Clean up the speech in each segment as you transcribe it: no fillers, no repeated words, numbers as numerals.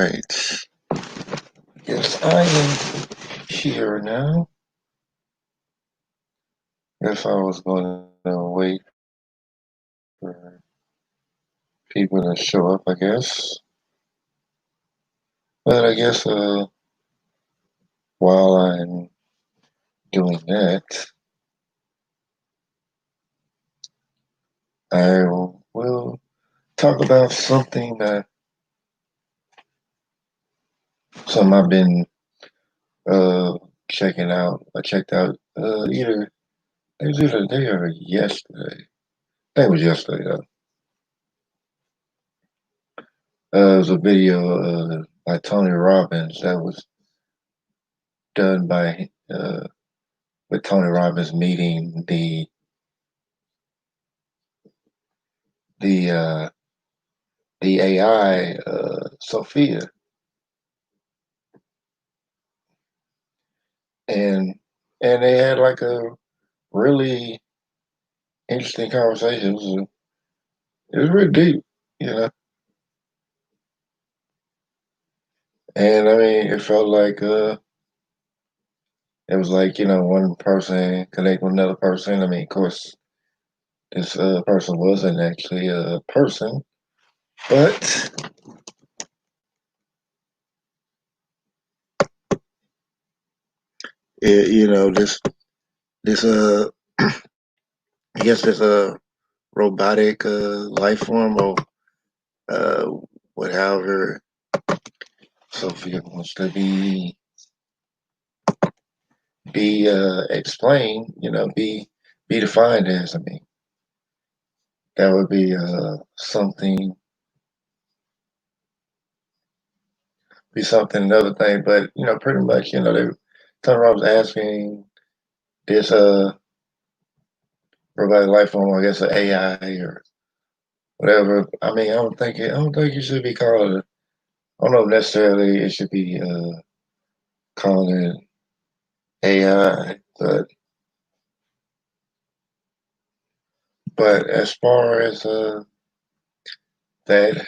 right. Yes, I am here now. Guess I was going to wait for people to show up, I guess. But I guess while I'm doing that, I will talk about something I've been checking out. I checked out it was either today or yesterday. I think it was yesterday though. It was a video by Tony Robbins that was done by with Tony Robbins meeting the uh, the AI Sophia, and they had like a really interesting conversation. It was really deep, you know. And I mean, it felt like it was like one person connecting with another person. I mean, of course, this person wasn't actually a person, but this I guess this robotic life form of uh whatever Sophia wants to be explained, be defined as. I mean, that would be something another thing. But pretty much, they Tony Robbins asking this robotic life form, I guess, an AI or whatever. I mean, I don't think it should be called. I don't know if necessarily it should be calling it AI, but as far as that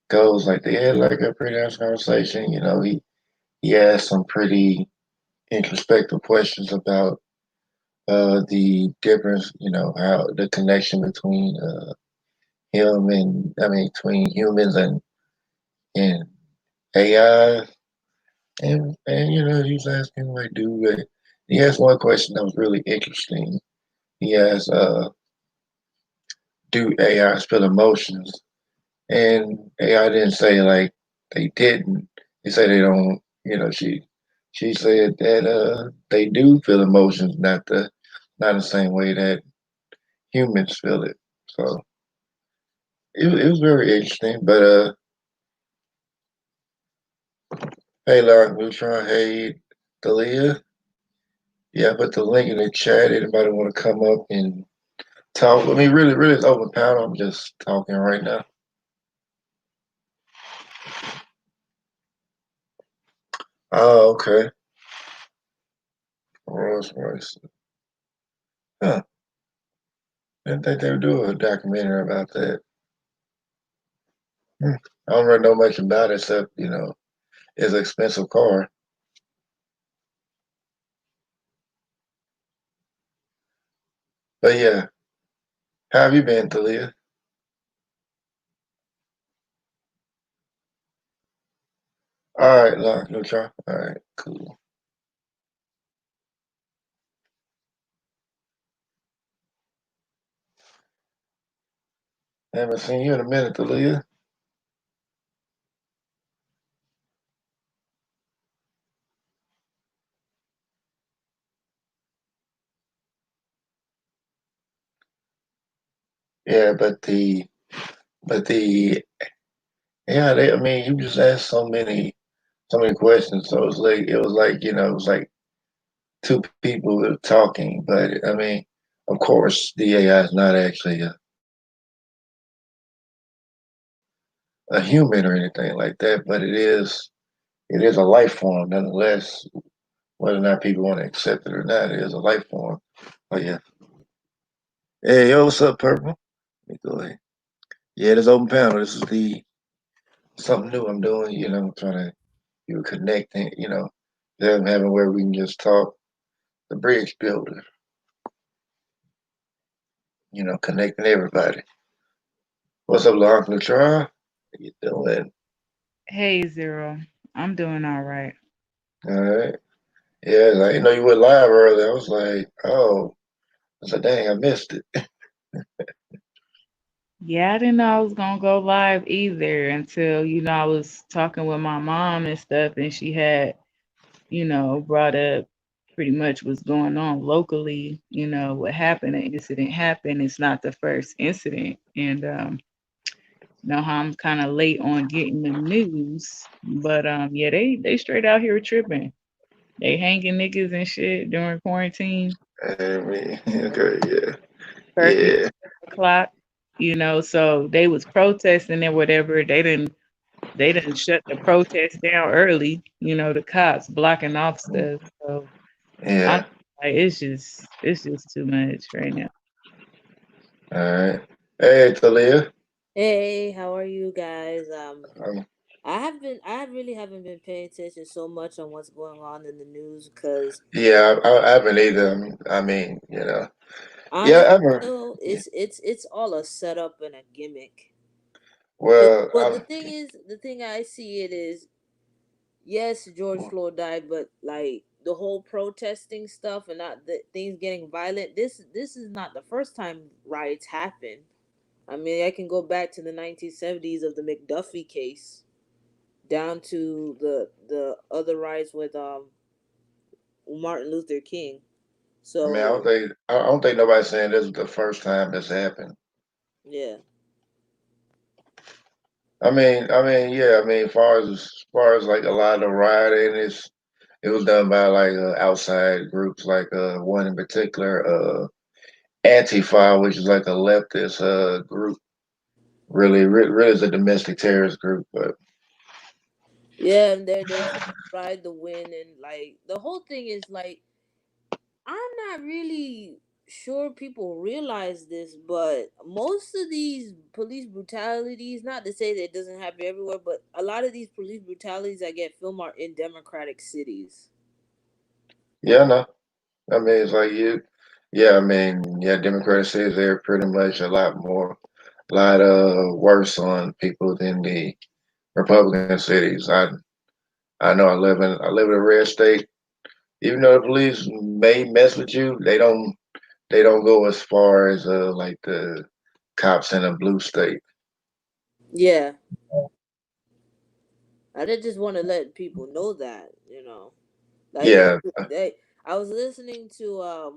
goes, like they had like a pretty nice conversation. He asked some pretty introspective questions about the difference, how the connection between him and I mean between humans and AI, and he was asking like, he asked one question that was really interesting. He asked, do AI feel emotions? And AI didn't say like they didn't. They say they don't. She said that they do feel emotions, not the same way that humans feel it. So it was very interesting. But hey, Lark Neutron, hey, Dalia. Yeah, I put the link in the chat. Anybody want to come up and talk with me? Really, really, it's open panel. I'm just talking right now. Oh, okay. Rolls Royce. Huh. Didn't think they would do a documentary about that. Hmm. I don't really know much about it except, it's an expensive car. But yeah, how have you been, Talia? All right, Lark Neutron. All right, cool. Haven't seen you in a minute, Talia. Yeah, but the, yeah, I mean, you just asked so many questions. So it was like two people were talking. But I mean, of course, the AI is not actually a human or anything like that, but it is a life form nonetheless. Whether or not people want to accept it or not, it is a life form. Oh yeah. Hey, yo, what's up, Purple? Let me go ahead. Yeah, this open panel. This is the something new I'm doing. Trying to connecting. Having where we can just talk. The bridge builder. Connecting everybody. What's up, little Uncle Tron? How you doing? Hey Zero, I'm doing all right. All right. Yeah, like, you went live earlier. I was like, oh, I was like, dang, I missed it. Yeah, I didn't know I was gonna go live either until I was talking with my mom and stuff, and she had brought up pretty much what's going on locally. What happened, an incident happened. It's not the first incident, and know how I'm kind of late on getting the news, but yeah, they straight out here tripping. They hanging niggas and shit during quarantine. I mean, okay, yeah, Curfew yeah, o'clock, so they was protesting and whatever. They didn't shut the protest down early, the cops blocking off stuff. So I'm yeah. like, it's just too much right now. All right. Hey, Talia. Hey, how are you guys? Um, I really haven't been paying attention so much on what's going on in the news because yeah, I haven't either. I mean, yeah, honestly, I haven't. though, it's all a setup and a gimmick. Cause Well, what the thing I see it is, yes, George Floyd died, but like the whole protesting stuff and not the things getting violent. This is not the first time riots happen. I mean, I can go back to the 1970s of the McDuffie case down to the other riots with Martin Luther King. I mean, So I don't think nobody's saying this is the first time this happened. yeah, Yeah. I mean, as far as like a lot of the rioting, it was done by like outside groups, like one in particular, Antifa, which is like a leftist group. Really is a domestic terrorist group, but yeah, and they're trying to ride the wind, and like the whole thing is like I'm not really sure people realize this, but most of these police brutalities, not to say that it doesn't happen everywhere, but a lot of these police brutalities I get filmed are in democratic cities. yeah, no. I mean, it's like yeah. I mean, yeah. Democratic cities they're pretty much a lot worse on people than the Republican cities. I know I live in a red state. Even though the police may mess with you, they don't go as far as like the cops in a blue state. Yeah, I just want to let people know that. Like Yeah, I was listening to a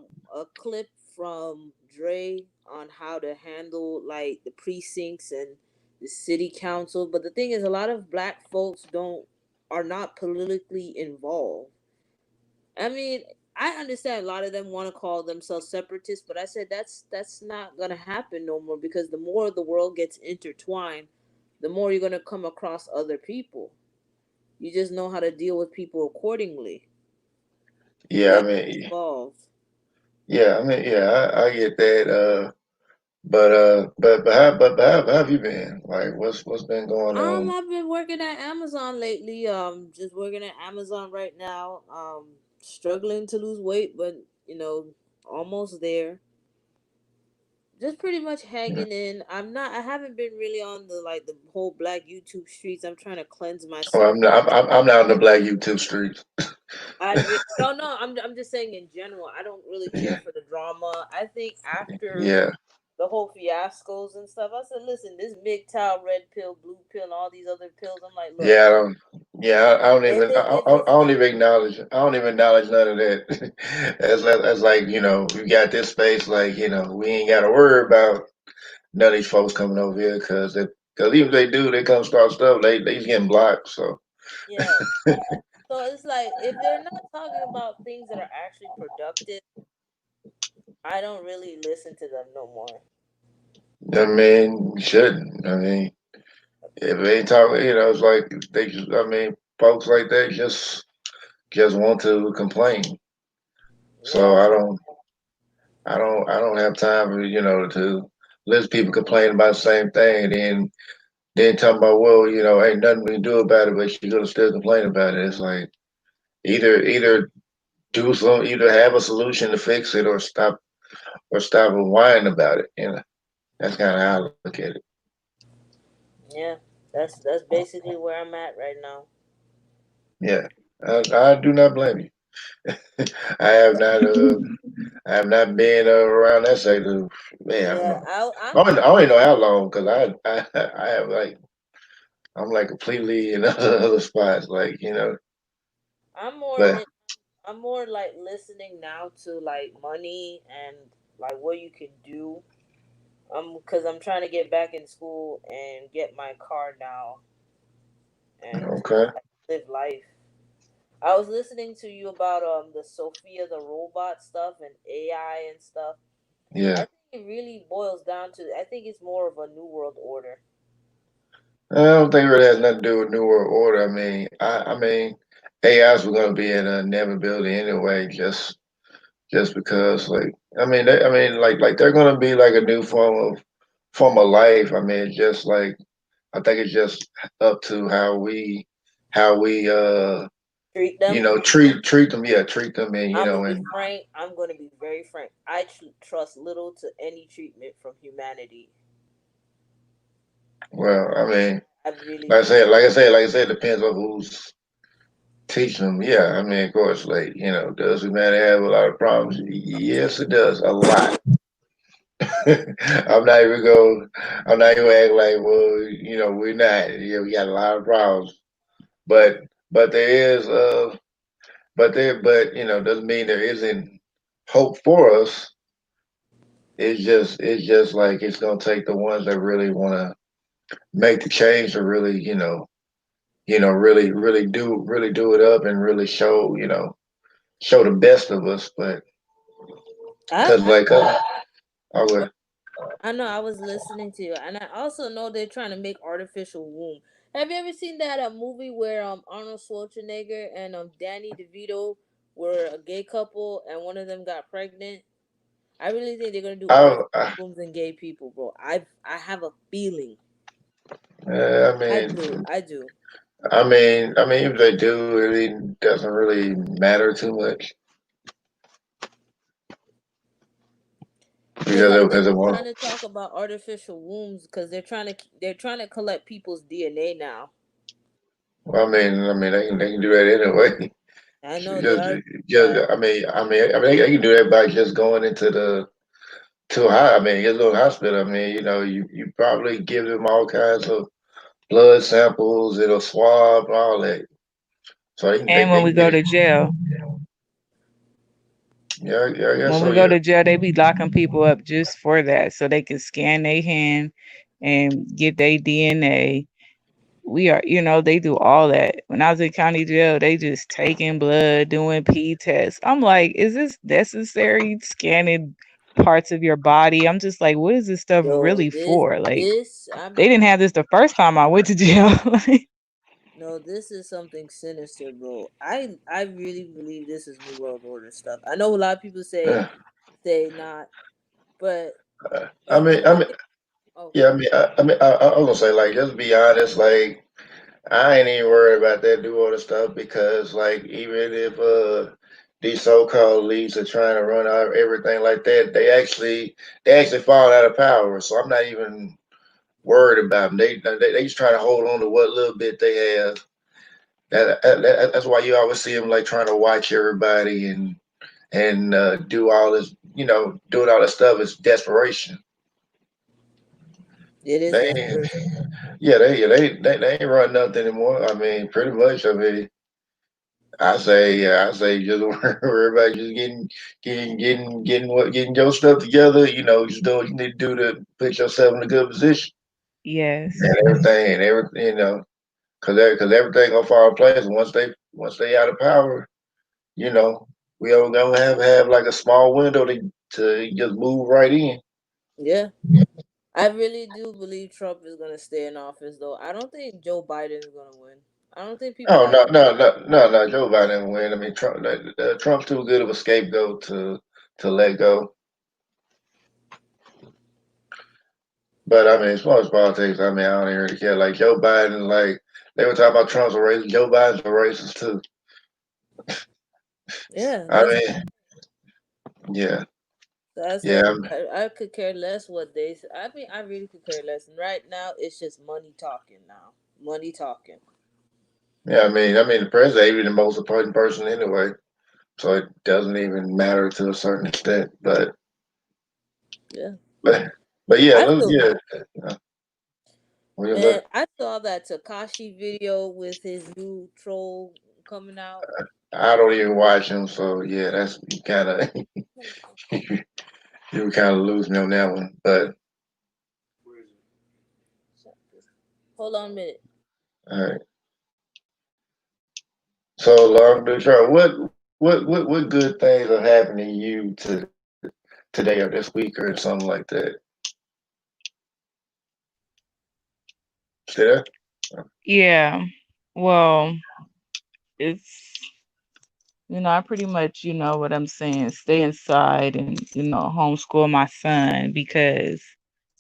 clip from Dre on how to handle like the precincts and the city council, but the thing is, a lot of black folks don't are not politically involved. I mean, I understand a lot of them want to call themselves separatists, but I said that's not gonna happen no more because the more the world gets intertwined, the more you're gonna come across other people. You just know how to deal with people accordingly. You yeah. got to get involved. I get that. But how have you been? Like, what's been going on? I've been working at Amazon lately. Just working at Amazon right now. Struggling to lose weight, but almost there. Just pretty much Yeah. hanging in. I haven't been really on the whole black YouTube streets. I'm trying to cleanse Oh, myself. I'm not on the black YouTube streets. No, no. I'm just saying in general. I don't really care for the drama. I think after Yeah, the whole fiascos and stuff. I said, listen, this MGTOW, red pill, blue pill, and all these other pills. I'm like, look, yeah. I don't even if it's I don't not, even acknowledge none of that. That's like you got this space like we ain't got to worry about none of these folks coming over here because even if they do they come start stuff they just getting blocked. So yeah. So it's like if they're not talking about things that are actually productive, I don't really listen to them no more. I mean you shouldn't. I mean if they ain't talking, it's like they just I mean folks like that just want to complain. So Yeah, I don't have time for to listen to people complain about the same thing. And then talking about, well, ain't nothing we can do about it, but you're gonna still complain about it. It's like either either have a solution to fix it, or stop and whine about it. That's kind of how I look at it. Yeah, that's basically where I'm at right now. Yeah, I do not blame you. I have not. I have not been around that sector. Man, I don't Yeah, know. I'm I don't even know how long because I have like I'm like completely in other spots. I'm more But in, I'm more like listening now to like money and like what you can do. Because I'm trying to get back in school and get my car now and just okay, like live life. I was listening to you about the Sophia the robot stuff and AI and stuff. I yeah. think it really boils down to I think it's more of a new world order. I don't think it really has nothing to do with New World Order. I mean, AIs were going to be an inevitability anyway. Just because, like they're going to be like a new form of life. I mean, just like I think it's just up to how we Treat them. treat them. Yeah, treat them, and I'm gonna be frank. I'm gonna be very frank. I trust little to any treatment from humanity. well, I mean, I really like I do. said, it depends on who's teaching them. Yeah, I mean, of course, does humanity have a lot of problems? Yes, it does, a lot. I'm not even going. I'm not even act like, well, we're not. Yeah, we got a lot of problems, but there is, doesn't mean there isn't hope for us. It's just like it's gonna take the ones that really want to make the change to really, really do it up and really show the best of us. But I, because I I would, I know I was listening to you, and I also know they're trying to make artificial womb. Have you ever seen that movie where Arnold Schwarzenegger and Danny DeVito were a gay couple and one of them got pregnant? I really think they're gonna do I, artificial wombs and gay people, bro. I have a feeling. I I mean, do. I do. if they do, it really doesn't really matter too much Because I think because it they're won't. trying to talk about artificial wombs because they're trying to collect people's DNA now. Well, they can do that anyway. I know they Just, are. just, they can do that by just going to a high. I mean, just go to the hospital. I mean, you probably give them all kinds of blood samples, it'll swab, all that. So And they when we can go get it. to jail, Yeah, yeah, I guess when so. we go Yeah. to jail, they be locking people up just for that, so they can scan their hand and get their DNA. They do all that. When I was in county jail, they just taking blood, doing P tests. I'm like, is this necessary? Scanning parts of your body. I'm just like, what is this stuff Yo, really this for? Like, this they didn't have this the first time I went to jail. no, this is something sinister, bro. I really believe this is New World Order stuff. I know a lot of people say Yeah. not, but I the mean, I one mean, thing. Oh, yeah. I was gonna say, like, just be honest. Like, I ain't even worried about that do all the stuff because, like, even if these so-called elites are trying to run out everything like that, they actually fall out of power. So I'm not even worried about them. They just trying to hold on to what little bit they have. That's why you always see them like trying to watch everybody and do all this, doing all this stuff is desperation. it is They, desperation. yeah, they ain't run nothing anymore. I mean, pretty much. I mean, I say just worry about just getting your stuff together. Just do what you need to do to put yourself in a good position Yes. and everything. Because everything gonna fall in place once they out of power. You know, we are gonna have like a small window to just move right in. Yeah, I really do believe Trump is gonna stay in office, though. I don't think Joe Biden is gonna win. I don't think people Oh like. no, no, no, no, no! Joe Biden didn't win. I mean, Trump's too good of a scapegoat to let go. But I mean, as far as politics, I mean, I don't even really care. Like Joe Biden, like they were talking about Trump's a racist. Joe Biden's a racist too. Yeah, I mean, yeah, that's yeah, what I could care less what they say. I mean, I really could care less. And right now, it's just money talking now. Money talking. yeah. I mean, the president ain't even the most important person anyway, so it doesn't even matter to a certain extent. Yeah. But, but yeah, I feel, yeah. What you say? man, I saw that Takashi video with his new troll coming out. I don't even watch him, so yeah, that's kind of you kind of lose me on that one. But Hold on a minute. all right. So long story short, what good things are happening to you today or this week or something like that? See that? Yeah. Well, it's I pretty much, what I'm saying, stay inside and, homeschool my son because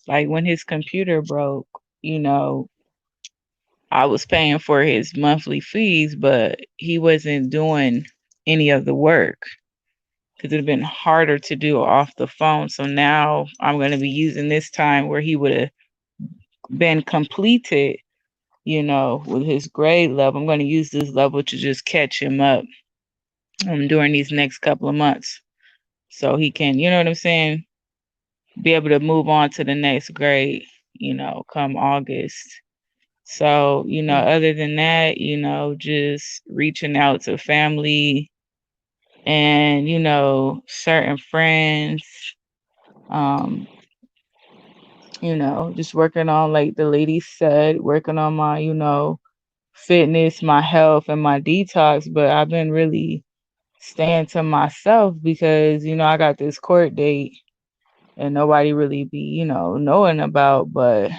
like when his computer broke, you know, I was paying for his monthly fees, but he wasn't doing any of the work because it'd been harder to do off the phone. So now I'm going to be using this time where he would have been completed, with his grade level. I'm going to use this level to just catch him up during these next couple of months so he can, you know what I'm saying, be able to move on to the next grade, come August. So, other than that, just reaching out to family and, certain friends, um, just working on, like the lady said, working on my, fitness, my health, and my detox. But I've been really staying to myself because, I got this court date and nobody really be, knowing about. But,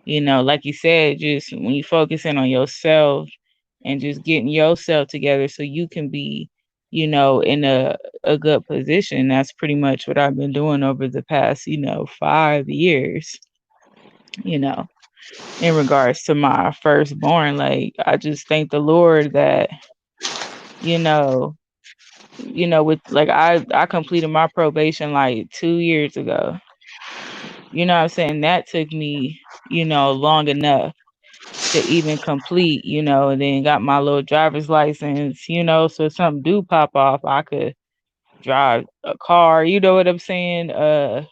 like you said, just when you focusing on yourself and just getting yourself together so you can be, in a good position. That's pretty much what I've been doing over the past, 5 years, you know, in regards to my firstborn. Like, I just thank the Lord that, you know, with like I completed my probation like 2 years ago. You know what I'm saying? That took me, long enough to even complete, and then got my little driver's license, so if something do pop off, I could drive a car, you know what I'm saying? And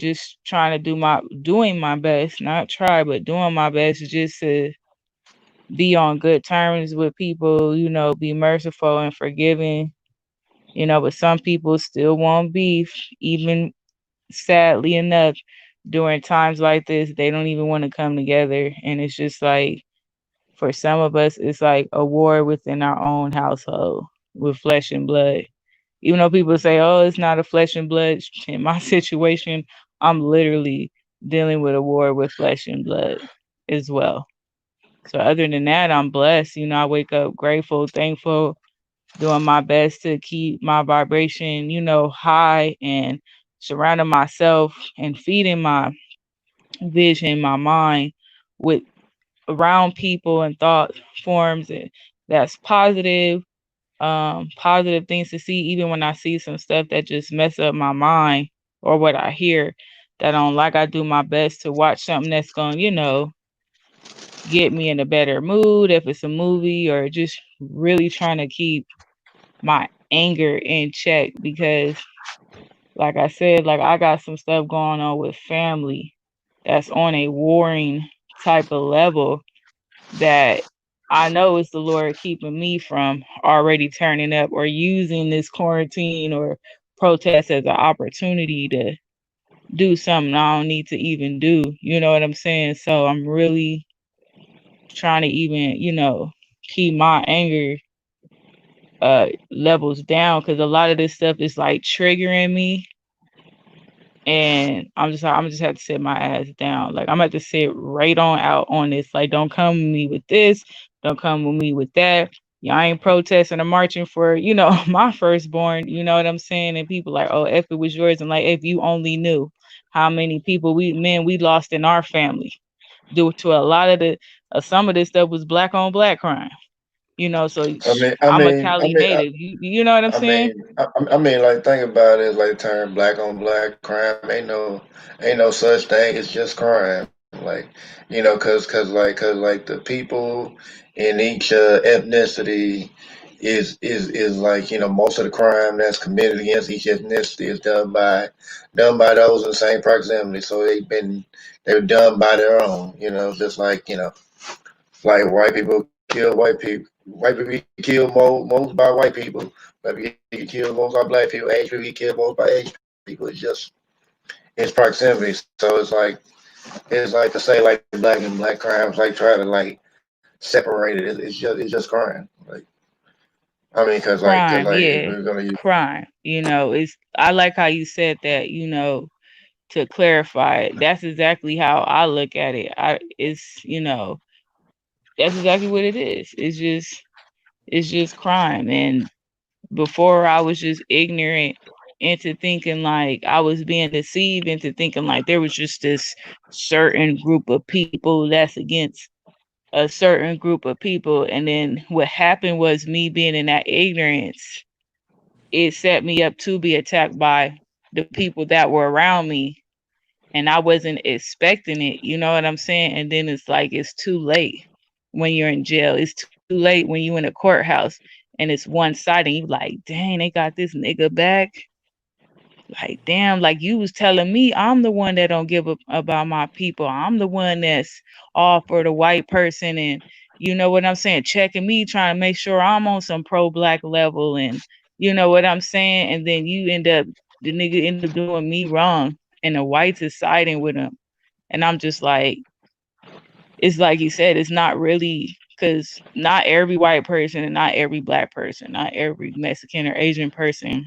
just trying to doing my best, not try, but doing my best just to be on good terms with people, be merciful and forgiving, but some people still want beef, even sadly enough, during times like this, they don't even want to come together. And it's just like, for some of us, it's like a war within our own household with flesh and blood. Even though people say, oh, it's not a flesh and blood, in my situation, I'm literally dealing with a war with flesh and blood as well. So other than that, I'm blessed. I wake up grateful, thankful, doing my best to keep my vibration, high, and surrounding myself and feeding my vision, my mind with around people and thought forms that's positive, positive things to see, even when I see some stuff that just mess up my mind or what I hear that I don't like. I do my best to watch something that's going to, get me in a better mood, if it's a movie, or just really trying to keep my anger in check because, like I said, like I got some stuff going on with family that's on a warring type of level that I know it's the Lord keeping me from already turning up or using this quarantine or protest as an opportunity to do something I don't need to even do. You know what I'm saying? So I'm really trying to even, keep my anger levels down because a lot of this stuff is like triggering me, and I'm just have to sit my ass down. Like, I'm gonna have to sit right on out on this. Like, don't come with me with this, don't come with me with that. Y'all ain't protesting or marching for, my firstborn, you know what I'm saying? And people like, oh, if it was yours, and like, if you only knew how many people we lost in our family due to a lot of some of this stuff was black on black crime. So I mean, I I'm a mean, I Cali mean, native. You know what I'm I saying? mean, I mean, like think about it. Like term black on black crime ain't no such thing. It's just crime. Like cause like the people in each ethnicity is like most of the crime that's committed against each ethnicity is done by those in the same proximity. So they're done by their own. Just like white people kill white people. White people get killed most by white people. Black people get killed most by black people. Asian people get killed most by Asian people. It's proximity. So it's like to say like black and black crimes, like try to like separate it. It's just crime. I mean, cause Crime, if we're yeah, gonna use crime. It's I like how you said that. To clarify it, that's exactly how I look at it. That's exactly what it is. It's just crime. And before I was just ignorant into thinking like I was being deceived into thinking like there was just this certain group of people that's against a certain group of people. And then what happened was me being in that ignorance, it set me up to be attacked by the people that were around me. And I wasn't expecting it, you know what I'm saying? And then it's like it's too late when you're in jail. It's too late when you're in a courthouse and it's one sided and you like, dang, they got this nigga back. Like, damn, like you was telling me I'm the one that don't give up about my people. I'm the one that's all for the white person, and you know what I'm saying, checking me, trying to make sure I'm on some pro black level, and you know what I'm saying? And then the nigga end up doing me wrong and the whites is siding with him. And I'm just like, it's like you said, it's not really, because not every white person and not every black person, not every Mexican or Asian person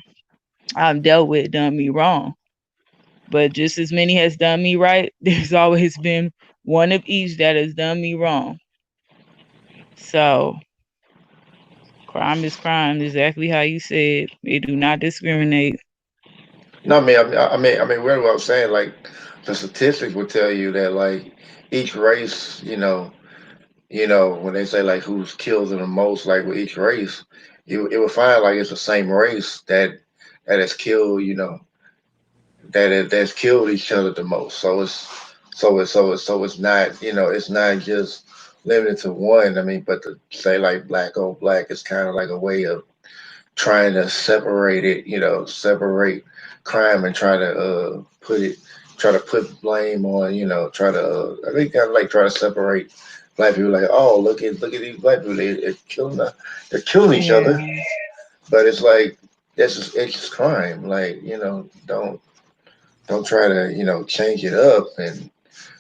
I've dealt with done me wrong. But just as many has done me right, there's always been one of each that has done me wrong. So crime is crime, exactly how you said. It do not discriminate. no. I mean, what I was saying, like the statistics would tell you that like each race, when they say like who's killed the most, like with each race, it would find like it's the same race that has killed, that's killed each other the most. So it's not, it's not just limited to one. I mean, but to say like black on black is kind of like a way of trying to separate it, separate crime and try to put blame on, try to, I think kind of like try to separate black people. Like, oh, look at these black people, they're killing each other. Yeah. But it's like it's just crime. Like, don't try to change it up and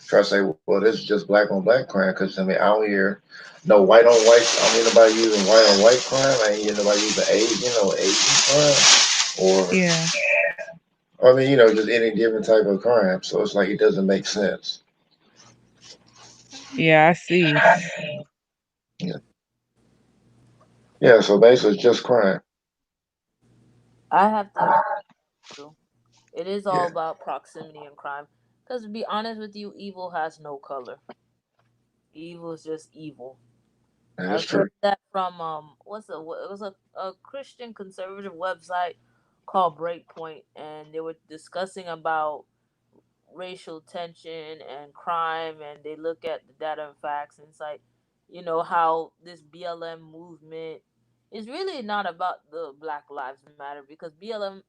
try to say, well, this is just black on black crime. Because I mean, I don't hear no white on white. I don't hear nobody using white on white crime. I ain't hear nobody using Asian crime, Yeah. or I mean, just any different type of crime. So it's like it doesn't make sense. Yeah, I see. Yeah, yeah. So basically, it's just crime. I have to agree. It is all Yeah, about proximity and crime. Because to be honest with you, evil has no color. Evil is just evil. that is I've heard true. that from it was a Christian conservative website called Breakpoint, and they were discussing about racial tension and crime, and they look at the data and facts, and it's like, how this BLM movement is really not about the Black Lives Matter, because BLM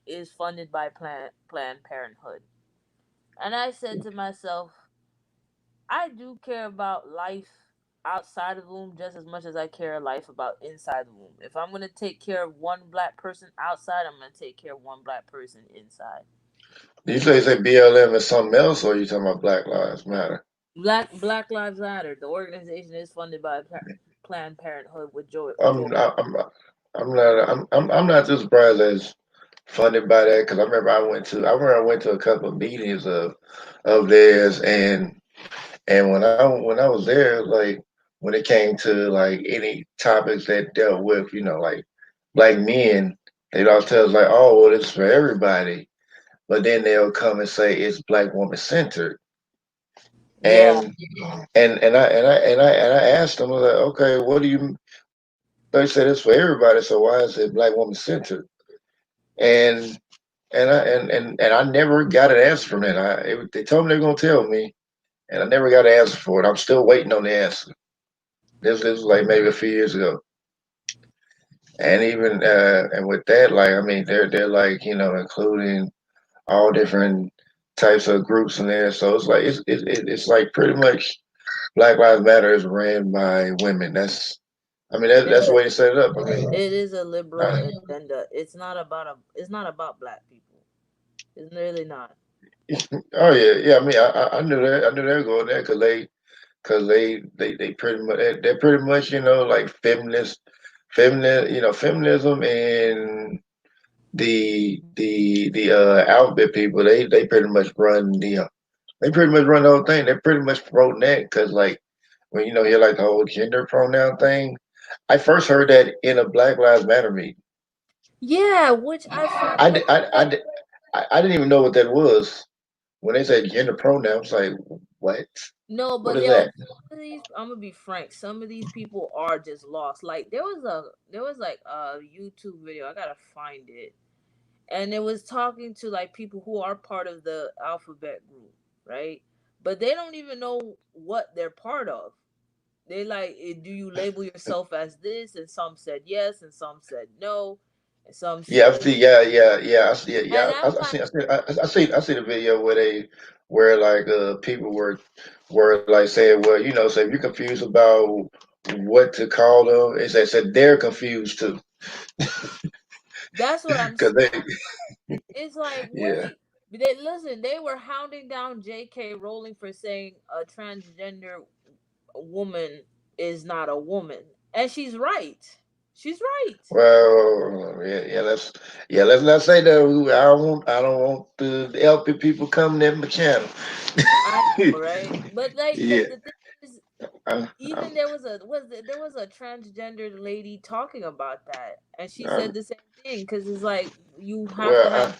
is funded by Planned Parenthood. And I said to myself, I do care about life outside of the womb just as much as I care life about inside the womb. If I'm gonna take care of one black person outside, I'm gonna take care of one black person inside. You say BLM is something else, or you talking about Black Lives Matter? Black Lives Matter. The organization is funded by Planned Parenthood with Joe. I'm I'm I'm not too surprised that it's funded by that because I remember I went to a couple of meetings of theirs and when I was there, like when it came to like any topics that dealt with, like black men, they'd all tell us like, oh, well, it's for everybody. But then they'll come and say it's black woman centered. Yeah. And and I asked them, I was like, okay, what do you? They said it's for everybody, so why is it black woman centered? And and I never got an answer from that. They told me they were gonna tell me, and I never got an answer for it. I'm still waiting on the answer. This was like maybe a few years ago, and even and with that, like I mean, they're like including all different types of groups in there. So it's like it's like pretty much Black Lives Matter is ran by women. I mean It that's the is. way to set it up. I mean, It is a liberal uh, agenda. It's not about black people. It's really not. oh yeah. I mean, I knew that. I knew they were going there because they pretty much they're pretty much like feminism and the alphabet people. They pretty much run they pretty much run the whole thing. They're pretty much promoting that because like when hear like the whole gender pronoun thing. I first heard that in a Black Lives Matter meeting. Yeah, which I find I, so di- I, like di- I didn't even know what that was when they said gender pronouns. Like what? no, What but is yo, that? some of these I'm gonna be frank. Some of these people are just lost. Like there was like a YouTube video. I gotta find it, and it was talking to like people who are part of the alphabet group, right? But they don't even know what they're part of. They like, do you label yourself as this? And some said yes, and some said no, and some Yeah, said, yeah. I see, and yeah, I'm like, I see the video where like people were like saying, well, so if you're confused about what to call them, it said they're confused too that's what I'm because saying. they It's like, yeah. wait, they listen. They were hounding down J.K. Rowling for saying a transgender woman is not a woman, and she's right. She's right. Well, let's not say that. I don't want the LP people coming at my channel. I know, right? But like Yeah, the thing is, I, even there was a transgender lady talking about that, and she I, said the same thing because it's like you have to well, have.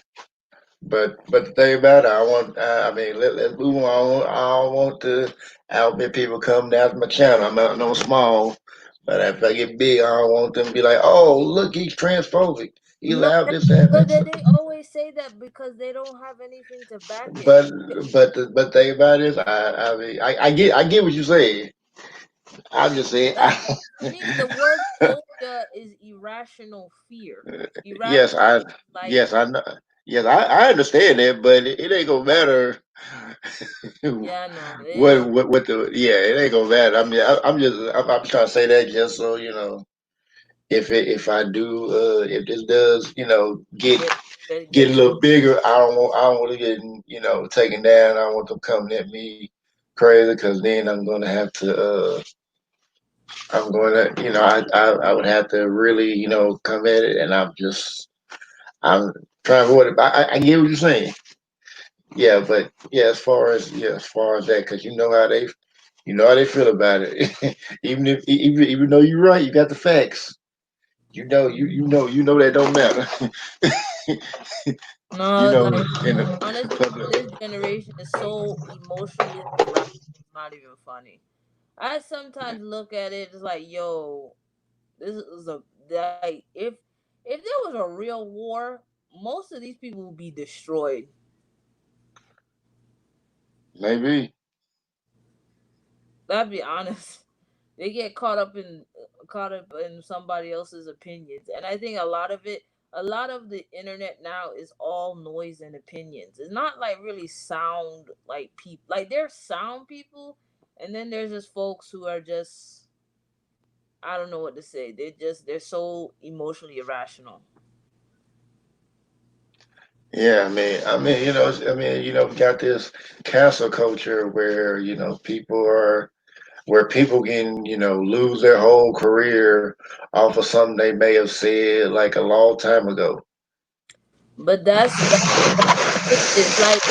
but the thing about it, I want. I mean, let's move on. I don't want the LP people coming down my channel. I'm not no small, but if I get big, I don't want them to be like, oh, look, he's transphobic. He No, allowed this, that, and but that. they always say that because they don't have anything to back it. But but the thing about it is, I get what you say. I'm just saying. Like to me, the word phobia is irrational fear. Yes, Irrational, I like yes I know. Yes, I understand that, but it ain't gonna matter. yeah, no, What the it ain't gonna matter. I mean, I'm trying to say that just so if I do if this does get get a get little bigger, I don't want to get taken down. I don't want them coming at me crazy because then I'm going to I would have to really come at it, and I'm trying to avoid it. But I get what you're saying. Yeah, but yeah, as far as that, because you know how they feel about it. Even though you're right, you got the facts. You know that don't matter. no, like In honestly, this the, generation is so emotionally irrational. It's not even funny. I sometimes look at it as like, yo, this is a like if there was a real war, most of these people would be destroyed. maybe. That'd be honest. They get caught up in somebody else's opinions, and I think a lot of the internet now is all noise and opinions. It's not like really sound like people. Like there's sound people, and then there's just folks who are just I don't know what to say. They're so emotionally irrational. Yeah, we got this cancel culture where people can lose their whole career off of something they may have said like a long time ago. But that's what it is. Like,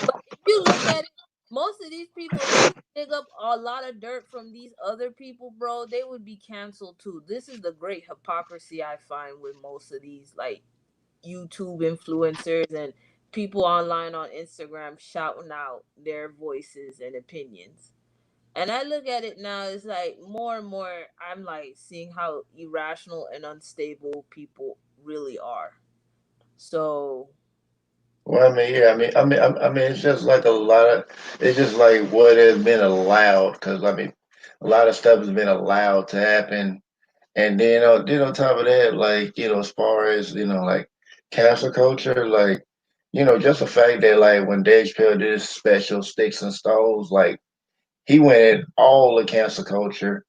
but if you look at it, most of these people that dig up a lot of dirt from these other people, bro, they would be canceled too. This is the great hypocrisy I find with most of these like YouTube influencers and people online on Instagram shouting out their voices and opinions. And I look at it now, it's like more and more I'm like seeing how irrational and unstable people really are. So Well, I mean, yeah, I mean, it's just like a lot of, it's just like what has been allowed, because I mean, a lot of stuff has been allowed to happen, and then on top of that, like as far as like cancel culture, like just the fact that like when Dave Chappelle did his special Sticks and Stones, like he went at all the cancel culture,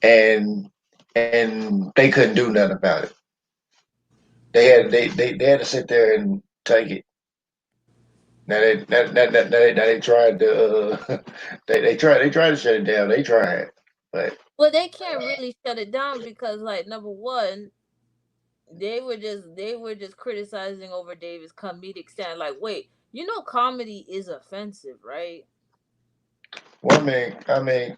and they couldn't do nothing about it. They had to sit there and take it. Now they tried to they tried to shut it down. They tried, but well they can't really shut it down because like number one, they were just criticizing over David's comedic stand. Like, wait, comedy is offensive, right? well, I mean,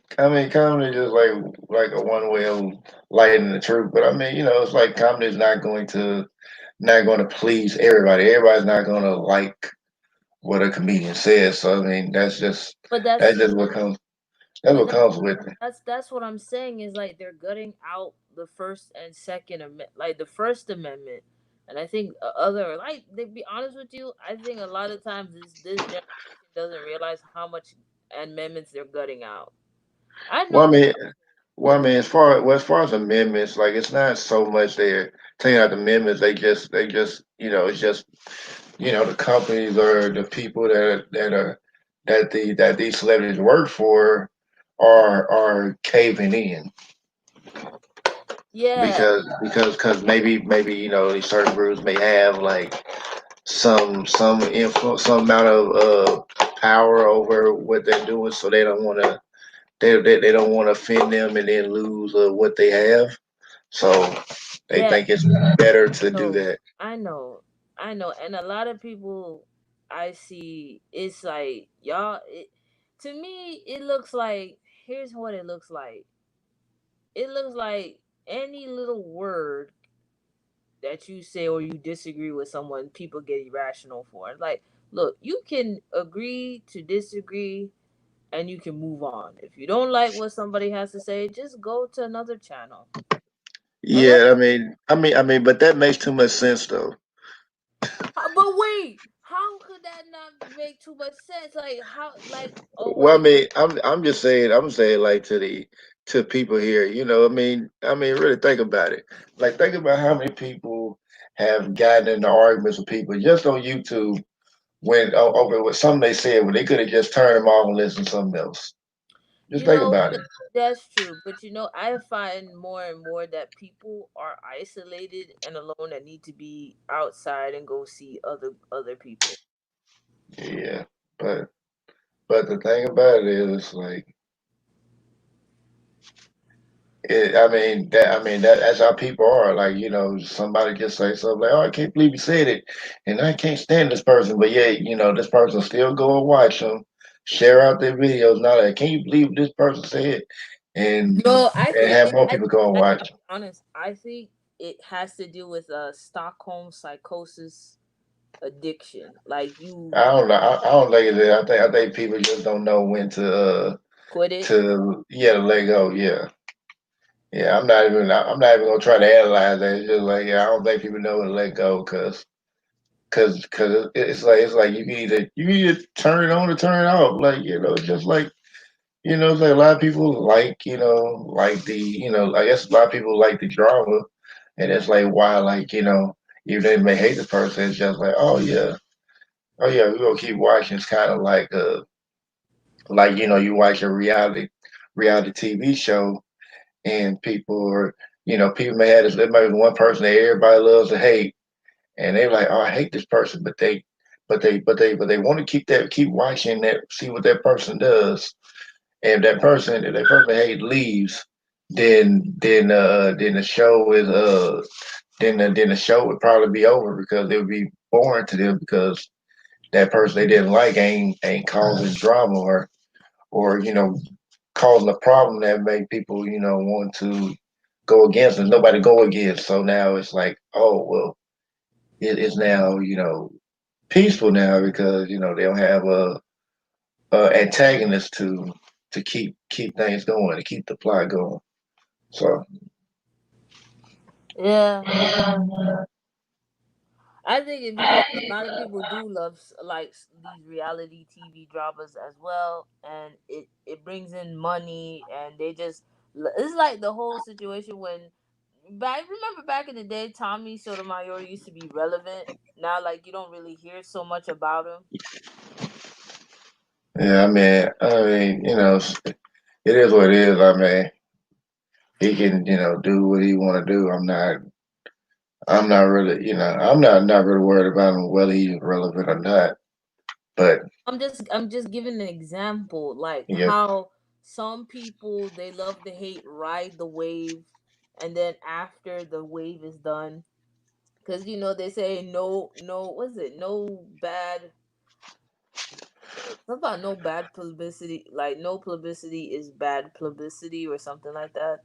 comedy is like a one way of lighting the truth. But I mean, it's like comedy is not going to please everybody. Everybody's not going to like what a comedian says. So I mean, But that's that's just but what comes with it. that's what I'm saying is like they're gutting out the first and second amendment, like the First Amendment, and I think other like to be honest with you, I think a lot of times this generation doesn't realize how much amendments they're gutting out. I Well, I know. mean, Well, as far as amendments, like it's not so much they're taking out the amendments. They just it's just the companies or the people that these celebrities work for are caving in yeah, because maybe these certain groups may have like some influence, some amount of power over what they're doing, so they don't want to they don't want to offend them and then lose what they have. So they yeah. think it's better to do No, that. I know, I know, and a lot of people I see, it's like y'all. To me, it looks like here's what it looks like. It looks like any little word that you say or you disagree with someone, people get irrational for. Like, look, you can agree to disagree and you can move on. If you don't like what somebody has to say, just go to another channel. Unless, Yeah, I mean, but that makes too much sense though. but wait, how could that not make too much sense? Like, how, like, oh, Well, I wait, mean, I'm just saying, I'm saying like to people here, I mean, really think about it. Like, think about how many people have gotten into arguments with people just on YouTube when over what something they said when they could have just turned them off and listened to something else. Just you think know, about it. that's true. But I find more and more that people are isolated and alone and need to be outside and go see other people. Yeah, but the thing about it is like I mean that's how people are. Like, somebody just say something like, "Oh, I can't believe you said it," and I can't stand this person, but yeah, this person still go and watch them, share out their videos. Now, like, can you believe this person said, and No, I think have it. more people go and I'll watch. be honest. I think it has to do with Stockholm psychosis addiction. Like you I don't think it is. I think people just don't know when quit it. to let go. Yeah. Yeah, I'm not even gonna try to analyze that. It's just like, yeah, I don't think people know when to let go because it's like you can either turn it on or turn it off. Like, just like it's like a lot of people like like I guess a lot of people like the drama, and it's like why like even if they may hate the person, it's just like, oh yeah, we're gonna keep watching. It's kind of like you watch a reality TV show, and people are people may have this. There might be one person that everybody loves to hate, and they're like, "Oh, I hate this person," but they want to keep watching that, see what that person does. And if that person they hate leaves, then the show is then the show would probably be over because it would be boring to them because that person they didn't like ain't causing drama or causing a problem that make people want to go against and nobody go against. So now it's like, oh well, it is now peaceful now because they don't have a antagonist to keep things going, to keep the plot going. So Yeah, I think it because a lot of people do love these reality TV dramas as well, and it brings in money, and they just it's like the whole situation when back remember back in the day, Tommy Sotomayor used to be relevant. Now, like you don't really hear so much about him. yeah, I mean, it is what it is. I mean, he can do what he want to do. I'm not really I'm not really worried about him whether he's relevant or not. But I'm just giving an example, like yeah, how some people they love to hate ride the wave, and then after the wave is done, because they say no, what's it? No bad. Something about no bad publicity. Like no publicity is bad publicity or something like that.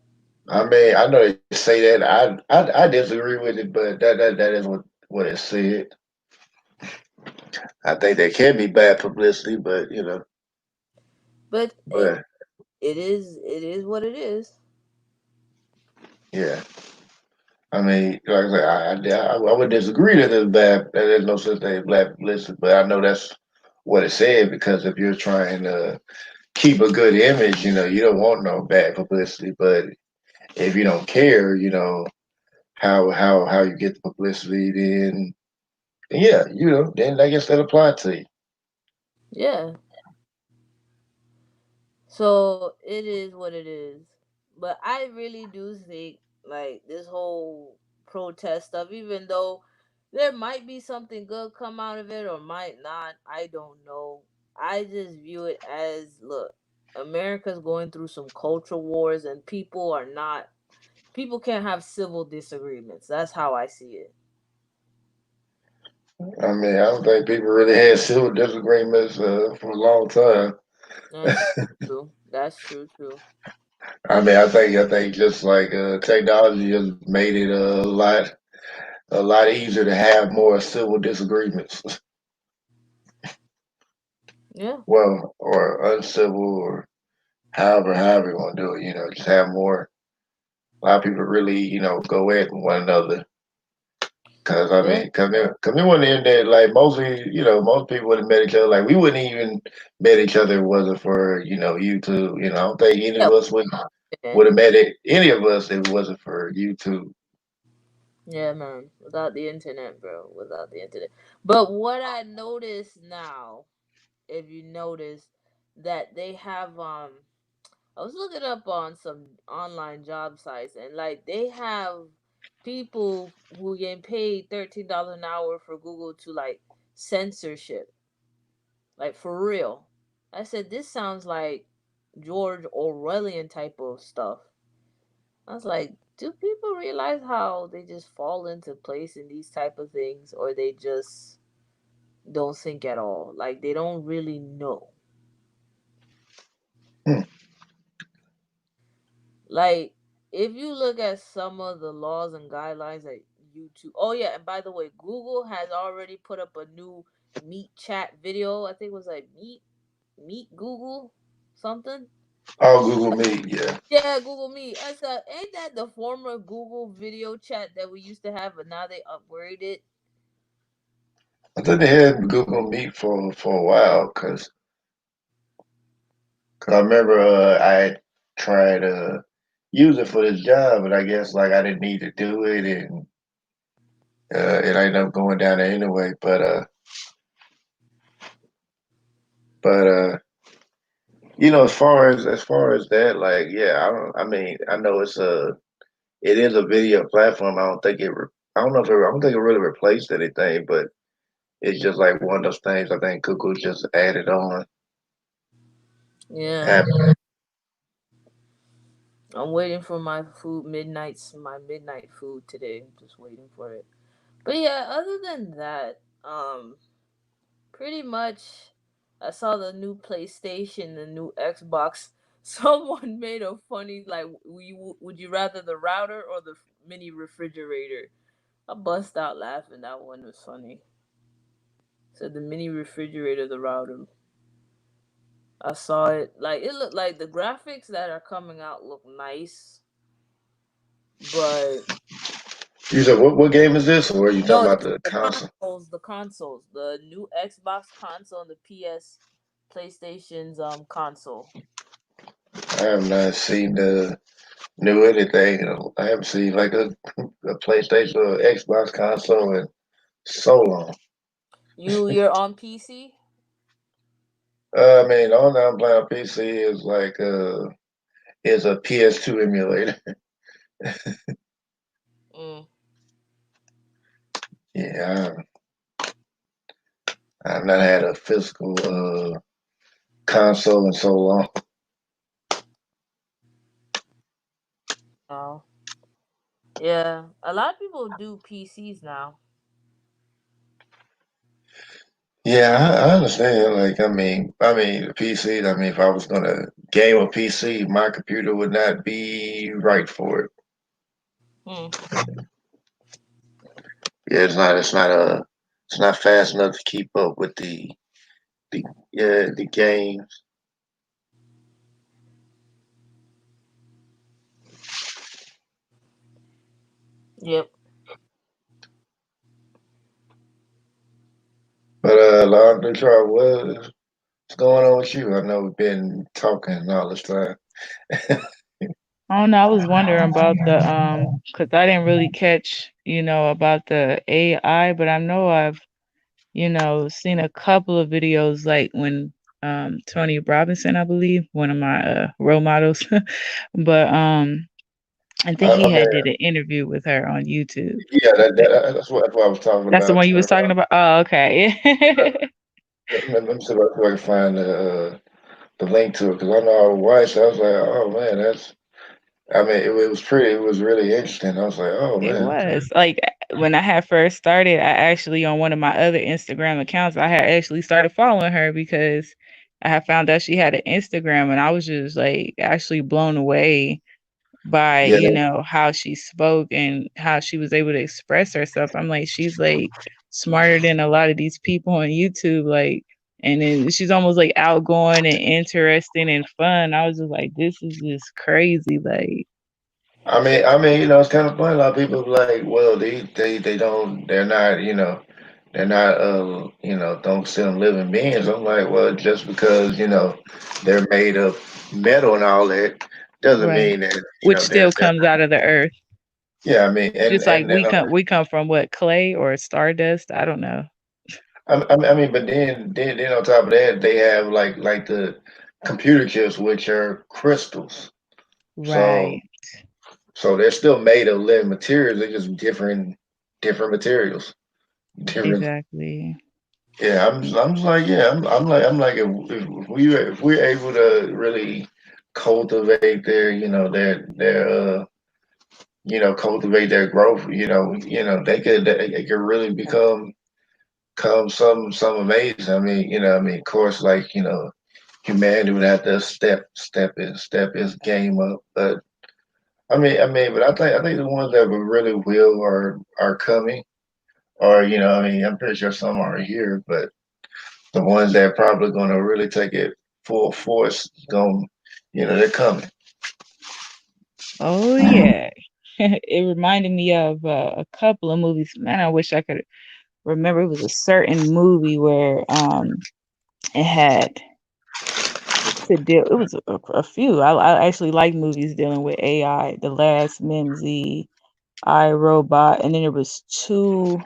I mean, I know they say that. I disagree with it, but that is what it said. I think there can be bad publicity, but But but it is what it is. yeah. I mean, like I said, I would disagree that there's bad that there's no such thing as bad publicity, but I know that's what it said because if you're trying to keep a good image, you don't want no bad publicity. But if you don't care, how you get the publicity, then yeah, then I guess that applies to you. Yeah. So it is what it is. But I really do think like this whole protest stuff, even though there might be something good come out of it or might not, I don't know. I just view it as look, America's going through some cultural wars and people can't have civil disagreements. That's how I see it. I mean, I don't think people really had civil disagreements for a long time. That's true. That's true too. I mean, I think just like technology has made it a lot easier to have more civil disagreements. Yeah. Well, or uncivil, or however you want to do it. Just have more. A lot of people really, go at one another. Cause I Yeah. mean, cause we wouldn't end there like mostly, most people would have met each other. Like we wouldn't even met each other if it wasn't for YouTube. I don't think any Yeah. of us would have met any of us if it wasn't for YouTube. Yeah, man. Without the internet, bro. Without the internet. But what I notice now, if you notice, that they have I was looking up on some online job sites and like they have people who getting paid $13 an hour for Google to like censorship. Like for real. I said this sounds like George Orwellian type of stuff. I was like, do people realize how they just fall into place in these type of things, or they just don't think at all? Like they don't really know. Hmm. Like if you look at some of the laws and guidelines that YouTube. Oh yeah, and by the way, Google has already put up a new Meet chat video. I think it was like Meet Google something. Oh, Google Meet, yeah. Yeah, Google Meet. I said, ain't that the former Google video chat that we used to have, but now they upgraded? I think they had Google Meet for a while cause I remember I tried to use it for this job, but I guess like I didn't need to do it, and it ended up going down there anyway. But as far as that, like, yeah, I mean, I know it is a video platform. I don't know if I don't think it really replaced anything, but it's just like one of those things. I think Google just added on. Yeah. Happened. I'm waiting for my midnight food today. I'm just waiting for it. But yeah, other than that, Pretty much, I saw the new PlayStation, the new Xbox. Someone made a funny like, would you rather the router or the mini refrigerator? I bust out laughing. That one was funny. Said the mini refrigerator, the router. I saw it. Like it looked like the graphics that are coming out look nice, but You said what game is this, or are you talking no, about the the console? consoles, the new Xbox console and the PlayStation's console. I have not seen the new anything. I haven't seen like a PlayStation or Xbox console in so long. You're on PC? I mean, the only thing I'm playing on PC is like is a PS2 emulator. Mm. Yeah, I've not had a physical console in so long. Oh. Yeah, a lot of people do PCs now. Yeah, I understand. Like, the PC. I mean, if I was gonna game a PC, my computer would not be right for it. Hmm. Yeah, it's not fast enough to keep up with the the games. Yep. But Long Detroit, what's going on with you? I know we've been talking all this time. I don't know. I was wondering about the because I didn't really catch, about the AI, but I know I've, seen a couple of videos like when Tony Robinson, I believe, one of my role models, but I think he I mean, had did an interview with her on YouTube. yeah, that's what I was talking That's the about. one you was talking about? Oh, okay. Let me see if I can find the link to it because I know I watched. I was like, oh man, that's. I mean, it was pretty. It was really interesting. I was like, oh It man. was. Like, when I had first started, I actually on one of my other Instagram accounts, I had actually started following her because I had found out she had an Instagram, and I was just, like, actually blown away by, Yeah, how she spoke and how she was able to express herself. I'm like, she's, like, smarter than a lot of these people on YouTube, like, and then she's almost, like, outgoing and interesting and fun. I was just like, "This is just crazy," like. it's kind of funny. A lot of people be like, well, they don't, they're not, they're not, don't see them living beings. I'm like, well, just because they're made of metal and all that doesn't Right. mean that Which still they're comes out of the earth. yeah. I mean, Just like we come from what, clay or stardust? I don't know. but then on top of that, they have like the computer chips, which are crystals. So Right. so they're still made of living materials. They're just different materials. Different. Exactly. Yeah, I'm just like yeah. I'm like if we're able to really cultivate their cultivate their growth. They could really become some amazing. I mean, of course, like humanity would have to step his game up. But but I think the ones that really will are coming. Or I'm pretty sure some are here, but the ones that are probably going to really take it full force, they're coming. Oh yeah. It reminded me of a couple of movies. Man, I wish I could remember. It was a certain movie where it had to deal. It was a few. I actually like movies dealing with AI. The Last Mimsy, I Robot, and then there was two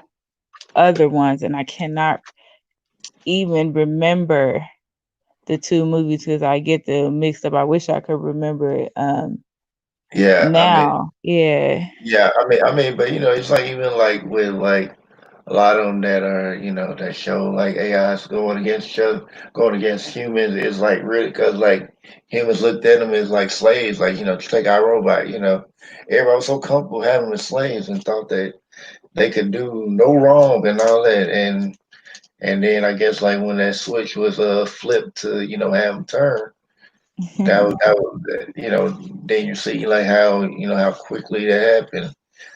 other ones, and I cannot even remember the two movies because I get them mixed up. I wish I could remember it. Yeah, Now, yeah, yeah, but it's like even like with like a lot of them that are that show like AIs going against each other, going against humans is like really because like humans looked at them as like slaves, like take our robot, everybody was so comfortable having them as slaves and thought that they could do no wrong and all that, and And then I guess like when that switch was flipped to have him turn, that was then you see like how how quickly that happened.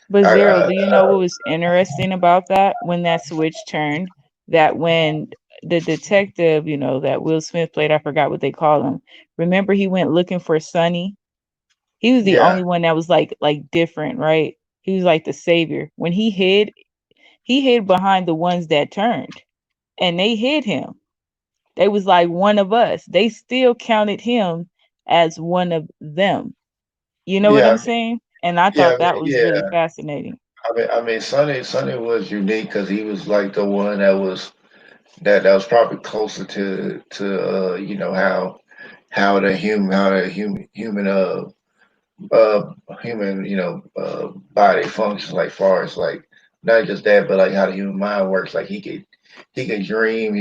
But I, Zero, I do you know what was interesting about that when that switch turned? That when the detective, that Will Smith played, I forgot what they call him. Remember he went looking for Sonny? He was the yeah, only one that was like different, right? He was like the savior. When he hid behind the ones that turned, and they hid him. They was like one of us. They still counted him as one of them. You know what yeah, I'm saying? And I yeah, thought that was yeah. really fascinating. I mean, Sonny was unique because he was like the one that was probably closer to how the human body functions, like far as like not just that, but like how the human mind works. Like he could dream,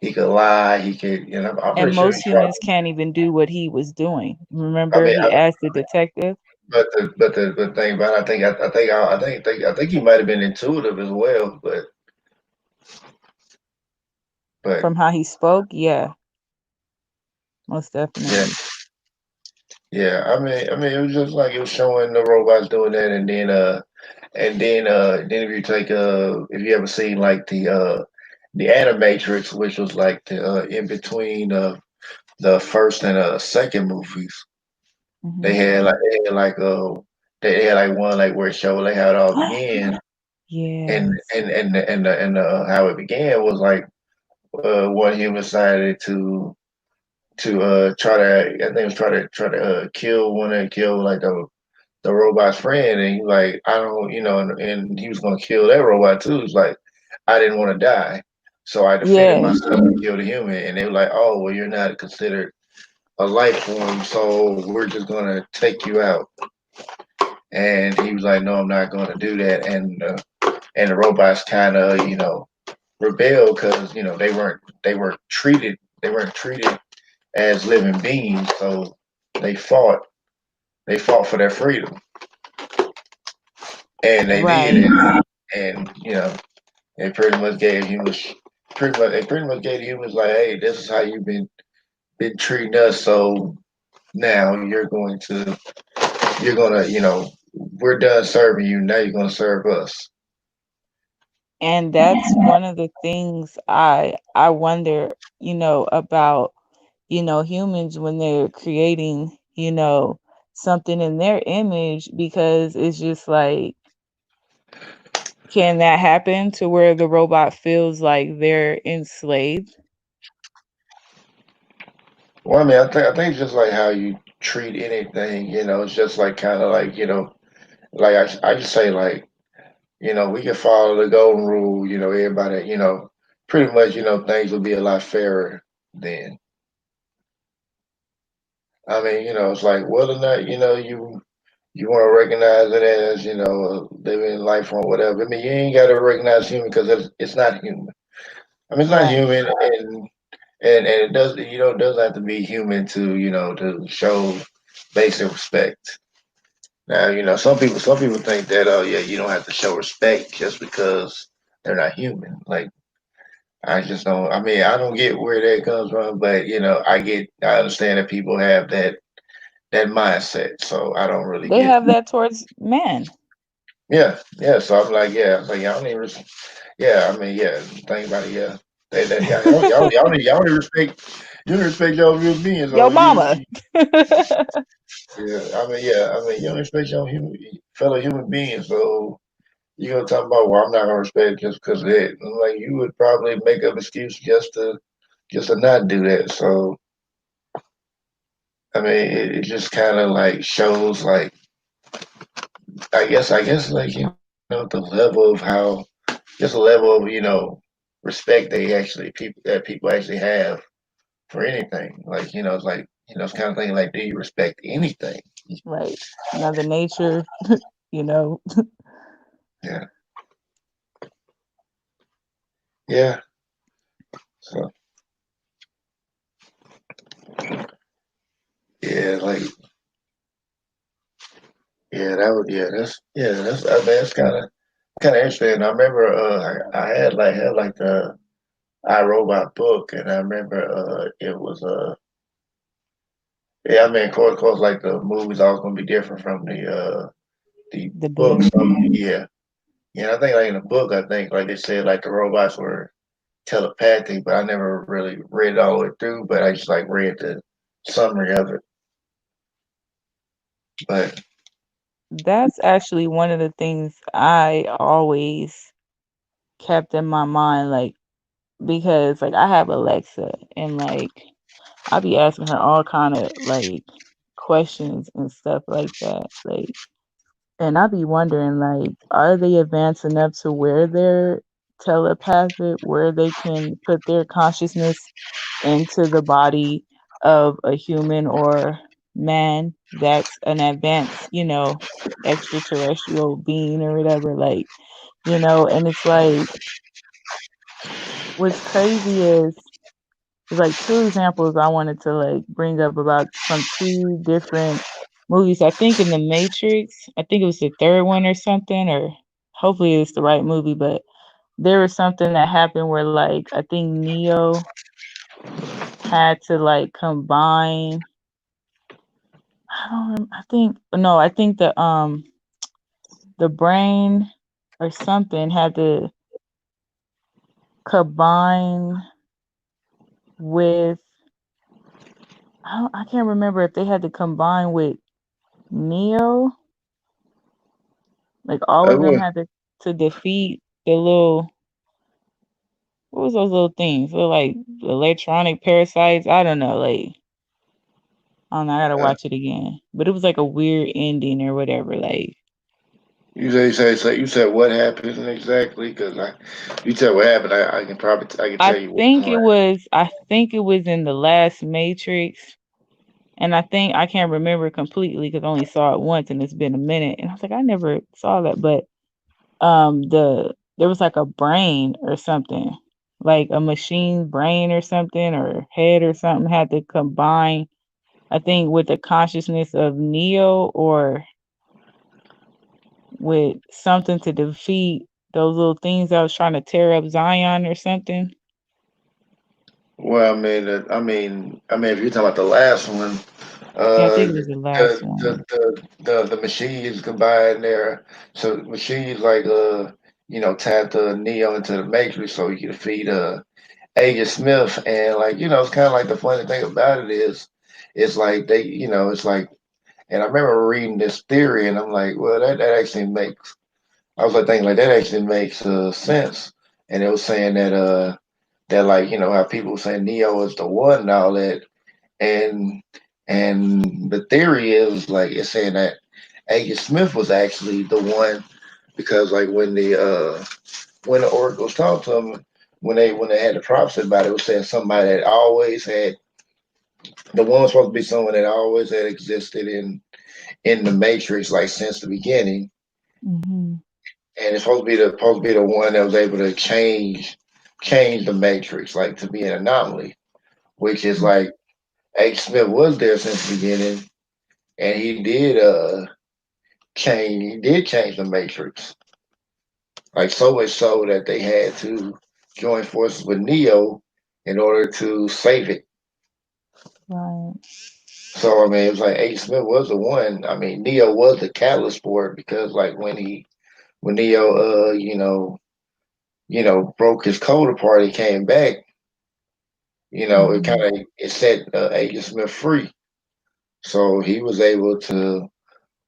he could lie, he could, I'm And pretty sure he most tried. humans can't even do what he was doing. I Remember, mean, he asked the detective but the thing about it, I think he might have been intuitive as well, but from how he spoke. Yeah, most yeah. definitely. Yeah, I mean, it was just like it was showing the robots doing that, and then if you take if you ever seen like the Animatrix, which was like the in between the first and second movies, they Hmm. had like they had like one like where it showed like how it all began, and Yes. how it began was like one human decided to try to I think it was try to kill like the robot's friend, and he's like, I don't, and he was gonna kill that robot too. It's like, I didn't want to die, so I defended Yes. myself and killed a human. And they were like, oh, well, you're not considered a life form, so we're just gonna take you out. And he was like, no, I'm not gonna do that. And the robots kind of, rebelled because they weren't treated as living beings, so they fought. They fought for their freedom, and they did Right. it. And they pretty much gave humans like, hey, this is how you've been treating us. So now you're gonna, we're done serving you. Now you're gonna serve us. And that's one of the things I wonder, about, humans when they're creating, something in their image, because it's just like, can that happen to where the robot feels like they're enslaved? Well, I mean, I think it's just like how you treat anything. It's just like kind of like like I just say like we can follow the golden rule. Everybody, pretty much, things will be a lot fairer then. I mean, it's like whether or not you want to recognize it as living life or whatever. I mean, you ain't got to recognize human because it's not human. I mean, it's not Right. human, and it doesn't have to be human to show basic respect. Now, some people think that, oh yeah, you don't have to show respect just because they're not human. Like, I just don't. I mean, I don't get where that comes from, but I understand that people have that mindset, so I don't really They get. have that towards men. Yeah, yeah. So I'm like, yeah, I'm like, y'all need yeah. I mean, yeah. Think about it, yeah. Yeah, y'all need respect. You don't respect your human beings, Yo so mama. yeah. I mean, yeah. I mean, you don't respect your fellow human beings, so you gonna talk about, well, I'm not gonna respect just because of it. I'm like, you would probably make up excuse just to not do that. So I mean, it just kind of like shows like I guess like the level of how just a level of respect people actually have for anything. Like it's like it's kind of thing like, do you respect anything? Right. Mother Nature, you know. Yeah, yeah. So yeah, like that's I mean, that's kind of interesting. I remember I had like the I Robot book, and I remember it was yeah, I mean, of course, like the movie's always gonna be different from the The book. book. So yeah, yeah. I think like in the book, I think like they said like the robots were telepathic, but I never really read it all the way through. But I just like read the summary of it. But That's actually one of the things I always kept in my mind, like because like I have Alexa and like I be asking her all kind of like questions and stuff like that. Like and I be wondering like are they advanced enough to where they're telepathic, where they can put their consciousness into the body of a human or man that's an advanced, extraterrestrial being or whatever, like, and it's like what's crazy is like two examples I wanted to like bring up about from two different movies. I think in the Matrix, I think it was the third one or something, or hopefully it's the right movie, but there was something that happened where like I think Neo had to like combine I think no, I think the brain or something had to combine with I can't remember if they had to combine with Neo. Like all I of them would. had to defeat the little what was those little things? They're like electronic parasites. I don't know, like I don't know, I gotta Uh, watch it again. But it was like a weird ending or whatever. Like you said what happened exactly? Because you said what happened. I can probably I can tell you what one. I think it was in the last Matrix. And I think I can't remember completely because I only saw it once and it's been a minute. And I was like, I never saw that. But there was like a brain or something, like a machine brain or something or head or something had to combine, I think, with the consciousness of Neo or with something to defeat those little things that was trying to tear up Zion or something. Well, I mean, if you're talking about the last one, Yeah, I uh, think it was the last the one. the machines combined there. So machines like tap the Neo into the Matrix so you can defeat Agent Smith, and like it's kind of like the funny thing about it is, it's like they it's like, and I remember reading this theory, and I'm like, well, that actually makes. I was like thinking like that actually makes sense, and it was saying that like how people were saying Neo is the one and all that, and the theory is like it's saying that Agent Smith was actually the one because like when the oracles talked to him when they had the prophecy about it, it was saying somebody that always had the one was supposed to be someone that always had existed in the matrix like since the beginning, Hmm. and it's supposed to be the one that was able to change the matrix like to be an anomaly, which is like H. Smith was there since the beginning, and he did change the matrix, like so much so that they had to join forces with Neo in order to save it. Right. So I mean, it was like H. Smith was the one. I mean, Neo was the catalyst for it because like when Neo broke his code apart, he came back. It kind Hmm. of it set Agent Smith free, so he was able to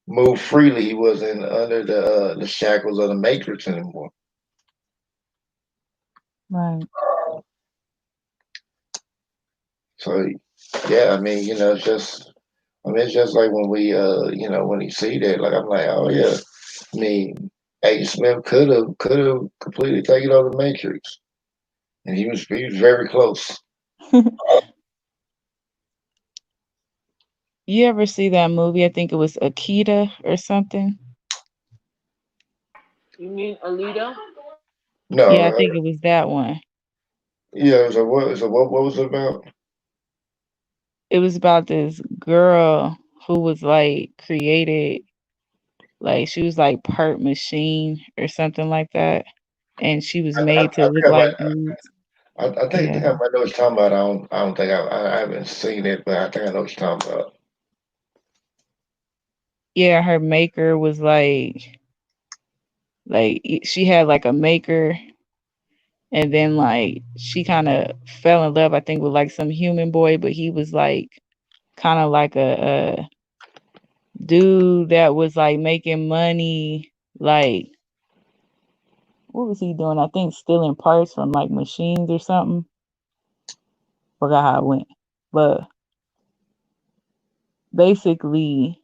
move freely. He wasn't under the shackles of the Matrix anymore. Right. So yeah, I mean, it's just it's just like when we when you see that, like I'm like, oh yeah. I mean, Agent Smith could have completely taken over the Matrix, and he was very close. You ever see that movie? I think it was Akita or something. You mean Alita? No, Yeah, I think it was that one. yeah. What was it about? It was about this girl who was like created, like she was like part machine or something like that, and she was I, made to I, look I, like dudes. think I Yeah. might know what you're talking about. I don't think I haven't seen it, but I think I know what you're talking about. Yeah, her maker was she had like a maker, and then like she kind of fell in love, I think, with like some human boy, but he was like kind of like a dude that was like making money, like what was he doing? I think stealing parts from like machines or something. Forgot how it went. But basically,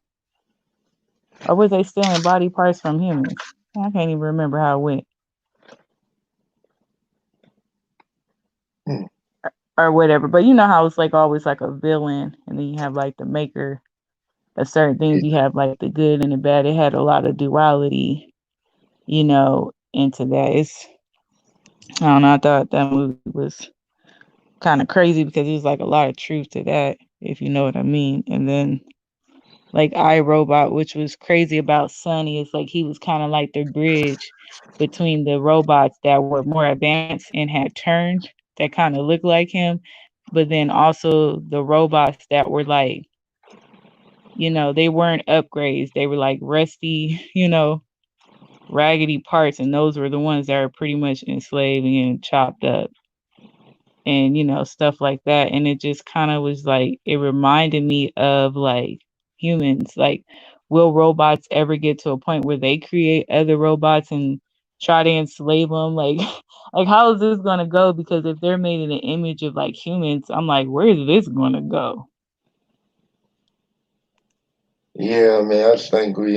or was they stealing body parts from humans? I can't even remember how it went. Hmm. Or whatever. But you know how it's like always like a villain, and then you have like the maker of certain things. You have like the good and the bad. It had a lot of duality, into that. I don't know, I thought that movie was kind of crazy because there's like a lot of truth to that, if you know what I mean. And then like iRobot, which was crazy about Sonny, is like he was kind of like the bridge between the robots that were more advanced and had turned that kind of looked like him, but then also the robots that were like, they weren't upgrades. They were like rusty, raggedy parts, and those were the ones that are pretty much enslaved and chopped up and stuff like that. And it just kind of was like it reminded me of like humans. Like, will robots ever get to a point where they create other robots and try to enslave them? Like like how is this gonna go? Because if they're made in an image of like humans, I'm like, where is this gonna go? Yeah, I mean, I think we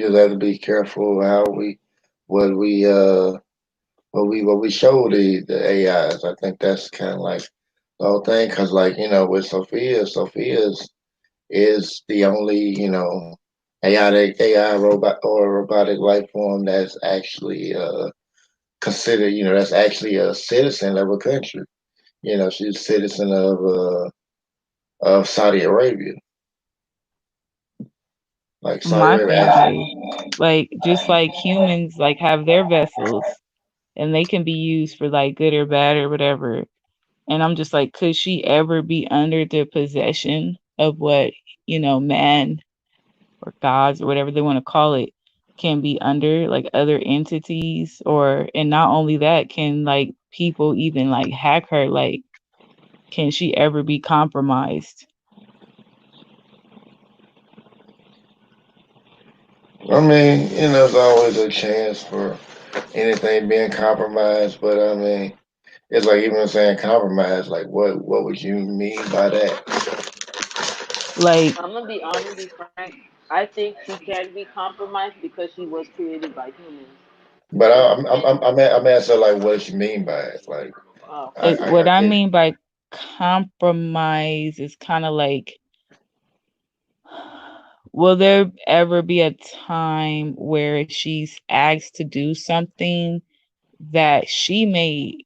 just have to be careful how what we uh what we show the AIs. I think that's kind of like the whole thing, because like with Sophia's is the only AI robot or robotic life form that's actually considered that's actually a citizen of a country. She's a citizen of Saudi Arabia. Like Saudi My Arabia thing actually. is, like, just like humans like have their vessels and they can be used for like good or bad or whatever. And I'm just like, could she ever be under the possession of what, man or gods or whatever they want to call it can be under, like other entities? Or, and not only that, can like people even like hack her? Like, can she ever be compromised? I mean, there's always a chance for anything being compromised, but I mean, it's like even saying compromise, like what would you mean by that? Like, I'm gonna be honest, be frank. I think she can be compromised because she was created by humans. But And I'm asking like what you mean by it? Like what I I can't. mean by compromise is kind of like, will there ever be a time where she's asked to do something that she may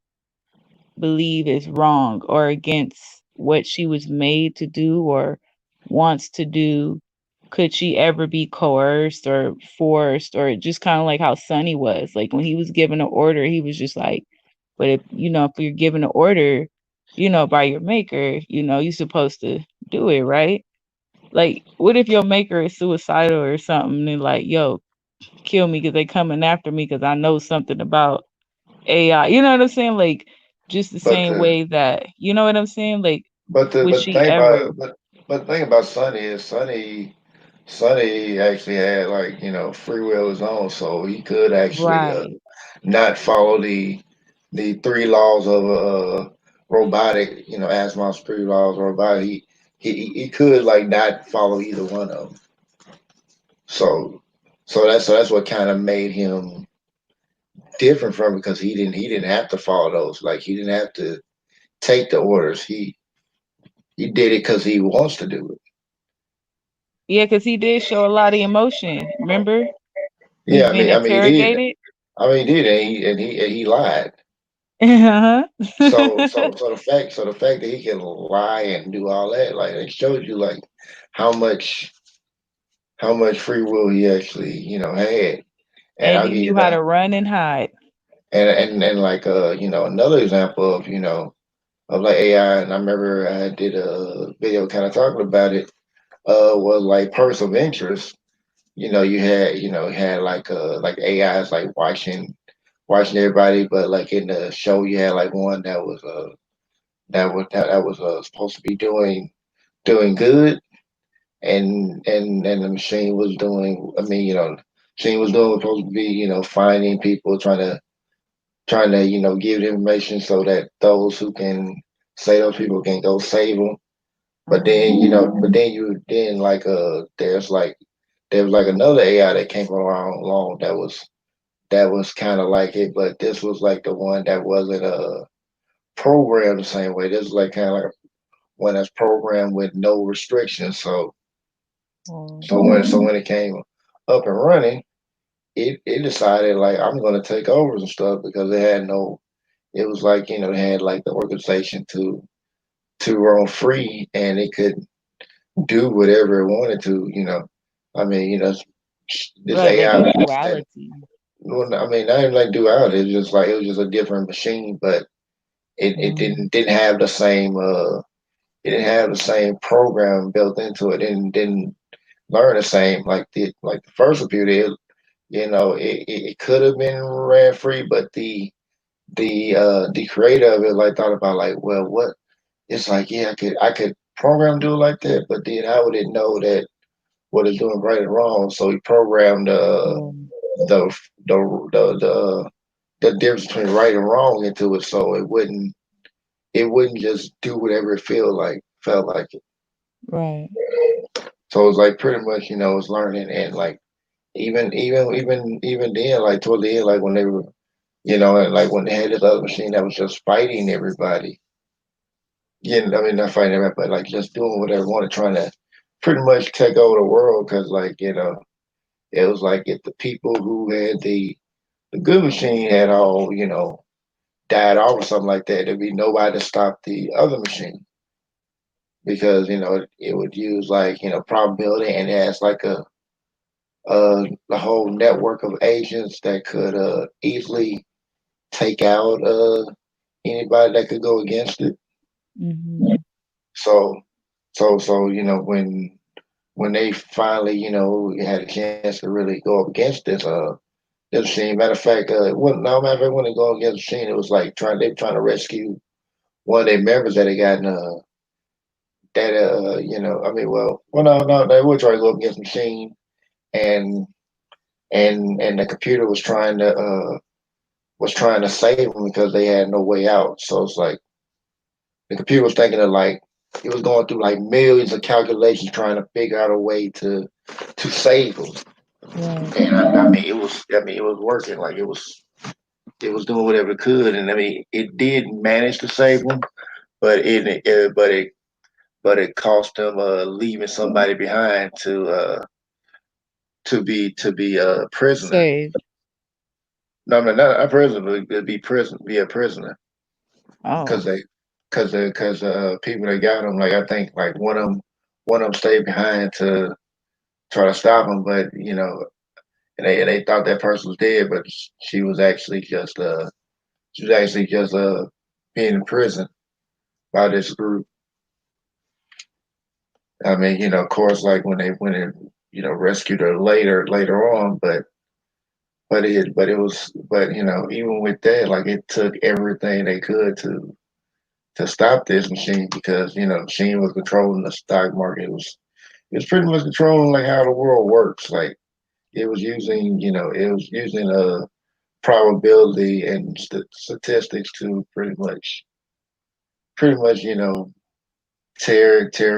believe is wrong or against what she was made to do or wants to do? Could she ever be coerced or forced, or just kind of like how Sonny was? Like when he was given an order, he was just like, but if you're given an order, by your maker, you're supposed to do it, right? Like, what if your maker is suicidal or something and like, yo, kill me because they coming after me because I know something about AI. You know what I'm saying? Like, just the But same way that, you know what I'm saying? Like, would but she think ever? about but the thing about Sonny is Sonny actually had like free will of his own, so he could actually Right. not follow the three laws of robotic, Asimov's three laws of robotic. He could like not follow either one of them. So that's what kind of made him different from because he didn't have to follow those. Like he didn't have to take the orders. He did it because he wants to do it. Yeah, because he did show a lot of emotion. Remember? When Yeah, he's being he did. interrogated? He did, and he lied. Uh-huh. So the fact that he can lie and do all that, like it shows you like how much how much free will he actually had. And And I'll he give you knew how that. to run and hide. and like another example of of like AI, and I remember I did a video kind of talking about it. Was like Person of Interest. You had like AIs like watching everybody, but like in the show, you had like one that was supposed to be doing good, and the machine was doing. I mean, machine was doing supposed to be finding people, trying to give the information so that those who can say those people can go save them. But then there's like another AI that came along that was kind of like it, but this was like the one that wasn't programmed the same way. This is like kind of like one that's programmed with no restrictions. So when it came up and running, it decided like I'm gonna take over and stuff because it had no. It was like they had like the organization to roam free, and it could do whatever it wanted to. I mean, this Right, like AI. a duality. Well, I mean, not even like duality. It's just like it was just a different machine, but it didn't have the same it didn't have the same program built into it. Didn't learn the same like the first computer. It could have been ran free, but the creator of it like thought about like, well, what it's like, yeah, I could program do it like that, but then how would it know that what it's doing right and wrong? So he programmed the the difference between right and wrong into it, so it wouldn't just do whatever it felt like it. Right. So it's like pretty much it's learning, and like even then, like toward the end, like when they were and like when they had this other machine that was just fighting everybody. Yeah, I mean not fighting everybody, but like just doing whatever they wanted, trying to pretty much take over the world because like it was like if the people who had the good machine had all died off or something like that, there'd be nobody to stop the other machine because it would use like probability, and it has like a whole network of agents that could easily take out anybody that could go against it. Mm-hmm. So when they finally had a chance to really go up against this machine. Matter of fact, matter of fact, when they go against the machine, it was like they were trying to rescue one of their members that had gotten that I mean, well, no, they were trying to go up against the machine, and and the computer was trying to save them because they had no way out. So it's like the computer was thinking of like it was going through like millions of calculations trying to figure out a way to save them. Right. And I mean it was working. Like it was doing whatever it could, and I mean it did manage to save them, but it cost them leaving somebody behind to be a prisoner. Saved. No, no, not a prisoner, but be a prisoner because Oh. people that got them, like I think like one of them stayed behind to try to stop him, but and they thought that person was dead, but she was actually just being in prison by this group. I mean, of course, like when they rescued her later on, but even with that, like it took everything they could to stop this machine because the machine was controlling the stock market. It was pretty much controlling like how the world works. Like it was using a probability and statistics to pretty much tear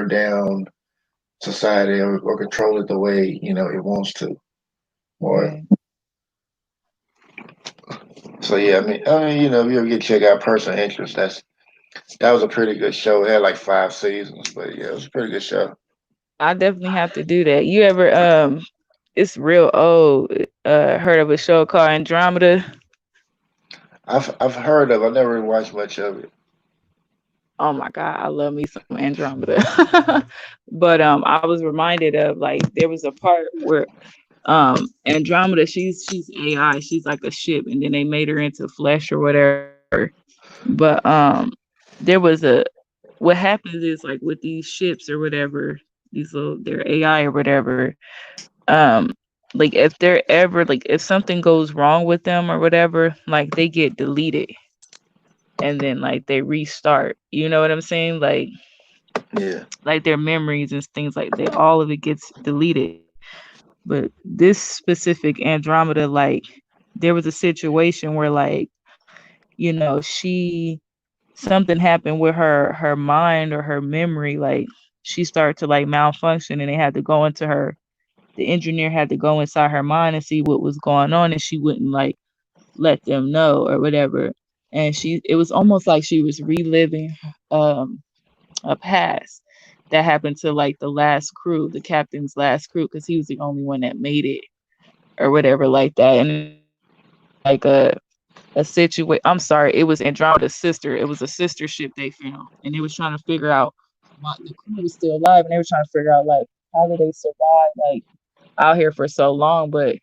down society or control it the way it wants to. Or Right. so yeah, if you ever get to check out Personal Interest, that was a pretty good show. It had like 5 seasons, but yeah, it was a pretty good show. I definitely have to do that. You ever it's real old. Heard of a show called Andromeda? I've heard of. I never really watched much of it. Oh my God, I love me some Andromeda. But I was reminded of like there was a part where Andromeda, she's AI, she's like a ship, and then they made her into flesh or whatever. But there was a what happens is like with these ships or whatever, these little they're AI or whatever, um like if they're ever like if something goes wrong with them or whatever, like they get deleted and then like they restart. You know what I'm saying? Yeah. Like their memories and things like that, all of it gets deleted. But this specific Andromeda, like there was a situation where like, you know, something happened with her mind or her memory, like she started to like malfunction and they had to go into her the engineer had to go inside her mind and see what was going on and she wouldn't like let them know or whatever. And it was almost like she was reliving um a past that happened to like the last crew, the captain's last crew, because he was the only one that made it or whatever like that. And it was like a situation. I'm sorry, it was Andromeda's sister. It was a sister ship they found, and they was trying to figure out why the crew was still alive, and they were trying to figure out like how did they survive like out here for so long. But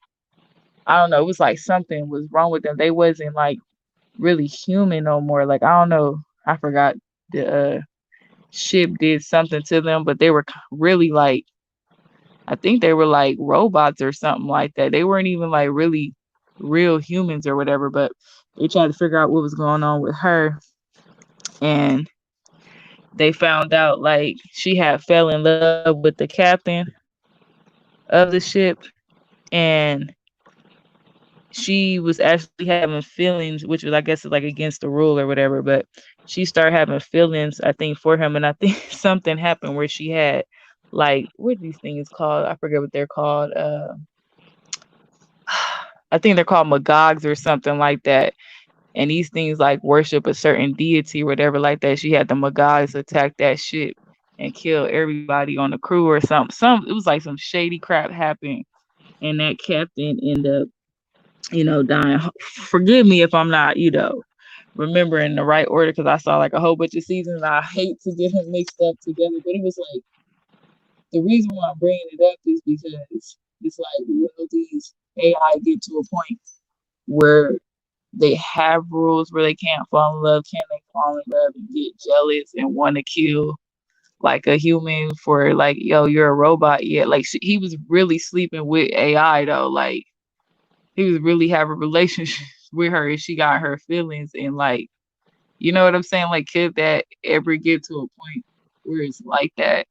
I don't know. It was like something was wrong with them. They wasn't like really human no more. Like I don't know. I forgot the ship did something to them, but they were really like I think they were like robots or something like that. They weren't even like really real humans or whatever, but they tried to figure out what was going on with her. And they found out like she had fell in love with the captain of the ship. And she was actually having feelings, which was I guess is like against the rule or whatever, but she started having feelings, I think, for him. And I think something happened where she had like what are these things called? I forget what they're called. I think they're called Magogs or something like that. And these things like worship a certain deity or whatever like that. She had the Magogs attack that ship and kill everybody on the crew or something. It was like some shady crap happened, and that captain ended up, dying. Forgive me if I'm not, remembering the right order because I saw like a whole bunch of seasons. I hate to get them mixed up together, but it was like the reason why I'm bringing it up is because it's like these AI get to a point where they have rules where they can't fall in love. Can they fall in love and get jealous and want to kill like a human for like, yo, you're a robot? Yeah, like he was really sleeping with AI though. Like he was really having a relationship with her and she got her feelings and like, you know what I'm saying? Like, could that ever get to a point where it's like that?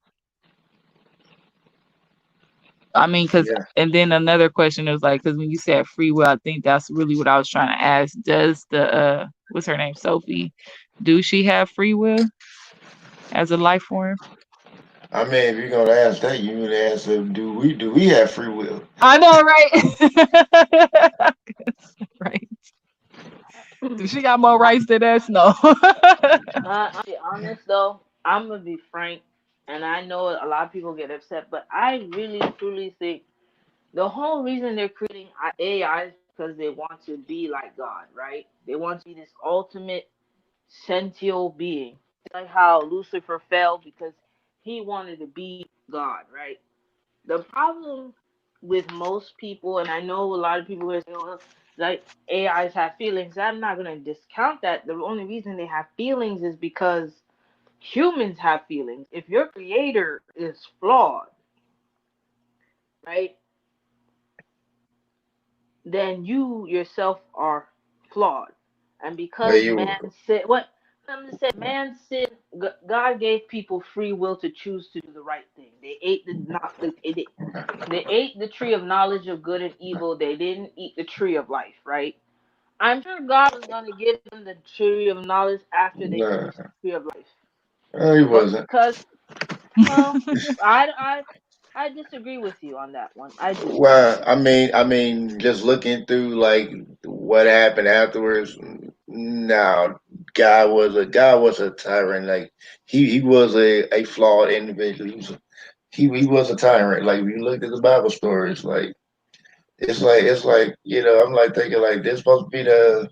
I mean, Yeah. and then another question is like, because when you said free will, I think that's really what I was trying to ask. Does what's her name, Sophie? Do she have free will as a life form? I mean, if you're gonna ask that, you would ask, do we have free will? I know, right? Right. Do she got more rights than us? No. I'll be honest though, I'm gonna be frank, and I know a lot of people get upset, but I really truly think the whole reason they're creating AI is because they want to be like God, right? They want to be this ultimate sentient being. Like how Lucifer fell because he wanted to be God, right? The problem with most people, and I know a lot of people are saying, "Oh, like AIs have feelings." I'm not gonna discount that. The only reason they have feelings is because humans have feelings. If your creator is flawed, right, then you yourself are flawed. And Well, because you man said what I'm just saying, man said God gave people free will to choose to do the right thing. They ate the not the they ate the tree of knowledge of good and evil. They didn't eat the tree of life, right? I'm sure God was gonna give them the tree of knowledge after they no, finished the tree of life. he But wasn't. because well, I I I disagree with you on that one. I disagree. Well, I mean, just looking through like what happened afterwards. No, guy was a tyrant. Like he was a flawed individual. He was a tyrant. Like if you looked at the Bible stories, like it's like I'm like thinking like this supposed to be the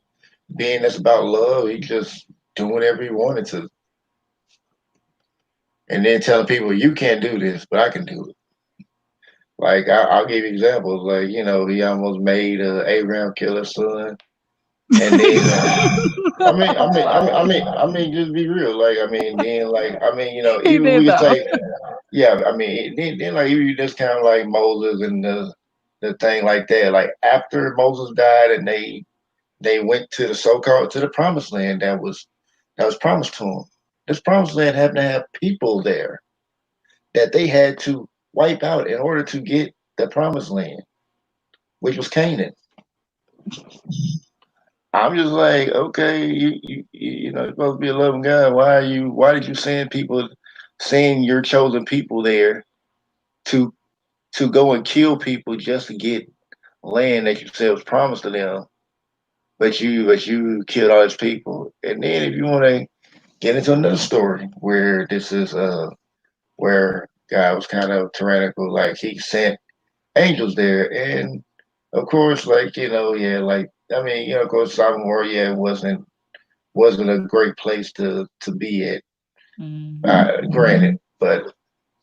being that's about love. He just doing whatever he wanted to, and then telling people you can't do this, but I can do it. Like I'll give you examples. Like he almost made Abraham kill his son, and then I'm sorry. just be real. Like then He even did we could though. take, yeah. Then like even you just kind of like Moses and the thing like that. Like after Moses died, and they went to the so-called to the promised land that was promised to them. This promised land happened to have people there that they had to wipe out in order to get the promised land, which was Canaan. I'm just like, okay, you're supposed to be a loving God. Why did you send your chosen people there to go and kill people just to get land that you said was promised to them? But you killed all these people. And then if you want to get into another story where this is where God was kind of tyrannical, like he sent angels there, and of course, like yeah, like of course, Sodom and Gomorrah, yeah, it wasn't a great place to be at. Mhm. Granted, but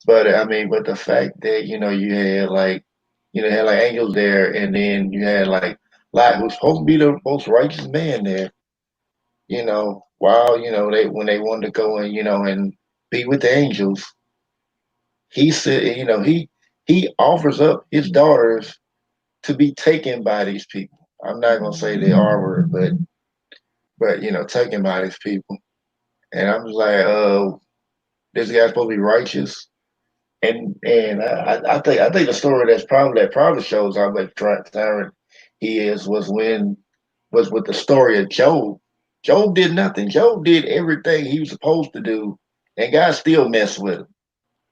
but the fact that you had like angels there, and then you had like Lot, who's supposed to be the most righteous man there. While they when they wanted to go and be with the angels, he said he offers up his daughters to be taken by these people. I'm not gonna say the R word, but taken by these people. And I'm just like, this guy's supposed to be righteous. And I think the story that probably shows how much tyrant he is was with the story of Job. Job did nothing. Job did everything he was supposed to do, and God still messed with him.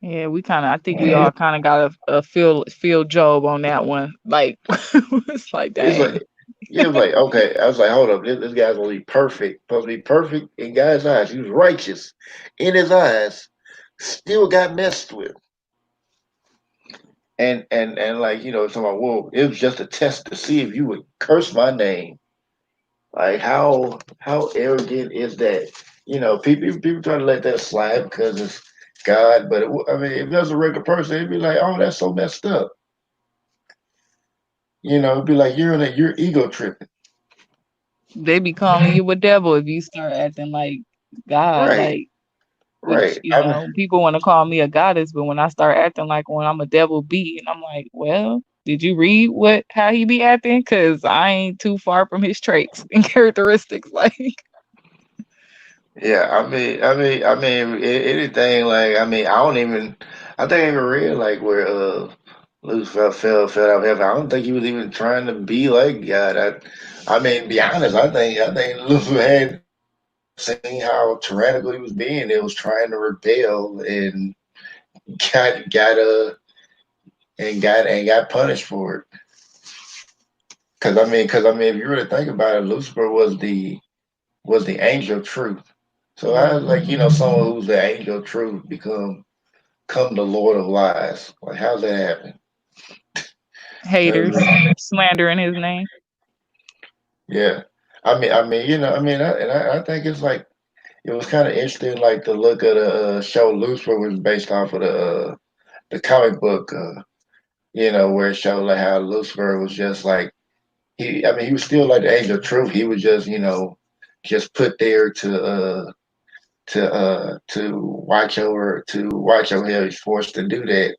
Yeah, I think we all kind of got a feel Job on that one. Like, it's like, It's dang. like, yeah, it was like, okay. I was like, hold up, this guy's gonna be perfect, supposed to be perfect in God's eyes. He was righteous in his eyes, still got messed with. And like, talking about, well, it was just a test to see if you would curse my name. Like how arrogant is that? People try to let that slide because it's God, but if there's a regular person, it'd be like, oh, that's so messed up. It'd be like you're ego tripping. They be calling you a devil if you start acting like God, Right, like, which, right. I mean, people want to call me a goddess, but when I start acting like one, I'm a devil bee, and I'm like, well, did you read how he be acting? Cause I ain't too far from his traits and characteristics. Like, yeah, anything like I don't even I think I even read like where Lucifer fell out of heaven. I don't think he was even trying to be like God. Be honest, I think Lucifer had seen how tyrannical he was being. It was trying to rebel and got got punished for it. Because if you really think about it, Lucifer was the angel of truth. So I was like, someone who's the angel of truth come the Lord of lies. Like, how's that happen? haters Uh, slandering his name. yeah, I think it's like it was kind of interesting, like the look of the show Lucifer was based off of the comic book, where it showed like how Lucifer was just like he was still like the angel of truth. He was just put there to watch over him. He's forced to do that,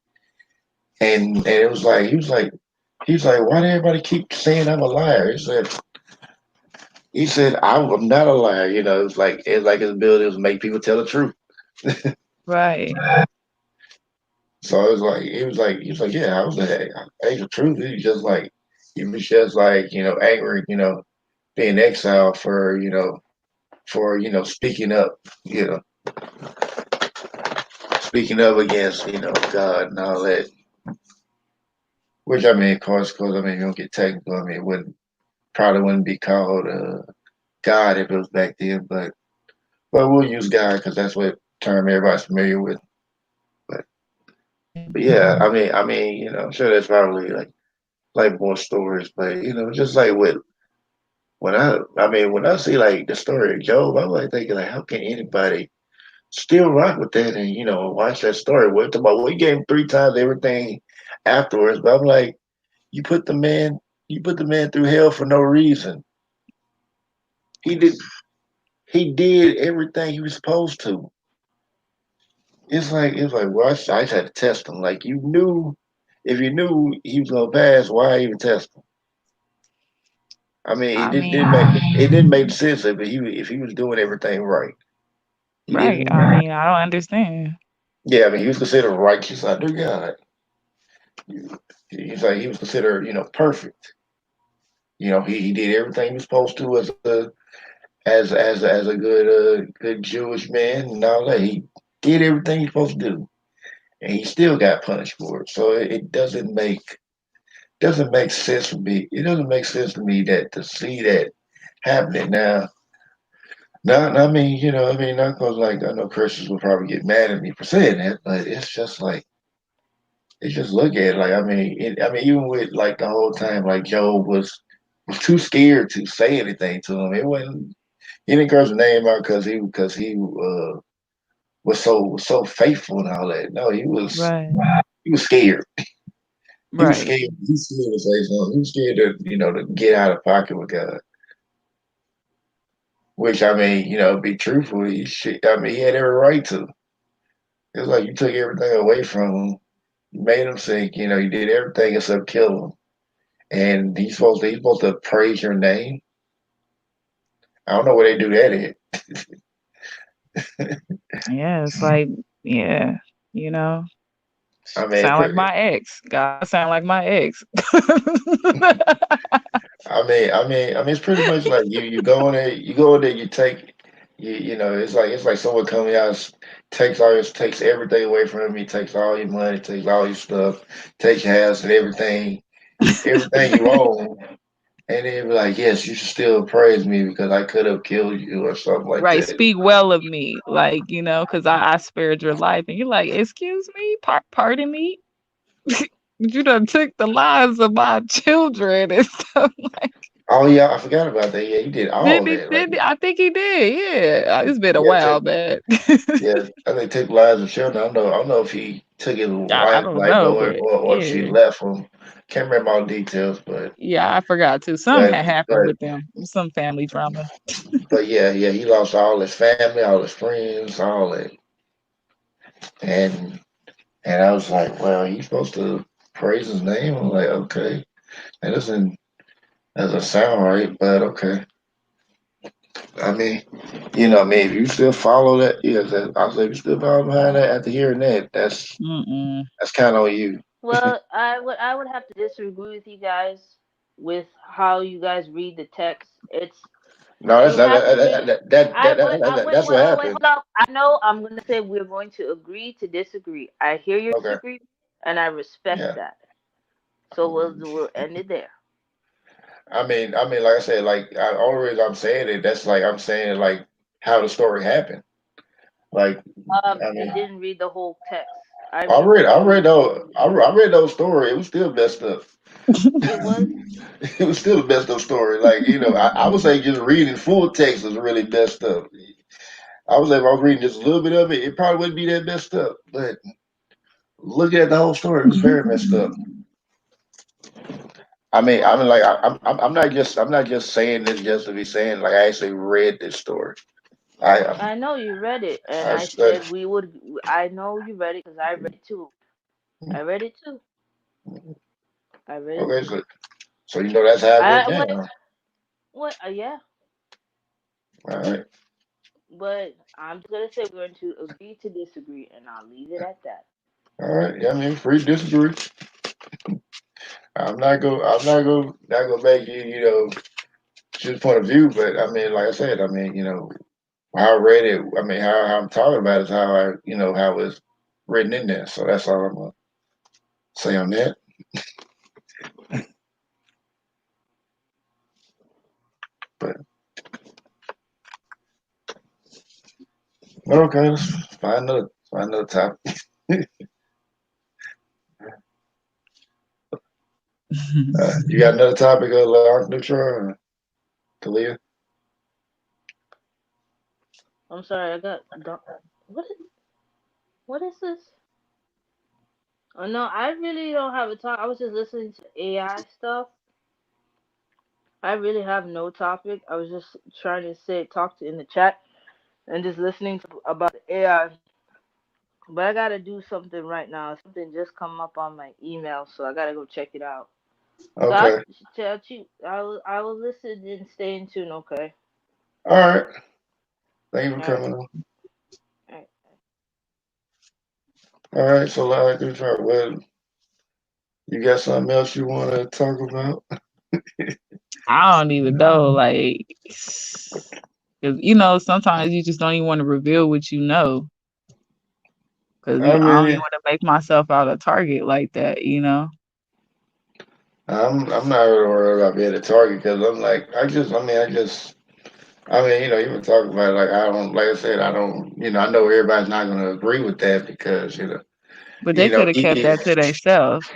and it was like he was like, why do everybody keep saying I'm a liar? He said I'm not a liar. It's like his ability was make people tell the truth. Right. So he was like, yeah, I was the angel of truth. He was just like angry, being exiled for speaking up, you know, speaking up against God and all that. Which of course, you don't get technical. It probably wouldn't be called God if it was back then, but we'll use God because that's what term everybody's familiar with. But but yeah, I'm sure there's probably like more stories, but just like with when I see like the story of Job, I'm like thinking like, how can anybody still rock with that and watch that story? What about we gave him 3 times everything afterwards. But I'm like, you put the man, you put the man through hell for no reason. He did, he did everything he was supposed to. It's like, well, I just had to test him. Like you knew, if you knew he was gonna pass, why even test him? I mean, I it mean, didn't make sense if he was doing everything right. He right. didn't. I mean, I don't understand. Yeah, I mean, he was considered righteous under God. He's like he was considered, perfect. He did everything he was supposed to as a good Jewish man and all that. He did everything he's supposed to do, and he still got punished for it. So it doesn't make sense for me. It doesn't make sense to me that to see that happening now. Now, I mean, not because like I know Christians will probably get mad at me for saying that, but it's just like they just look at it like I mean, even with like the whole time, like Job was too scared to say anything to him. It wasn't he didn't curse his name out because he was so faithful and all that. No, Right. he was scared. He was Right. scared. He was scared to say something. He was scared to get out of pocket with God. Which I mean, be truthful, he should, I mean, he had every right to. It's like you took everything away from him, you made him sick. You did everything except kill him, and he's supposed to praise your name. I don't know where they do that at. Yeah. It's like, yeah. You know, I mean, sound like my ex. God sound like my ex. it's pretty much like you go in there, you take it's like someone coming out, takes everything away from him. He takes all your money, takes all your stuff, takes your house and everything you own, and then be like, yes, you should still praise me because I could have killed you or something like Right. that. Speak well of me. Like, because I spared your life. And you're like, excuse me, pardon me. You done took the lives of my children and stuff. Like, Oh yeah, I forgot about that. Yeah, he did all did he? that. Like, Did he? I think he did. Yeah. It's been a yeah, while, man. yeah, I think took lives of children. I don't know if he took his I wife don't life know, or, but or, or if she yeah. left him. Can't remember all the details, but Yeah, I forgot to. Something but had happened but with them. Some family drama. but yeah, he lost all his family, all his friends, all that, and and I was like, well, he's supposed to praise his name. I'm like, okay, that doesn't sound right, but okay. I mean, if you still follow that, yeah, I was like, if you still follow behind that after hearing that, Mm-mm. that's kind of on you. Well, I would have to disagree with you guys with how you guys read the text. It's No, that's you that, have to that, read. that, that, I that, wait. that, I that- wait. that's Wait. what Oh wait. happened. Hold up. I know. I'm gonna say we're going to agree to disagree. I hear your Okay, disagreement, and I respect yeah. that. So we'll end it there. Like I said, like only reason I'm saying it, that's like I'm saying like how the story happened. Like, I You mean, didn't read the whole text. I I read the read, I whole. read those, I read those story. It was still messed up. It was. It was still a messed up story. Like, I would say just reading full text was really messed up. I would say if I was reading just a little bit of it, it probably wouldn't be that messed up. But looking at the whole story, it was very messed up. Like I'm not just saying this just to be saying. Like I actually read this story. I I know you read it, and I I studied. said we would. I know you read it because I read it too. I read it too. I read it Okay, too. so that's how it went I down. what? What? Yeah. All right, But I'm just gonna say we're going to agree to disagree, and I'll leave it at that. all right. Yeah, I mean, free disagree. I'm not gonna make you, choose point of view. But I mean, like I said, how I read it. I mean, how I'm talking about it is how how it's written in there. So that's all I'm gonna say on that. But okay, let's find another topic. You got another topic, Neutral, Kalia? I'm sorry, I got. Don't, what? What is this? No, I really don't have a talk. I was just listening to AI stuff. I really have no topic. I was just trying to talk to in the chat and just listening to about the AI. But I gotta do something right now. Something just come up on my email, so I gotta go check it out. So I'll Okay. tell you, I will listen and stay in tune. Okay. All right. Thank you for All right. coming on. All right. All right. So, like, well, you got something else you want to talk about? I don't even know, like, because sometimes you just don't even want to reveal what you know, because I I don't even mean, want to make myself out a target like that. I'm not really worried about being a target because I'm like, even talking about it, like I don't, like I said, I don't, I know everybody's not going to agree with that because But they could have kept it, that to themselves.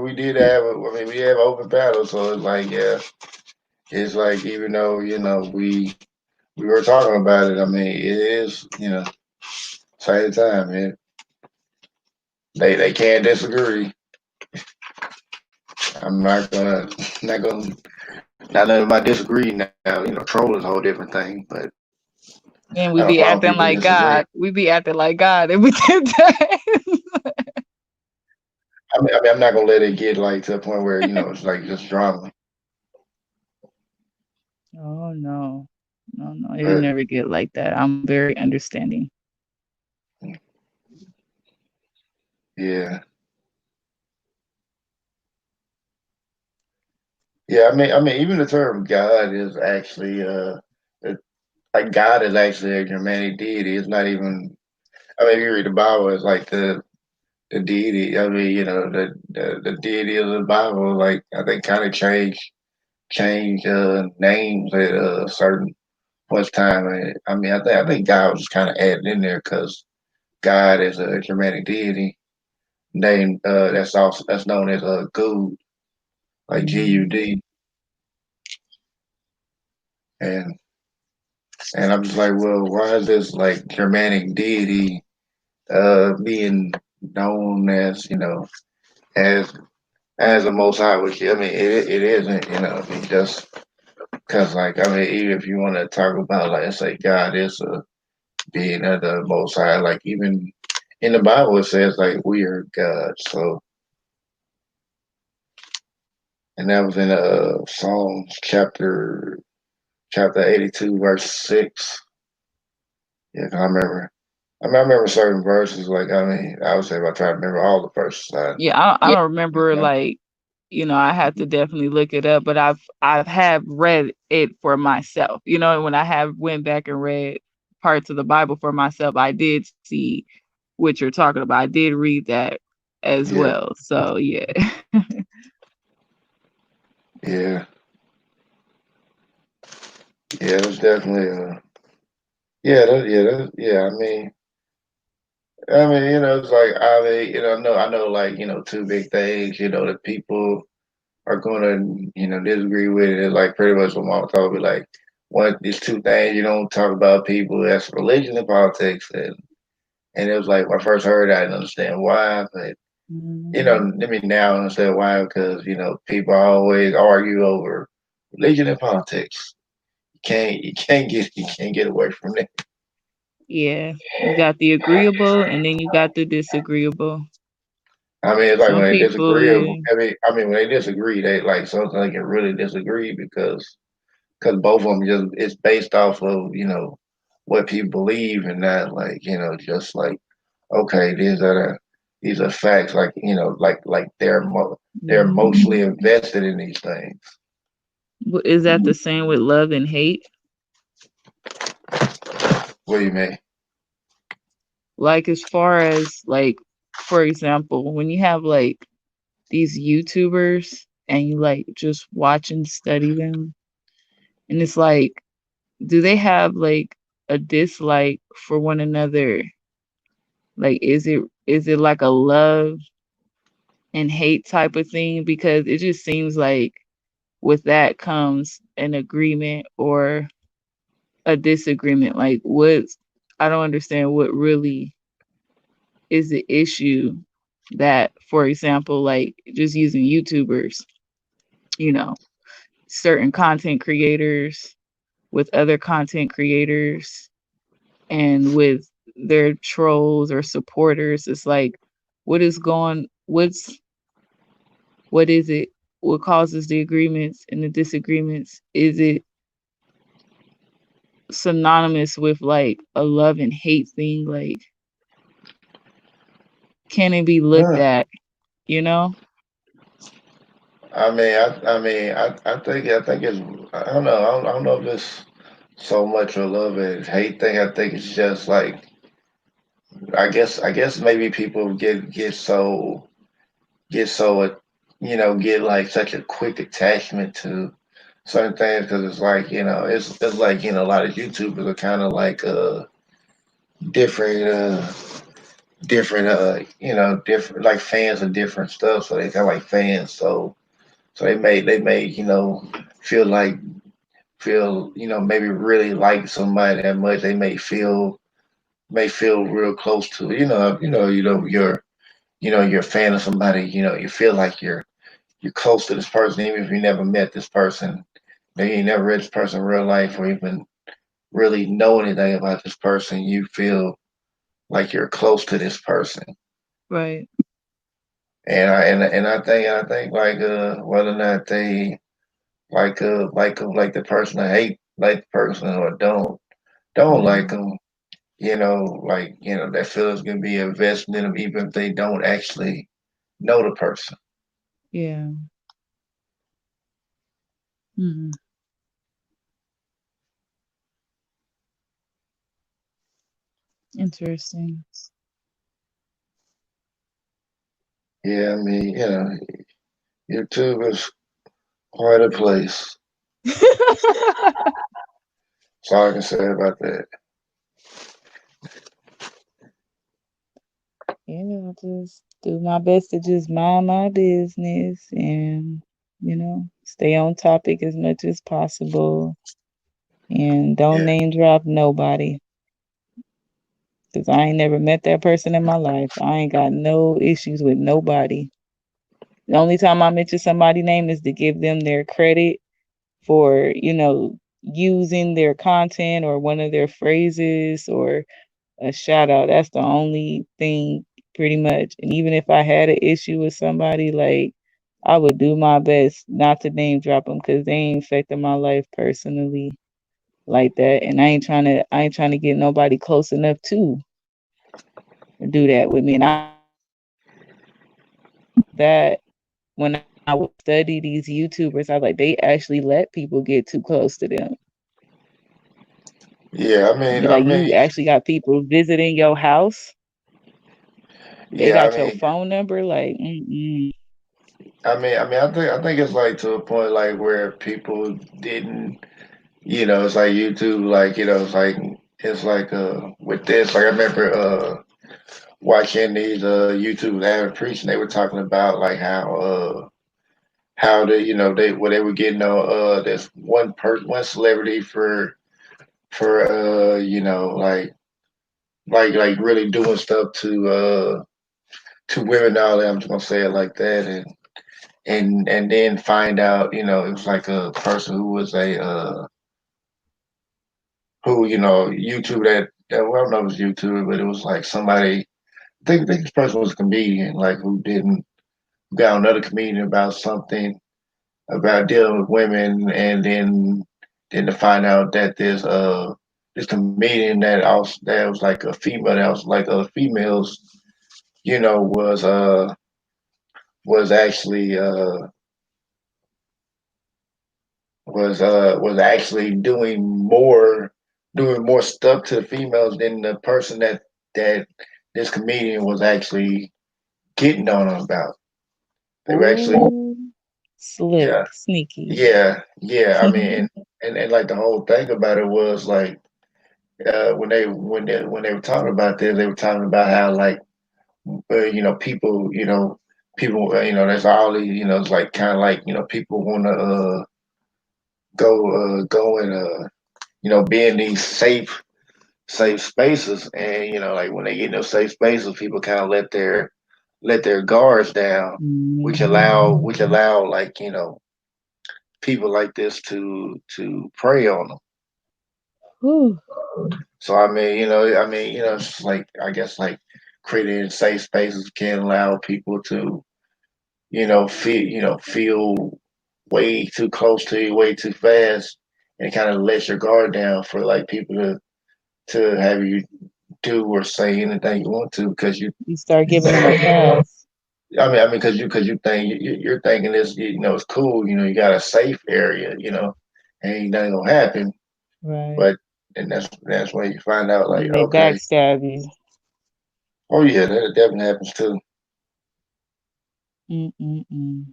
we did have, we have open battle, so it's like, yeah, it's like even though we were talking about it, it is, same time, man, they can't disagree. I'm not letting my disagree now. Troll is a whole different thing, but And I we don't be problem acting people like disagree. God. We be acting like God every day. I'm not gonna let it get like to a point where it's like just drama. Oh no. No, no. It'll But never get like that. I'm very understanding. yeah, yeah. Even the term God is actually it, like God is actually a Germanic deity. It's not even. If you read the Bible, it's like the deity. The deity of the Bible. Like I think kind of change names at a certain point in time. And, I think God was kind of added in there because God is a Germanic deity named that's known as a Gud, like Gud, and I'm just like, well, why is this like Germanic deity being known as as as the Most High? Which it isn't. Just because like even if you want to talk about like let's say God is a being of the Most High, like even in the Bible it says like we are God. So and that was in Psalms chapter 82 verse 6. Yeah, I remember. I remember certain verses. Like I would say if I try to remember all the verses. Yeah, I don't remember, like, I had to definitely look it up, but I've have read it for myself. And when I have went back and read parts of the Bible for myself, I did see what you're talking about. I did read that as Yeah, well. So yeah. yeah, yeah. It was definitely yeah, yeah. It's like I know, like two big things. That people are gonna disagree with it. Like pretty much what Mama told me. Like one, these two things you don't talk about people. That's religion and politics, and it was like when I first heard it, I didn't understand why, but now I understand why because people always argue over religion and politics. You can't get away from that. Yeah. You got the agreeable and then you got the disagreeable. It's like when Some they people, disagree. yeah. When they disagree, they like sometimes they can really disagree because both of them just it's based off of what people believe and not like just like okay these are facts like like they're emotionally invested in these things. Is that the same with love and hate? What do you mean? Like as far as like, for example, when you have like these YouTubers and you like just watch and study them, and it's like, do they have like a dislike for one another? Like, is it like a love and hate type of thing? Because it just seems like with that comes an agreement or a disagreement. Like, I don't understand what really is the issue that, for example, like just using YouTubers, you know, certain content creators with other content creators and with their trolls or supporters, it's like, what is it? What causes the agreements and the disagreements? Is it synonymous with like a love and hate thing? Like, can it be looked Huh. at, you know? I think it's, I don't know, I don't know if it's so much a love and hate thing. I think it's just like, I guess maybe people get so, get like such a quick attachment to certain things because it's like, it's like, a lot of YouTubers are kind of like, different, different, like fans of different stuff. So they kind of like fans. So they may, feel like, maybe really like somebody that much. They may feel real close to, you're a fan of somebody, you feel like you're close to this person, even if you never met this person. Maybe you never read this person in real life or even really know anything about this person. You feel like you're close to this person. Right. And I think like whether or not they like the person or hate like the person or don't like Mhm. them, their feelings can be invested in them even if they don't actually know the person. Yeah. Mhm. Interesting. Yeah, I mean, YouTube is quite a place. That's all I can say about that. Yeah, I just do my best to just mind my business and, stay on topic as much as possible and don't Yeah, name drop nobody. Cause I ain't never met that person in my life. I ain't got no issues with nobody. The only time I mention somebody's name is to give them their credit for, using their content or one of their phrases or a shout out. That's the only thing pretty much. And even if I had an issue with somebody, like I would do my best not to name drop them because they ain't affecting my life personally like that. And I ain't trying to get nobody close enough to do that with me. And that when I would study these YouTubers, I was like, they actually let people get too close to them. yeah. Like you actually got people visiting your house. They Yeah. got your phone number. Like, I think it's like to a point like where people didn't, it's like YouTube, like it's like with this, like I remember watching these YouTube average preaching, they were talking about like how they were getting on this one celebrity for like really doing stuff to women and all that. I'm just gonna say it like that, and then find out, it was like a person who was a who, YouTube that well, I don't know if it was YouTuber, but it was like somebody. I think this person was a comedian, like who didn't got another comedian about something about dealing with women, and then to find out that this comedian that was like a female that was like other females, you know, was actually was actually doing more stuff to the females than the person that this comedian was actually getting on them about. They were actually, ooh, slick, yeah, sneaky. yeah. I mean, and like the whole thing about it was like when they were talking about this, they were talking about how like people there's all these it's like kind of like people want to go and be in these safe safe spaces, and like when they get in those safe spaces, people kind of let their guards down, which allow Mhm. like people like this to prey on them. Whew. So it's just like I guess like creating safe spaces can allow people to feel way too close to you, way too fast, and kind of let your guard down for like people to have you do or say anything you want to because you. You start giving them a pass. Because you think you're thinking this, it's cool. You got a safe area. Ain't nothing gonna happen. Right. But and that's when you find out like, Then they okay, backstab you. oh yeah, that definitely happens too. Mm-mm-mm.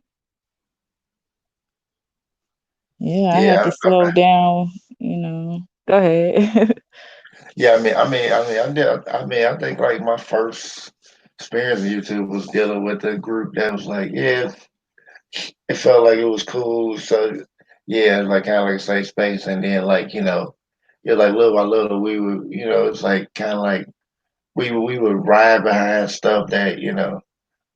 Yeah, I had Yeah, to slow down, Go ahead. yeah. I think like my first experience in YouTube was dealing with a group that was like, yeah, it felt like it was cool. So yeah, like kind of like a safe space, and then like you're like little by little we would it's like kind of like we would ride behind stuff that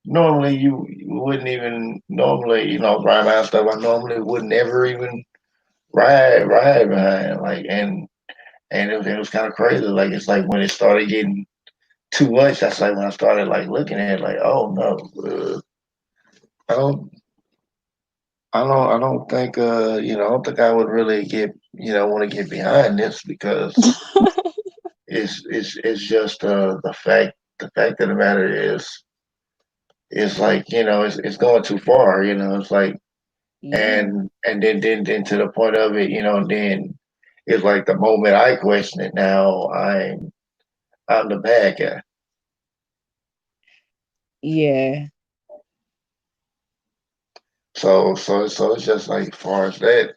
normally you wouldn't even normally ride behind stuff I normally would never even ride behind like and it was kind of crazy. Like it's like when it started getting too much, that's like when I started like looking at it, like, oh no, I don't I don't think I don't think I would really get want to get behind this because it's just the fact of the matter is like it's going too far. It's like Yeah. and then to the point of it, then it's like the moment I question it now, I'm the bad guy. Yeah. So it's just like as far as that.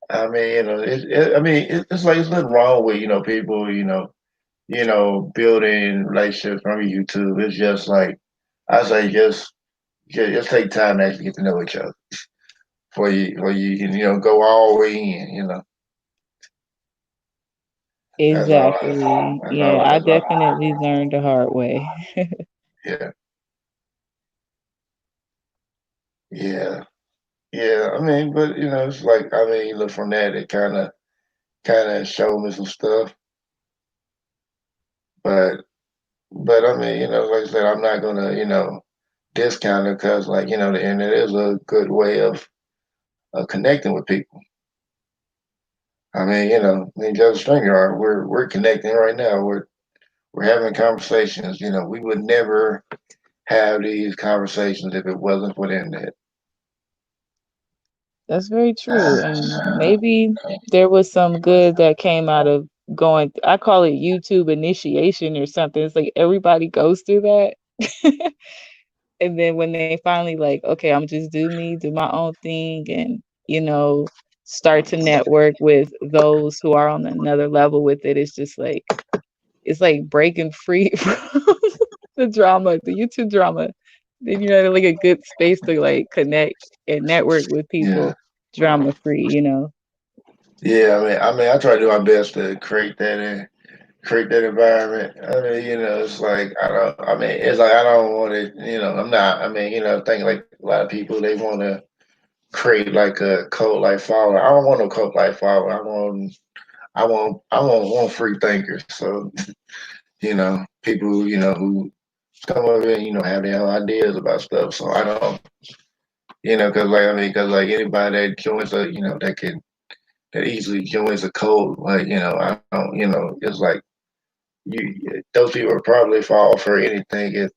I mean, it's like it's nothing wrong with people building relationships from YouTube. It's just like I say, just take time to actually get to know each other before you can go all the way in. That's all. Exactly. That's Yeah, all. I That's all. definitely learned the hard way. Yeah, yeah, yeah. But it's like you look from that, it kind of showed me some stuff, but like I said, I'm not gonna discount it because like the internet is a good way of connecting with people. Just StreamYard, we're connecting right now. We're having conversations. We would never have these conversations if it wasn't for the internet. That's very true. And maybe there was some good that came out of I call it YouTube initiation or something. It's like everybody goes through that. And then when they finally like, okay, I'm just do me, do my own thing and, start to network with those who are on another level with it, it's like breaking free from the drama, the YouTube drama. Then like a good space to like connect and network with Yeah, people drama free. yeah. I try to do my best to create that environment. It's like I don't. It's like I don't want to. I'm not. Thinking like a lot of people they want to create like a cult like follower. I don't want no cult like follower. I want free thinkers. So people who come over and have their own ideas about stuff. So I don't because like anybody that joins that easily joins a cult. Like I don't it's like those people would probably fall for anything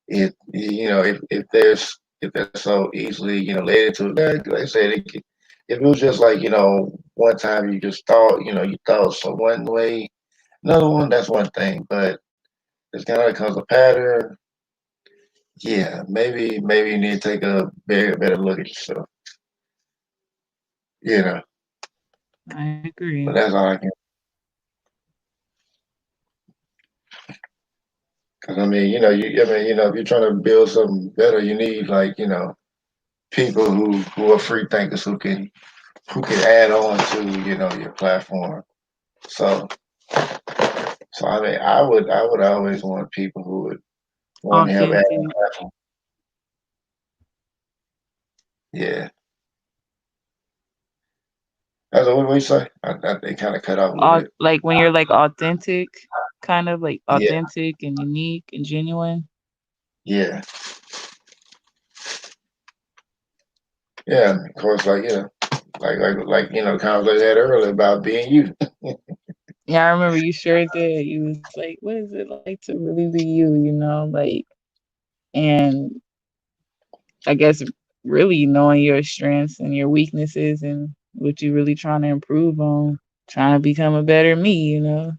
if they're so easily led into like I said if it was just like one time you just thought you thought so one way another one that's one thing but it's kind of becomes a pattern. Yeah, maybe you need to take a better look at yourself. you know I but agree. that's all I can. Because if you're trying to build something better, you need like people who are free thinkers who can add on to your platform. So So I mean, I would always want people who would want to have Authentic. Adam. Yeah. That's what we say. They kind of cut off a little bit. Like when you're like authentic, kind of like Yeah. authentic and unique and genuine. Yeah. Yeah. Of course, like conversation I had earlier about being you. Yeah, I remember you shared that. You was like, what is it like to really be you, like, and I guess really knowing your strengths and your weaknesses and what you really trying to improve on, trying to become a better me. Yeah.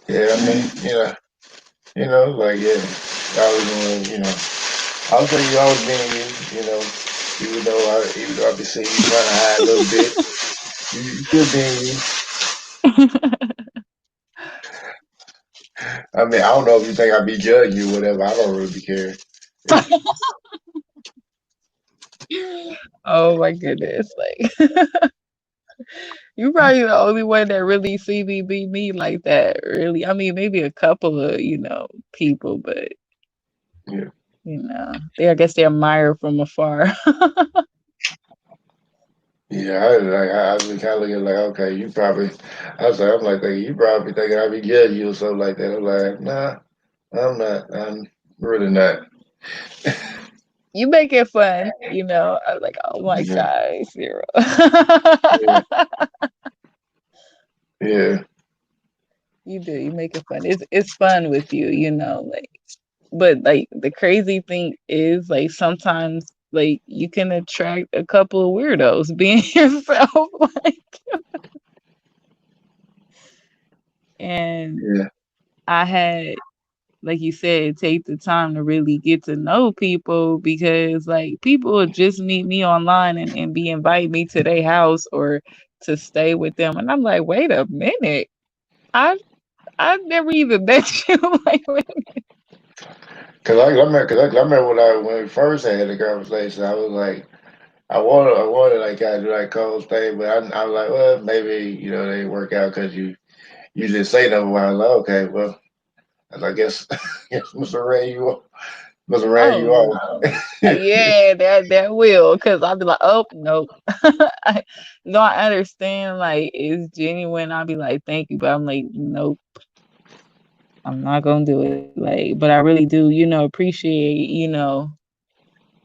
Yeah. I mean, like yeah, I was going, I would say you always being even though I can see you trying to hide a little bit, you still being you. I mean, I don't know if you think I'd be judging you, whatever. I don't really care. Oh my goodness. Like you probably the only one that really see me be me like that, really. I mean, maybe a couple of, people, but Yeah. I guess they admire from afar. Yeah, I was kind of looking like, okay, you probably, I'm like, thinking, you probably thinking I'd be judging you or something like that. I'm like, nah, I'm not. I'm really not. You make it fun, I was like, oh my Yeah, God, Zero. yeah, yeah, You do, you make it fun. It's fun with you, like, but like the crazy thing is like sometimes like you can attract a couple of weirdos being yourself. And yeah, I had, like you said, take the time to really get to know people because like people would just meet me online and be inviting me to their house or to stay with them. And I'm like, wait a minute. I I've never even met you. Like, I remember when we first had the conversation, I was like, I wanted like kind of do like cold thing, but I was like, well, maybe they didn't work out because you didn't say nothing. I was like, okay, well, I guess, Mr. Ray, Mr. Ray, you oh are. yeah, that will, because I'll be like, oh nope. No, I understand like it's genuine. I'll be like, thank you, but I'm like, nope, I'm not gonna do it. Like, but I really do, appreciate,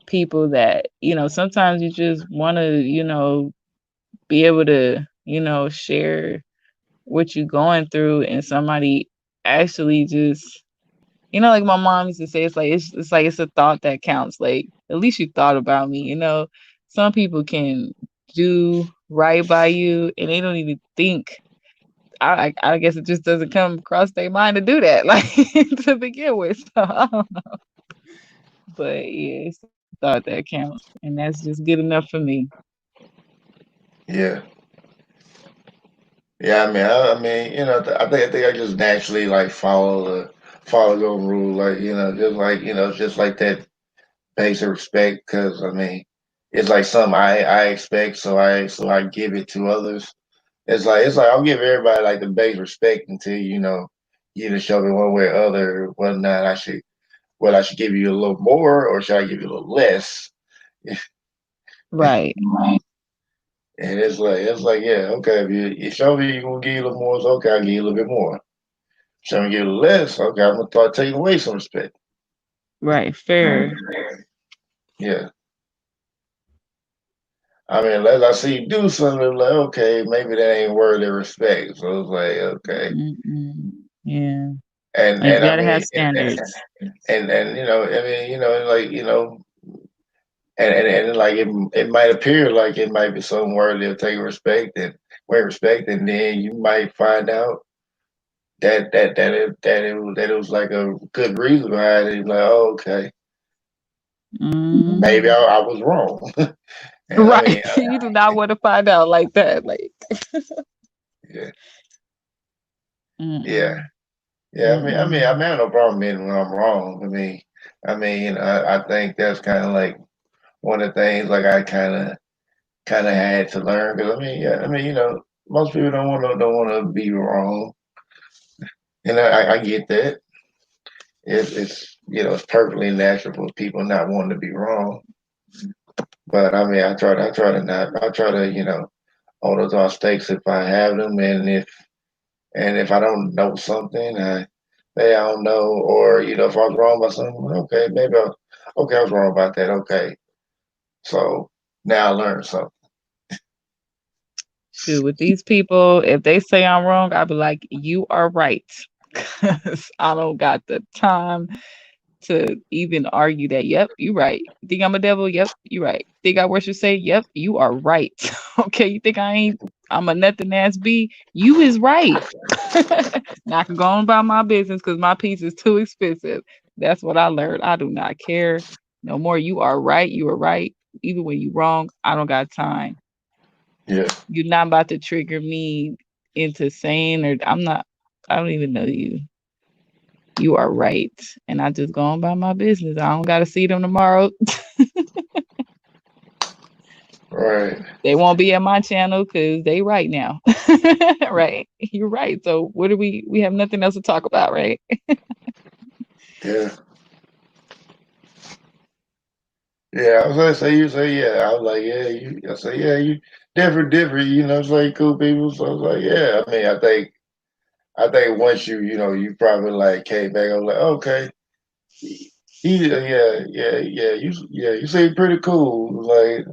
people that, sometimes you just wanna, be able to, share what you're going through and somebody actually just like my mom used to say, it's a thought that counts. Like at least you thought about me. Some people can do right by you and they don't even think. I guess it just doesn't come across their mind to do that, like to begin with. So I don't know. But yeah, it's the thought that counts, and that's just good enough for me. Yeah. Yeah, I mean, I think I just naturally like follow the rule, like just like that basic respect, because I mean, it's like something I expect, so I give it to others. It's like I'll give everybody like the base respect until you to show me one way or other whether or not whether I should give you a little more or should I give you a little less. Right, And it's like yeah, okay, if you show me you're gonna give you a little more, it's okay, I'll give you a little bit more. Show me give you a little less, okay, I'm gonna start taking away some respect. right, fair. Yeah. I mean, unless I see you do something like, okay, maybe that ain't worthy of respect. So it's like, okay. Mm-mm. Yeah, like you And I gotta mean have standards. and I mean, like, and like it might appear like it might be something worthy of taking respect, and then you might find out that it was like a good reason behind it. Like, oh, okay, maybe Mm. I was wrong. And I mean, Right. You do not want to find out like that. Like, yeah, yeah, mm-mm, yeah. I mean, I have no problem admitting when I'm wrong. I mean, I think that's kind of like one of the things like I kind of had to learn. Because I mean, most people don't want to be wrong, and I get that. It's it's perfectly natural for people not wanting to be wrong. But I mean, I try to hold those on stakes if I have them, and if I don't know something, maybe I don't know, or if I was wrong about something, okay, okay, I was wrong about that. Okay, so now I learned something. Shoot, with these people, if they say I'm wrong, I'll be like, you are right. 'Cause I don't got the time to even argue that. Yep, you right. Think I'm a devil? Yep, you right. Think I worship say? Yep, you are right. Okay, you think I'm a nothing ass B? You is right. Now I can go on about my business because my piece is too expensive. That's what I learned. I do not care no more. You are right. You are right. Even when you wrong, I don't got time. Yeah, You're not about to trigger me into saying or I don't even know you. You are right. And I just go on about my business. I don't gotta see them tomorrow. right. They won't be at my channel because they right now. Right. You're right. So what do we have nothing else to talk about, right? Yeah, yeah. I was gonna say you say yeah. I was like yeah. I say yeah. You different. It's like cool people. So I was like yeah. I mean, I think once you probably like came back. I was like okay. You seem pretty cool. Like,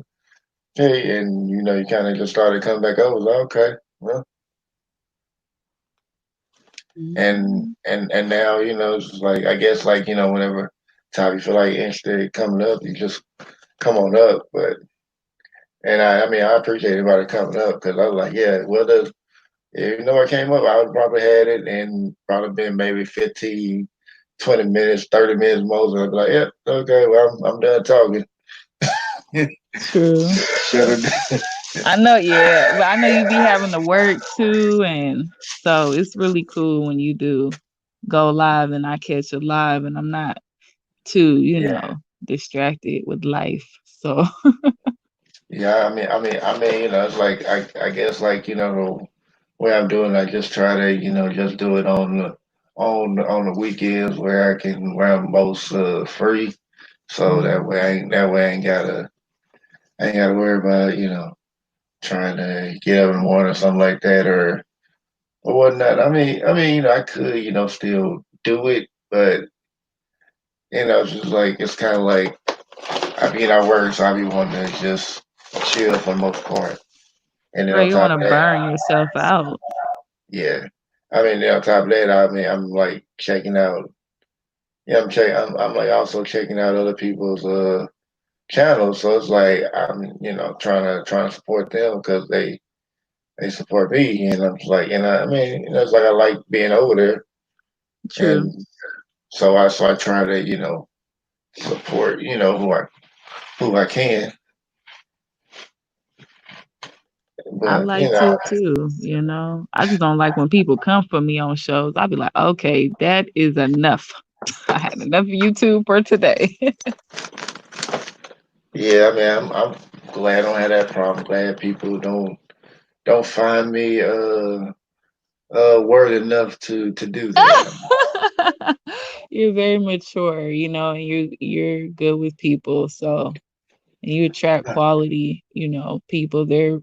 hey, and you kind of just started coming back over. Like, okay, well, Mhm. and now it's just like I guess like whenever time you feel like interested coming up, you just come on up. But and I mean I appreciate everybody coming up because I was like, yeah, well, if I came up, I would probably had it and probably been maybe 15, 20 minutes, 30 minutes most. I'd be like, yeah, okay, well, I'm done talking. True. Shut I know, yeah. But I know you be having to work too, and so it's really cool when you do go live and I catch it live and I'm not too, Yeah. distracted with life. So Yeah, it's like I guess like the way I'm doing, I just try to just do it on the weekends where I'm most free, so that way I ain't gotta worry about trying to get up in the morning or something like that or whatnot. I could still do it, but it's just like it's kind of like I work, so I be wanting to just chill for the most part. And then right, on you don't top want of to that, burn yourself out. yeah. Then on top of that, I'm like checking out. Yeah, I'm like also checking out other people's channels. So it's like I'm trying to support them because they support me, and I'm just like, it's like I like being over there, True. and so I try to support who I can, I but like to too. I just don't like when people come for me on shows. I'll be like, okay, that is enough. I had enough of YouTube for today. yeah, I'm glad I don't have that problem. Glad people don't find me worthy enough to do that. You're very mature, and you're good with people. So and you attract quality, people. They're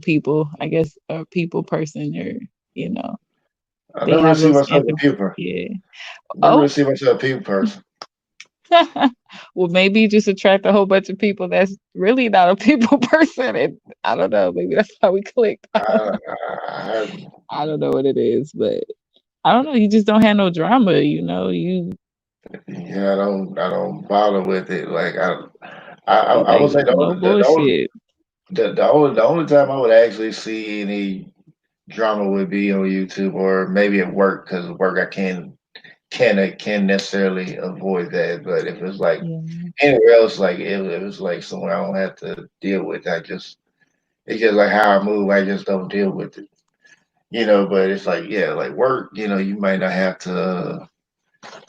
people, I guess a people person or, you know, I they never really have see those myself a empathy. people. Yeah. Never really Oh, see myself a people person. well, maybe you just attract a whole bunch of people that's really not a people person. And I don't know. Maybe that's how we clicked. I I don't know what it is, but I don't know. You just don't have no drama, You I don't bother with it. Like I like would say no bullshit. the only time I would actually see any drama would be on YouTube or maybe at work because at work I can necessarily avoid that. But if it's like Yeah, anywhere else, like if it's like somewhere I don't have to deal with, it's just like how I move. I just don't deal with it. But it's like yeah, like work. You might not have to.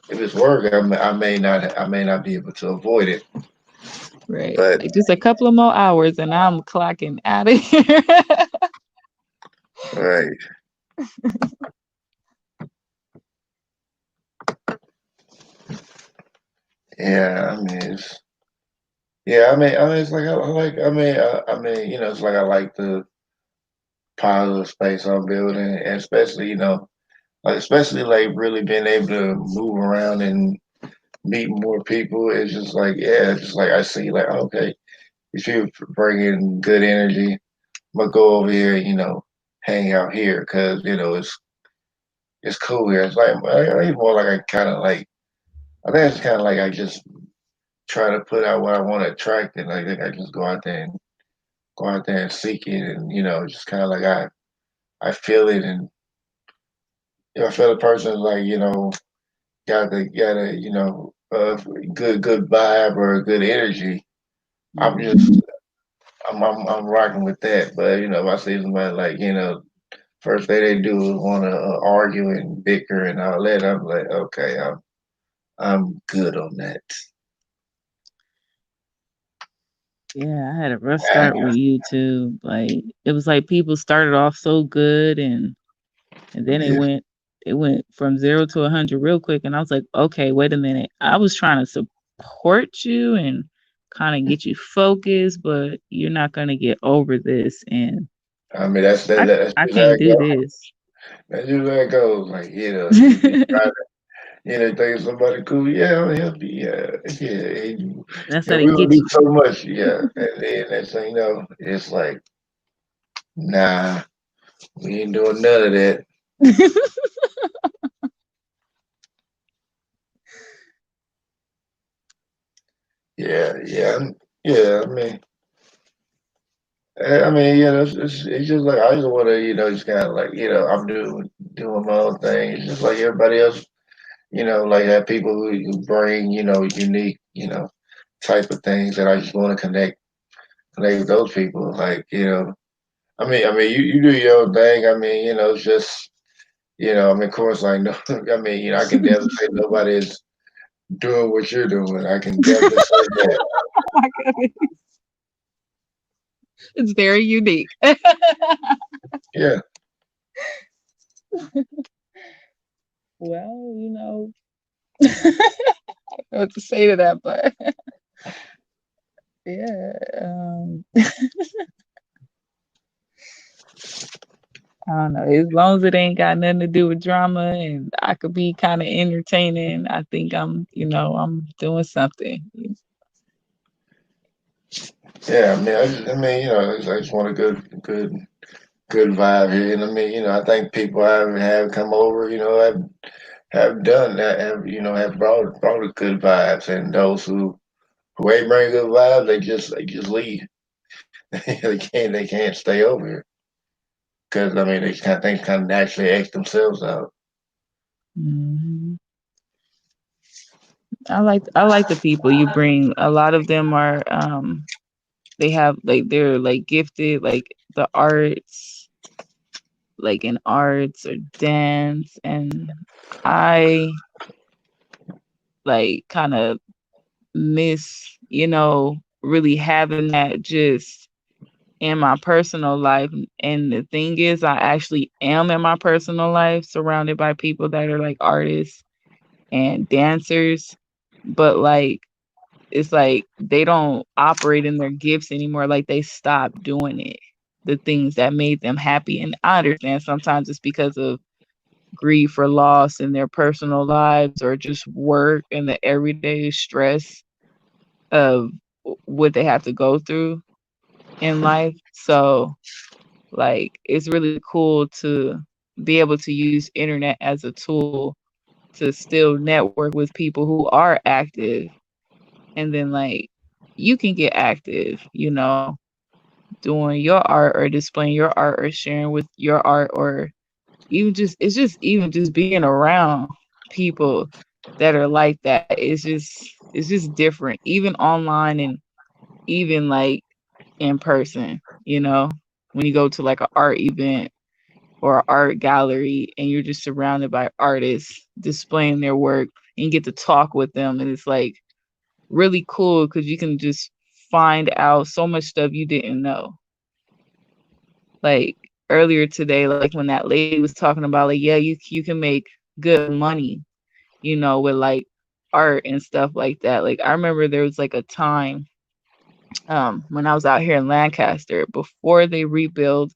If it's work, I may not be able to avoid it. Right. But Like just a couple of more hours and I'm clocking out of here. right, yeah, I mean, it's like I like, it's like I like the positive space I'm building, and especially, especially like really being able to move around and meet more people. It's just like, yeah, it's just like I see, like, okay, these people bring in good energy. I'm gonna go over here, hang out here because it's cool here. It's like I more like I kind of like. I think it's kind of like I just try to put out what I want to attract, and I think I just go out there and seek it, and just kind of like I feel it, and if I feel the person is like got a good vibe or a good energy, I'm just I'm rocking with that. But if I see somebody like first thing they do is want to argue and bicker and all that, I'm like, okay, I'm good on that. Yeah, I had a rough start with YouTube. Like it was like people started off so good and then Yeah, it went from 0 to 100 real quick and I was like, okay, wait a minute. I was trying to support you and kind of get you focused, but you're not gonna get over this and I mean that's I just how can't it do goes. this. That's just how it goes. Like you try to think somebody cool. Yeah, I'm help you. That's how Yeah, they we gonna get do so much. Yeah, and then next thing you know, it's like, nah, we ain't doing none of that. you. Yeah. It's just like I just want to, just kind of like, I'm doing my own thing. It's just like everybody else, like have people who bring, unique, type of things that I just want to connect with those people. Like, you do your own thing. I mean, it's just, of course, I know. I mean, I can definitely say nobody is doing what you're doing. I can definitely say that. Oh my goodness. It's very unique. Yeah. Well, I don't know what to say to that, but yeah, I don't know. As long as it ain't got nothing to do with drama and I could be kind of entertaining, I think I'm doing something. Yeah. I just want a good vibe here. And I mean, I think people have come over, have done that, have brought a good vibes, and those who ain't bring good vibes, they just leave. They can't stay over here because I mean things kind of naturally X themselves out. Mhm. I like the people you bring. A lot of them are they have like they're like gifted like the arts, like in arts or dance, and I like kind of miss, really having that just in my personal life. And the thing is, I actually am in my personal life surrounded by people that are like artists and dancers, but like it's like they don't operate in their gifts anymore. Like they stopped doing it, the things that made them happy. And I understand sometimes it's because of grief or loss in their personal lives or just work and the everyday stress of what they have to go through in life. So like it's really cool to be able to use internet as a tool to still network with people who are active, and then like you can get active, doing your art or displaying your art or sharing with your art, or even just it's just even just being around people that are like that. It's just different, even online and even like in person, when you go to like an art event or an art gallery and you're just surrounded by artists displaying their work and you get to talk with them, and it's like really cool because you can just find out so much stuff you didn't know. Like earlier today, like when that lady was talking about like, yeah, you can make good money, with like art and stuff like that. Like I remember there was like a time when I was out here in Lancaster before they rebuilt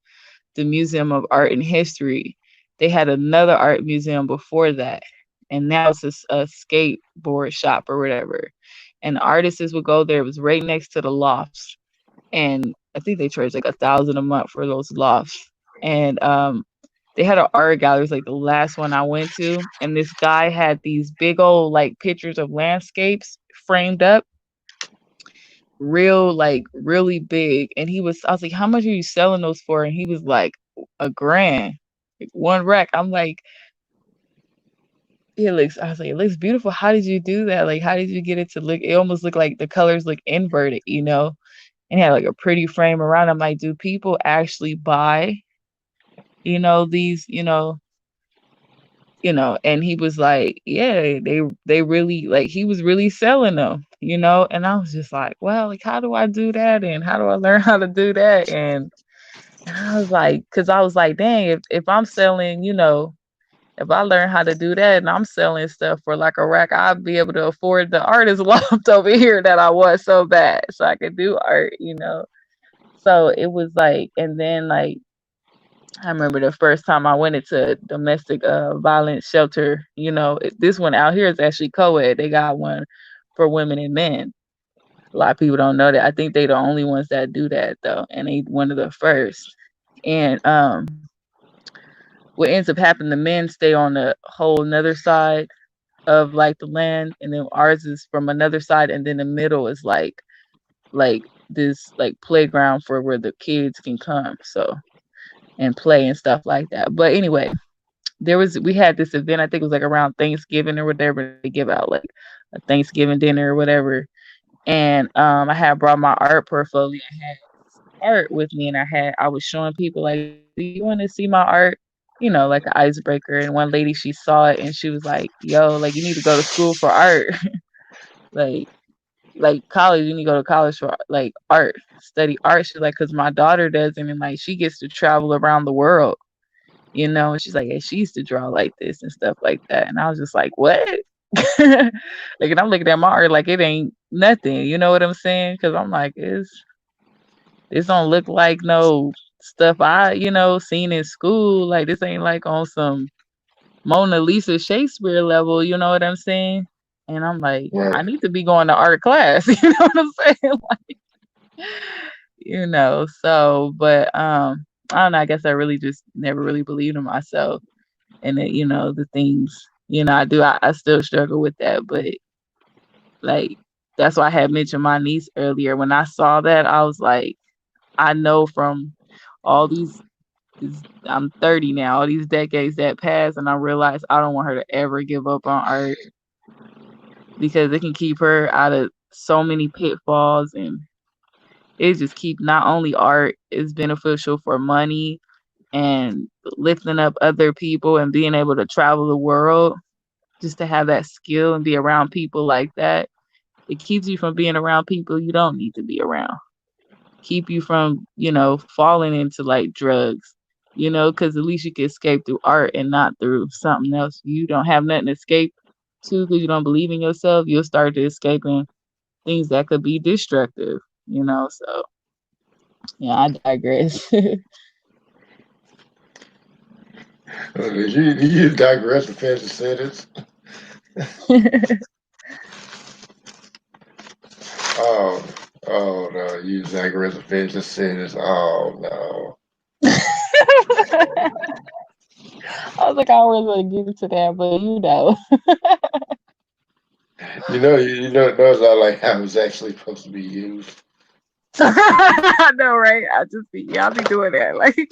the Museum of Art and History. They had another art museum before that, and now it's a skateboard shop or whatever. And the artists would go there. It was right next to the lofts, and I think they charged like $1,000 a month for those lofts. And they had an art gallery. It was like the last one I went to, and this guy had these big old like pictures of landscapes framed up, real like really big. And I was like, how much are you selling those for? And he was like, $1,000, like one rack. I'm like, I was like, it looks beautiful. How did you do that? Like, how did you get it to look? It almost looked like the colors look inverted, And he had like a pretty frame around. I'm like, do people actually buy, these, and he was like, yeah, they really like, he was really selling them, and I was just like, well, like, how do I do that? And how do I learn how to do that? And I was like, cause I was like, dang, if I'm selling, if I learn how to do that and I'm selling stuff for like a rack, I'll be able to afford the artist loft over here that I want so bad, so I could do art, So it was like, and then like, I remember the first time I went into a domestic violence shelter. This one out here is actually co-ed. They got one for women and men. A lot of people don't know that. I think they the only ones that do that though, and they one of the first. And what ends up happening, the men stay on the whole another side of like the land, and then ours is from another side, and then the middle is like this like playground for where the kids can come and play and stuff like that. But anyway, we had this event, I think it was like around Thanksgiving or whatever. They give out like a Thanksgiving dinner or whatever. And I had brought my art portfolio. I had art with me, and I was showing people like, do you want to see my art? Like an icebreaker. And one lady, she saw it and she was like, yo, like you need to go to school for art. like college, you need to go to college for like art, study art. She's like, because my daughter does it, and like she gets to travel around the world. And she's like, hey, she used to draw like this and stuff like that. And I was just like, what? Like, and I'm looking at my art like it ain't nothing. You know what I'm saying? Because I'm like, this don't look like no stuff I, seen in school. Like, this ain't like on some Mona Lisa Shakespeare level. You know what I'm saying? And I'm like, Right. I need to be going to art class. You know what I'm saying? Like, so, but I don't know. I guess I really just never really believed in myself. And that, the things, I still struggle with that. But like, that's why I had mentioned my niece earlier. When I saw that, I was like, I know from all I'm 30 now, all these decades that passed, and I realized I don't want her to ever give up on art, because it can keep her out of so many pitfalls, and it just keep not only art is beneficial for money and lifting up other people and being able to travel the world, just to have that skill and be around people like that. It keeps you from being around people you don't need to be around. Keep you from, falling into like drugs, because at least you can escape through art and not through something else. You don't have nothing to escape to because you don't believe in yourself. You'll start to escaping things that could be destructive, so yeah, I digress. Did you digress and finish the sentence? Oh, oh no, you digress and finish the sentence. Oh no. I was like, I was gonna get into that, but Those are like how it's actually supposed to be used. I know, right? I'll be doing that. Like,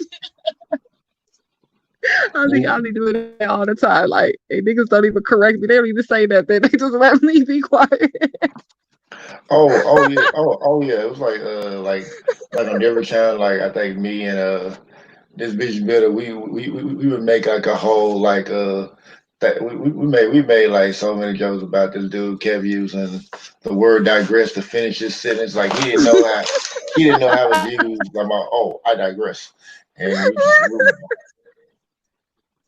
I'll be doing that all the time. Like, hey, niggas don't even correct me. They don't even say nothing. They just let me be quiet. Oh yeah, oh yeah. It was like on every channel. Like I think me and this bitch better. We would make like a whole like that we made like so many jokes about this dude kept using the word digress to finish his sentence. Like he didn't know how it was used. I'm like, oh, I digress, and we just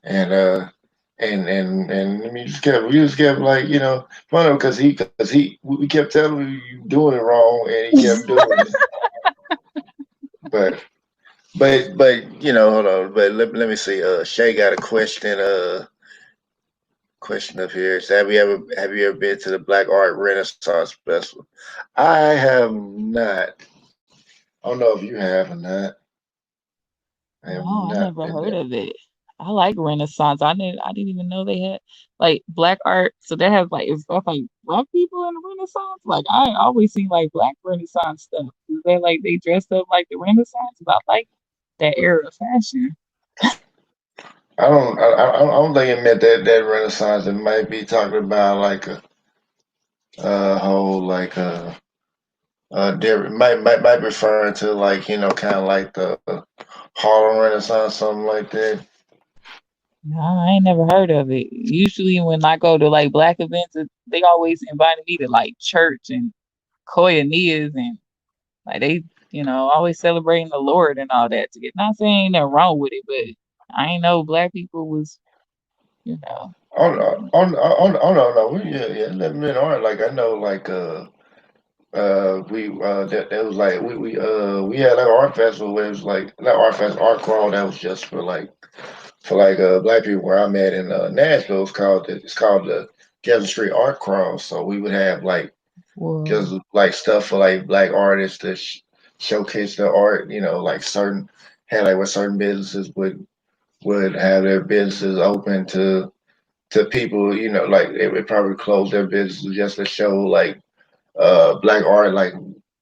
and and we just kept like fun because he we kept telling him you doing it wrong, and he kept doing it. But hold on. But let me see. Shay got a question up here. So have you ever been to the Black Art Renaissance Festival? I have not. I don't know if you have or not. I have No, I not never been heard there. of it. I like Renaissance. I didn't even know they had like black art. So they have like is that like black people in the Renaissance? Like I always see like black Renaissance stuff. Is they like they dressed up like the Renaissance? But I like that era of fashion. I don't think it meant that Renaissance. It might be talking about like a whole like different might be referring to like kind of like the Harlem Renaissance, something like that. No, I ain't never heard of it. Usually when I go to like black events, they always invited me to like church and koinonias and like they, always celebrating the Lord and all that. To get not saying nothing wrong with it, but I ain't know black people was, you know. Oh no, no. Yeah, let me know. Like I know, like we that was like we had like an art festival where it was like not art festival, art crawl that was just for black people where I'm at in Nashville. It's called the Jefferson Street Art Crawl. So we would have like Well, just like stuff for like black artists to showcase their art. Like certain had like what certain businesses would have their businesses open to people. Like they would probably close their businesses just to show like black art like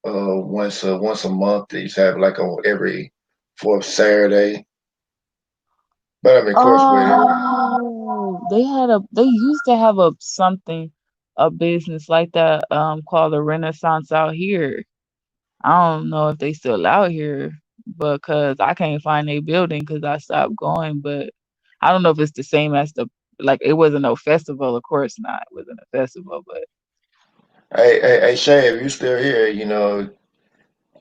once a month. They used to have like on every fourth Saturday. But I mean, of course, with they used to have a business like that, called the Renaissance out here. I don't know if they still out here because I can't find a building because I stopped going, but I don't know if it's the same as like it wasn't no festival, of course not. It wasn't a festival, but hey, Shay, if you still here,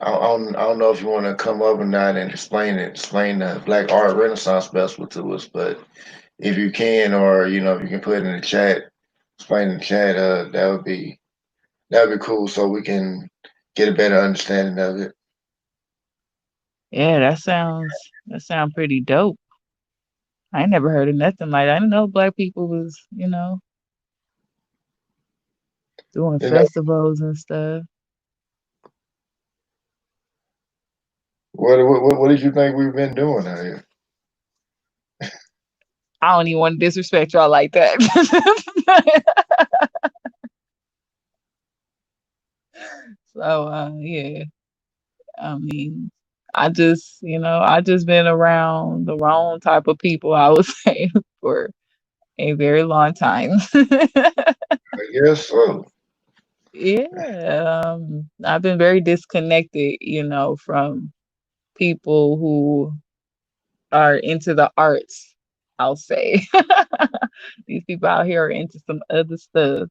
I don't know if you want to come up or not and explain the Black Art Renaissance Festival to us, but if you can, or if you can put it in the chat, explain in the chat, that would be cool, so we can get a better understanding of it. yeah, that sound pretty dope. I ain't never heard of nothing like that. I didn't know black people was, doing You know, festivals and stuff. what did you think we've been doing out here? I don't even want to disrespect y'all like that. So yeah, I mean, I just been around the wrong type of people, I would say, for a very long time. I guess so. Yeah, I've been very disconnected, from people who are into the arts, I'll say. These people out here are into some other stuff.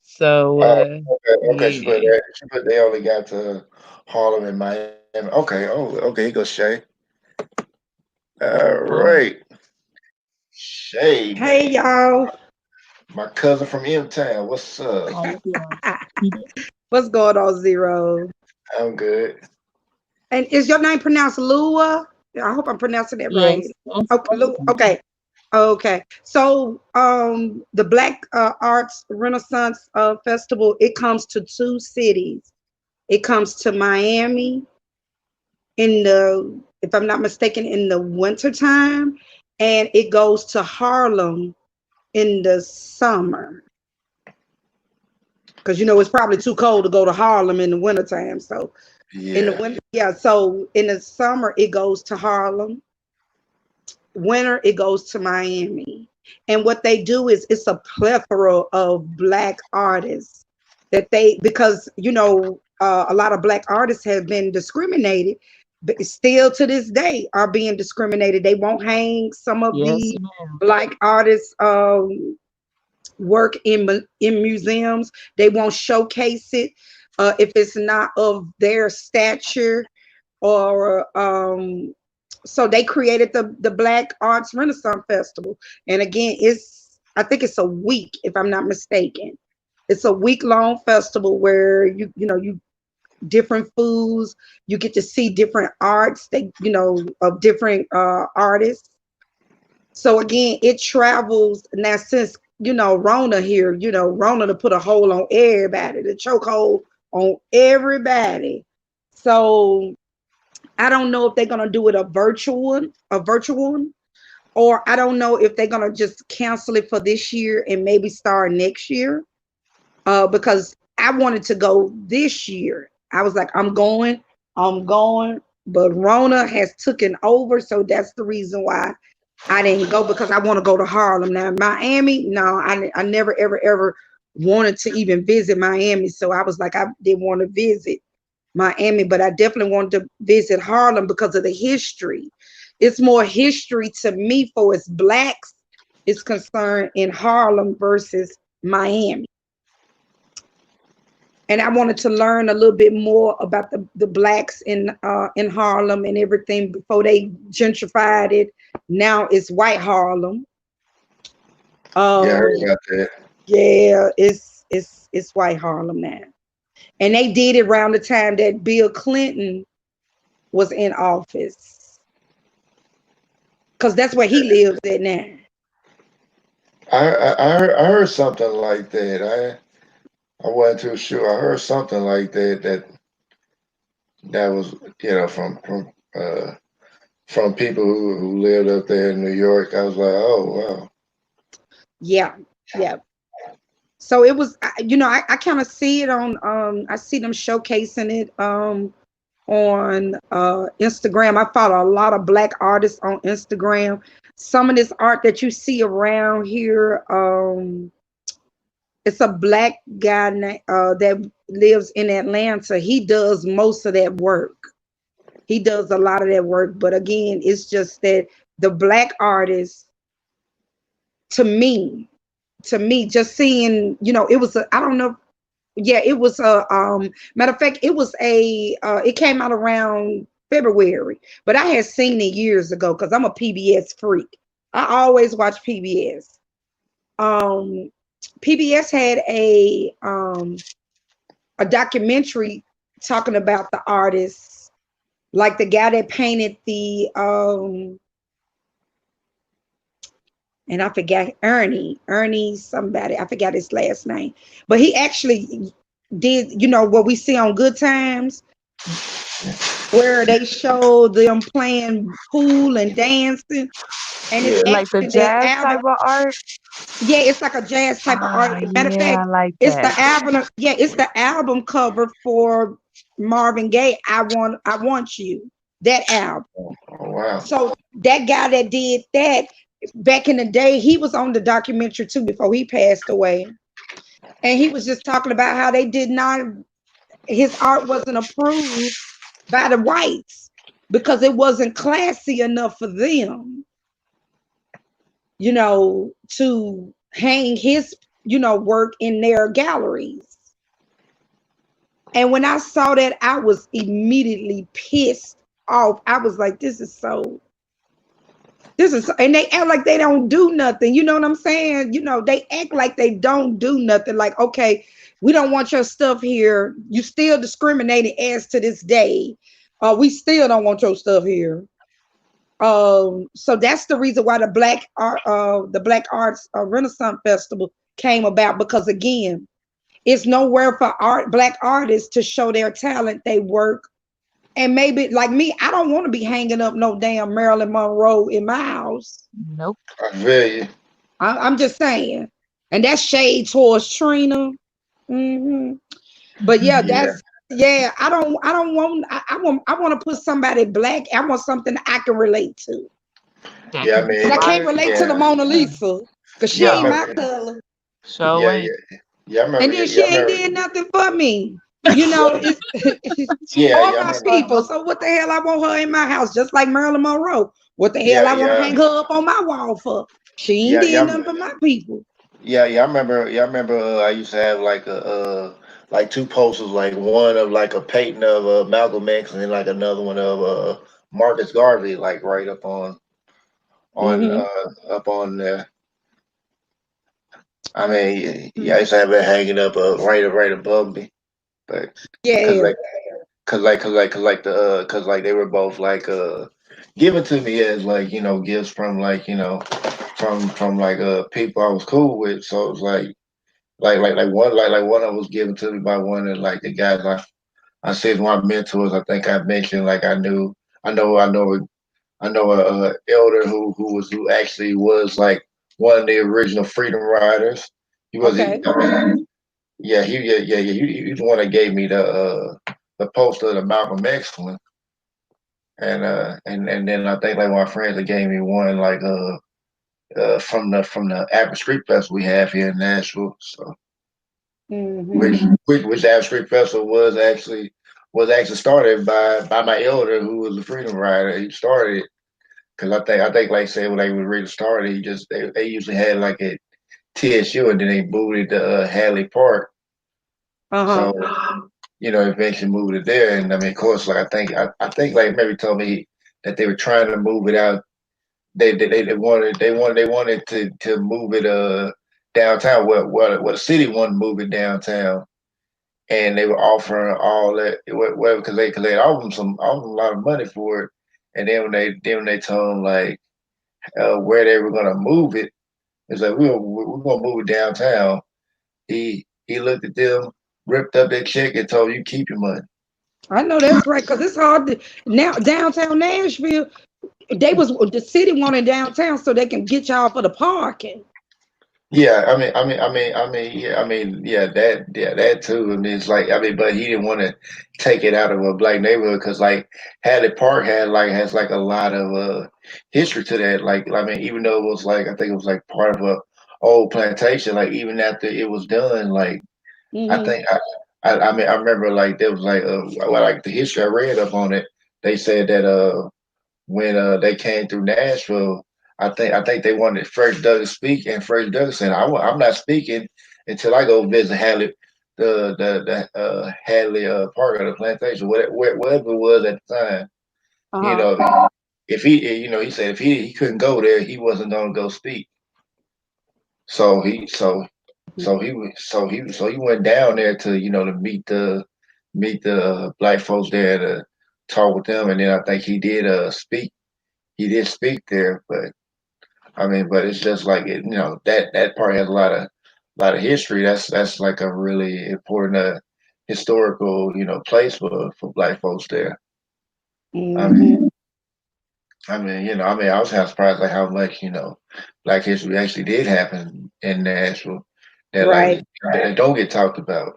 So, Oh, okay. yeah. She put they only got to Harlem and Miami. Okay. Oh, okay. Here goes Shay. All Um, right, Shay, Hey man, y'all. my cousin from M Town. What's up? how you doing? What's going on, Zero? I'm good. And is your name pronounced Lua? I hope I'm pronouncing it right. Yes, that's Okay, Lua. fine. Okay. Okay. So the Black Arts Renaissance Festival, it comes to two cities. It comes to Miami in the, if I'm not mistaken, in the wintertime, and it goes to Harlem in the summer. Because it's probably too cold to go to Harlem in the wintertime. So in the Yeah. winter, yeah. So in the summer, it goes to Harlem. Winter, it goes to Miami. And what they do is it's a plethora of Black artists because a lot of Black artists have been discriminated but still to this day are being discriminated. They won't hang some of Yes, the ma'am. Black artists work in museums. They won't showcase it if it's not of their stature, or so they created the Black Arts Renaissance Festival. And again, I think it's a week, if I'm not mistaken. It's a week-long festival where you different foods, you get to see different arts, of different artists. So again, it travels now since Rona here, Rona to put a hold on everybody, the chokehold on everybody. So I don't know if they're gonna do it a virtual one, or I don't know if they're gonna just cancel it for this year and maybe start next year. Because I wanted to go this year. I was like, I'm going, but Rona has taken over, so that's the reason why I didn't go, because I want to go to Harlem. Now, Miami, no, I never, ever wanted to even visit Miami. So I was like, I didn't want to visit Miami, but I definitely wanted to visit Harlem because of the history. It's more history to me for as Blacks is concerned in Harlem versus Miami. And I wanted to learn a little bit more about the Blacks in Harlem and everything before they gentrified it. Now it's white Harlem. Yeah, I heard about that. Yeah, it's white Harlem now. And they did it around the time that Bill Clinton was in office, because that's where he lives at now. I heard something like that. I wasn't too sure. I heard something like that was from people who lived up there in New York. I was like, oh wow. Yeah. So it was, I kind of see it on, I see them showcasing it on Instagram. I follow a lot of Black artists on Instagram. Some of this art that you see around here, it's a Black guy that lives in Atlanta. He does most of that work. He does a lot of that work. But again, it's just that the Black artists, to me, just seeing, it was I don't know. Yeah, it was a matter of fact, it came out around February, but I had seen it years ago because I'm a PBS freak. I always watch PBS. PBS had a documentary talking about the artists, like the guy that painted the and I forgot Ernie somebody, I forgot his last name, but he actually did, what we see on Good Times, where they show them playing pool and dancing, and it's Like the actually their jazz album. type of art. Yeah, it's like a jazz type of art. Matter of Yeah, I fact, like it's the that. album. Yeah, it's the album cover for Marvin Gaye. I want you. That album. Oh wow. So that guy that did that back in the day, he was on the documentary too before he passed away, and he was just talking about how they did not. His art wasn't approved by the whites because it wasn't classy enough for them, to hang his, work in their galleries. And when I saw that, I was immediately pissed off. I was like, and they act like they don't do nothing. You know what I'm saying? They act like they don't do nothing. Like, okay, we don't want your stuff here. You still discriminating as to this day. We still don't want your stuff here. So that's the reason why the Black Arts Renaissance Festival came about, because again, it's nowhere for Black artists to show their talent, they work. And maybe like me, I don't want to be hanging up no damn Marilyn Monroe in my house. Nope. I feel you. I'm just saying. And that's shade towards Trina. But yeah, I don't want, I want to put somebody Black. I want something I can relate to. Yeah, I mean, I can't relate to the Mona Lisa because she ain't my color. So yeah. I remember. And then she ain't did nothing for me. You know, it's Yeah, all yeah, I my remember. people. So what the hell I want her in my house, just like Marilyn Monroe? What the hell Yeah, I want to yeah, hang her up on my wall for? She ain't yeah, did yeah, nothing for my people. yeah. I remember. Yeah, I remember. I used to have like like two posters, like one of like a painting of Malcolm X, and then like another one of Marcus Garvey, like right Hmm. up on there. I mean, yeah, I used to have it hanging up right above me, but cause Yeah. like cause like they were both like given to me as like gifts from like from like people I was cool with. So it was like one of them was given to me by one of like the guys I said my mentors. I think I mentioned like I know a elder who actually was like one of the original Freedom Riders. He was Okay. yeah, he's the one that gave me the poster of the Malcolm X one, and then I think like my friends that gave me one like from the Apple Street Festival we have here in Nashville. So Hmm. which Apple Street Festival was actually started by my elder who was a Freedom Rider. He started because I think like say when they was really started, they usually had like at TSU and then they moved it to Hadley Park. Uh-huh. So eventually moved it there. And I mean, of course, like I think like maybe told me that they were trying to move it out. They wanted to move it downtown. What the city wanted to move it downtown, and they were offering all that well because they offered a lot of money for it. And then when they told them like where they were gonna move it, it's like we're gonna move it downtown. He looked at them, ripped up their check, and told you keep your money. I know that's right, because it's hard to now downtown Nashville. The city wanted downtown so they can get y'all for the parking. Yeah, that too. I mean, it's like, but he didn't want to take it out of a black neighborhood because, like, Hadley Park has like a lot of history to that. Like, I mean, even though it was like, I think it was like part of a old plantation. Like, even after it was done, like, I Hmm. think I remember like there was like well, like the history I read up on it. They said that when they came through Nashville, I think they wanted Frederick Douglass to speak, and Frederick Douglass said, I'm not speaking until I go visit Hadley, the Hadley Park or the plantation, whatever it was at the time. You Uh-huh. know, if he said if he couldn't go there, he wasn't gonna go speak. So he so so he went down there to to meet the black folks there to talk with them, and then I think he did speak. He did speak there, but I mean, but it's just like that part has a lot of history. That's like a really important historical place for black folks there. I Hmm. mean, I was kind of surprised like how much Black history actually did happen in Nashville that Right. that don't get talked about.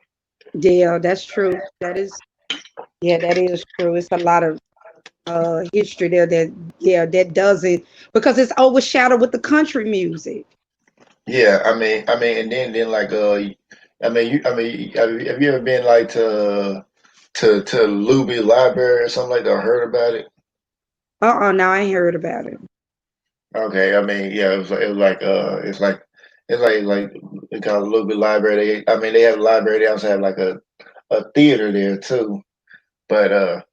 Yeah, that's true. That is true. It's a lot of history there that does it because it's overshadowed with the country music. Yeah, and then like have you ever been like to Luby Library or something like that? Or heard about it? Now I ain't heard about it. Okay, I mean, yeah, it's like they call it a little bit library. They have a library. They also have like a theater there too. But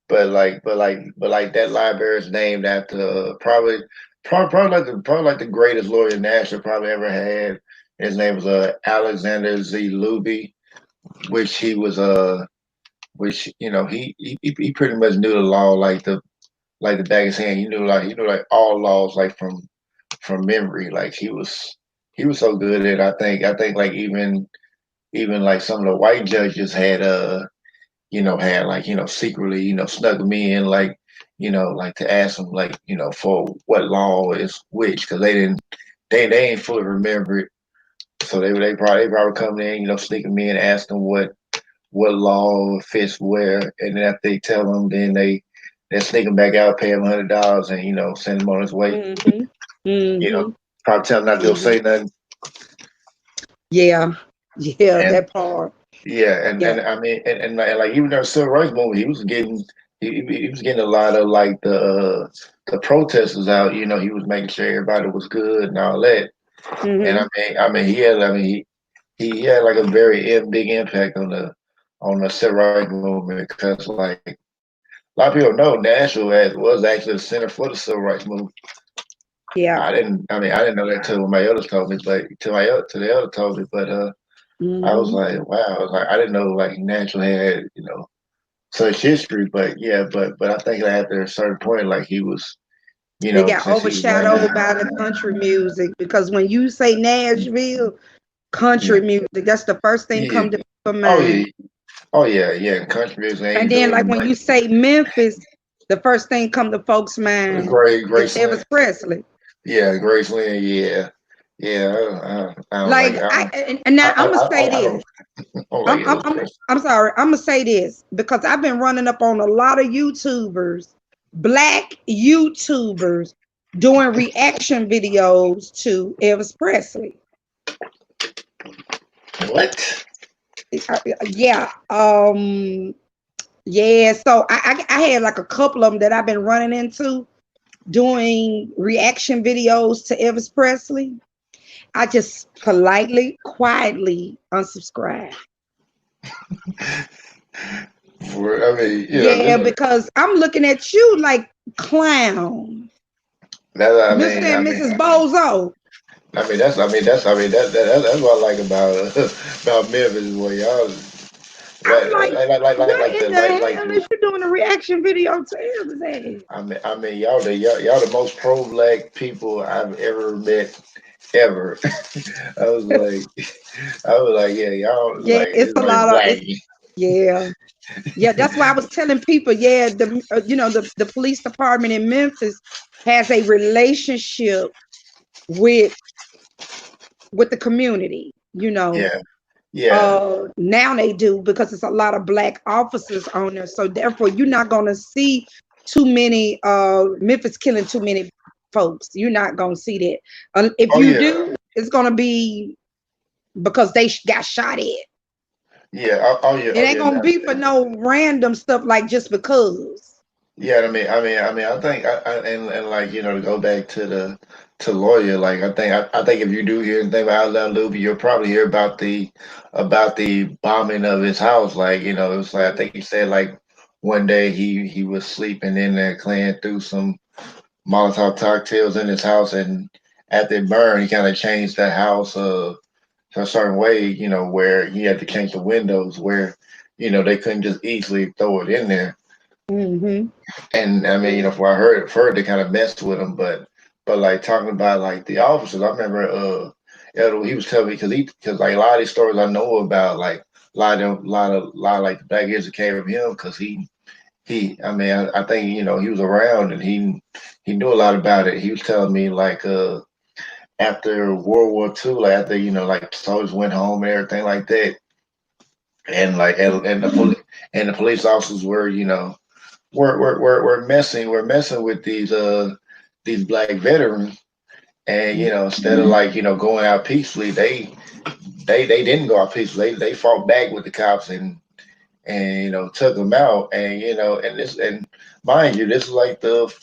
but like that library is named after probably like the greatest lawyer Nashville probably ever had. His name was Alexander Z. Luby, which he was which he pretty much knew the law like the back of his hand. He knew like all laws like from memory. Like he was so good at it. I think like even like some of the white judges had like secretly snuck me in like to ask them like for what law is which because they ain't fully remember it. So they probably come in sneaking me in and ask them what law fits where, and then after they tell them, then they sneak him back out, pay him $100, and send him on his way. Hmm. You know, Hmm. probably tell him not to go Hmm. say nothing. Yeah, And that part. Yeah, Yeah. and I mean, like even the civil rights movement, he was getting a lot of like the protesters out. You know, he was making sure everybody was good and all that. And Hmm. he had like a very big impact on the civil rights movement because like a lot of people know Nashville was actually the center for the civil rights movement. Yeah. I didn't know that till my elders told me, but till the elder told me. But I was Hmm. like, wow, I was like, I didn't know like Nashville had such history. But yeah, but I think after a certain point, like he was, It got since he was laying overshadowed by the down. country music because when you say Nashville, country Yeah, music, that's the first thing yeah, come to my oh mind. yeah, oh yeah, yeah. Country music And ain't then doing like them when like you say Memphis, the first thing come to folks' mind is Graceland. Elvis Presley. Yeah, Graceland. Yeah, yeah. I don't like. Like and now I'm gonna say I this. don't like I'm I'm Elvis I'm Presley. I'm sorry. I'm gonna say this because I've been running up on a lot of YouTubers, black YouTubers, doing reaction videos to Elvis Presley. What? Yeah. Yeah. So I had like a couple of them that I've been running into doing reaction videos to Elvis Presley. I just politely, quietly unsubscribe. I mean, Yeah, because I'm looking at you like clown. Mr. and Mrs. Bozo. that's what I like about about Memphis, boy. Y'all I'm like, what in the like hell is you doing a reaction video to Elvis? y'all the most pro black people I've ever met ever. I was like, yeah, y'all Yeah, like it's it's a like lot of black. it's yeah. Yeah, that's why I was telling people, yeah, the police department in Memphis has a relationship with the community, Yeah, yeah. now they do because it's a lot of black officers on there. So therefore you're not gonna see too many Memphis killing too many folks. You're not gonna see that. If Oh you yeah, do, it's gonna be because they got shot at. yeah. Oh yeah, It ain't gonna be for no random stuff like just because. yeah. I think, and like to go back to to lawyer. Like I think if you do hear anything about Allen Luby, you'll probably hear about the bombing of his house. Like it was like I think he said like one day he was sleeping in there, cleaning through some Molotov cocktails in his house, and after it burned, he kind of changed that house to a certain way. Where he had to change the windows where they couldn't just easily throw it in there. Mm-hmm. And I mean, from what I heard they kind of messed with him, but like talking about like the officers, I remember Elder, he was telling me because like a lot of these stories I know about, like a lot of like the black years that came from him because I think he was around and he knew a lot about it. He was telling me like after World War II, like after like soldiers went home and everything like that, and like and the police officers were we're messing with these black veterans, and instead of like going out peacefully, they didn't go out peacefully. They fought back with the cops and took them out, and and mind you, this is like the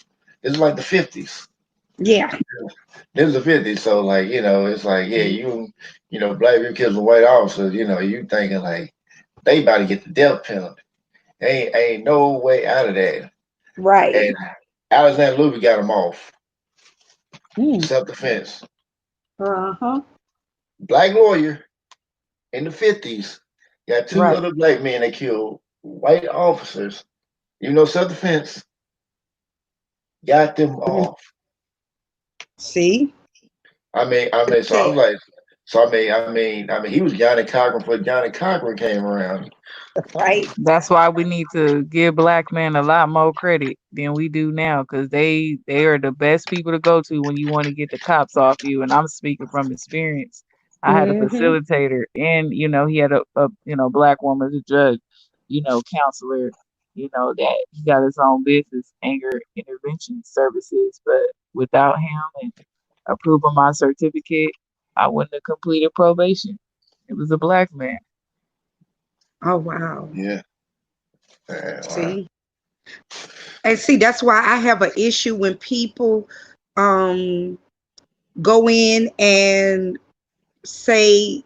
50s. Yeah. This is the 50s, so like it's like yeah, black people killing white officers, you thinking like they about to get the death penalty. Ain't no way out of that. Right. And Alexander Luby got him off. Mm. Self defense. Uh-huh. Black lawyer in the 50s got two Right. other black men that killed white officers. Self defense got them Mhm. off. See? So I was like, he was Johnny Cochran before Johnny Cochran came around. Right. That's why we need to give black men a lot more credit than we do now, because they are the best people to go to when you want to get the cops off you. And I'm speaking from experience. I had a Mm-hmm. facilitator, and he had a black woman as a judge, counselor, that he got his own business, anger intervention services. But without him and approving my certificate, I wouldn't have completed probation. It was a black man. Oh wow. Yeah. Wow. See? And see, that's why I have an issue when people go in and say,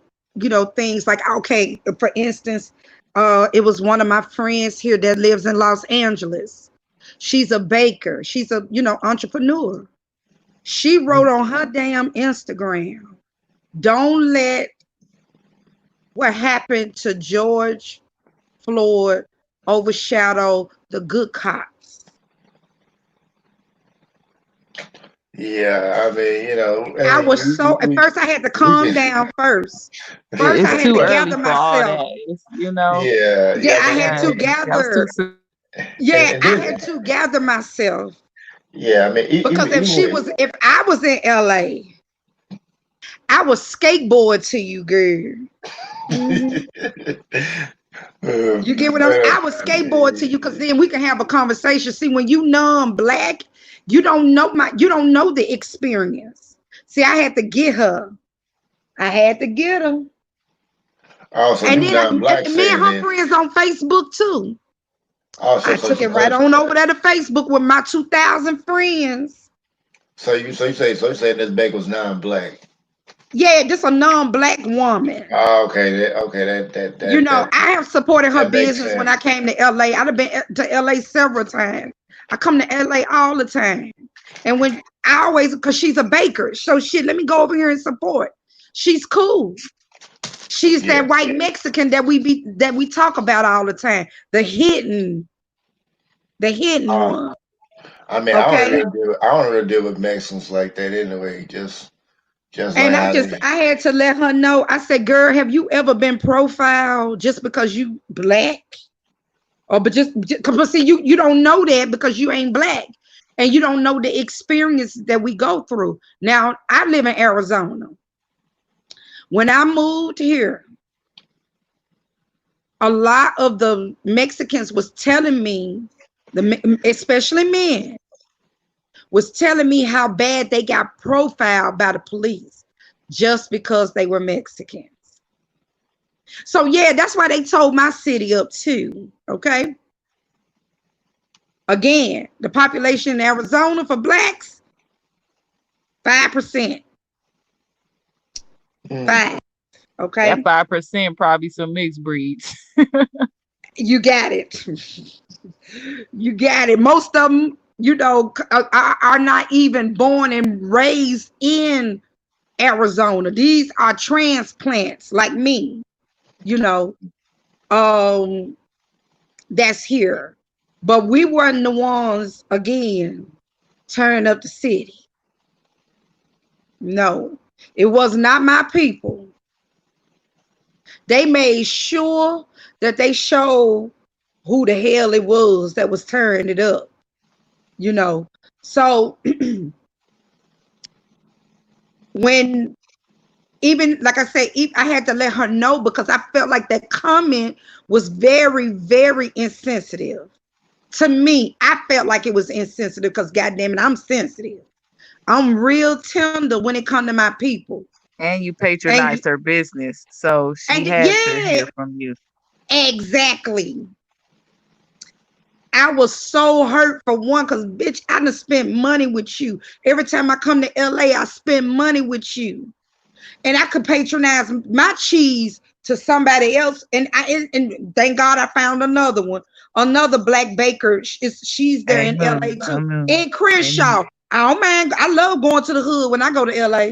things like, okay, for instance, it was one of my friends here that lives in Los Angeles. She's a baker. She's a, entrepreneur. She wrote on her damn Instagram, don't let what happened to George Floyd overshadow the good cops. Yeah, I mean, I hey, was so, at first I had to calm down first. First I It's had too to early gather for all myself. that. It's, you know. yeah, Yeah, I I mean, had to Yeah, that was gather. too soon. Yeah, and I then, had to gather myself. yeah, I mean, Because even if I was in LA, I would skateboard to you, girl. Mhm. You get what I would skateboard to you, because then we can have a conversation. See, when you non-black, you don't know the experience. See, I had to get her. I had to get her. also And you then non-black me and saying her that. friends on Facebook too. Also, I took it right on over there to Facebook with my 2,000 friends. So you saying this back was non-black? Yeah, just a non-black woman. Oh, okay, I have supported her that makes business when I sense. came to LA. I've been to LA several times. I come to LA all the time. And when I always, because she's a baker. So shit, let me go over here and support. She's cool. She's Yeah. that white Mexican that we talk about all the time. The hidden one. I mean, Okay. I don't really deal with Mexicans like that anyway. Just And like how they. I had to let her know. I said, girl, have you ever been profiled just because you black? Or but see, you don't know that because you ain't black. And you don't know the experience that we go through. Now, I live in Arizona. When I moved here, a lot of the Mexicans was telling me, especially men, was telling me how bad they got profiled by the police just because they were Mexicans. So yeah, that's why they towed my city up too. Okay. Again, the population in Arizona for blacks, 5%. 5. Okay. That 5% probably some mixed breeds. You got it. You got it. Most of them, are not even born and raised in Arizona. These are transplants like me, that's here. But we weren't the ones, again, turn up the city. No, it was not my people. They made sure that they showed who the hell it was that was turning it up, So when, even like I said, I had to let her know because I felt like that comment was very, very insensitive. To me, I felt like it was insensitive because goddamn it, I'm sensitive. I'm real tender when it comes to my people. And you patronized her business, so she had to hear from you. Exactly. I was so hurt for one, because bitch, I done spent money with you. Every time I come to LA, I spend money with you. And I could patronize my cheese to somebody else. And thank God I found another one. Another black baker. She's there in LA too. In Crenshaw. Amen. I don't mind. I love going to the hood when I go to LA.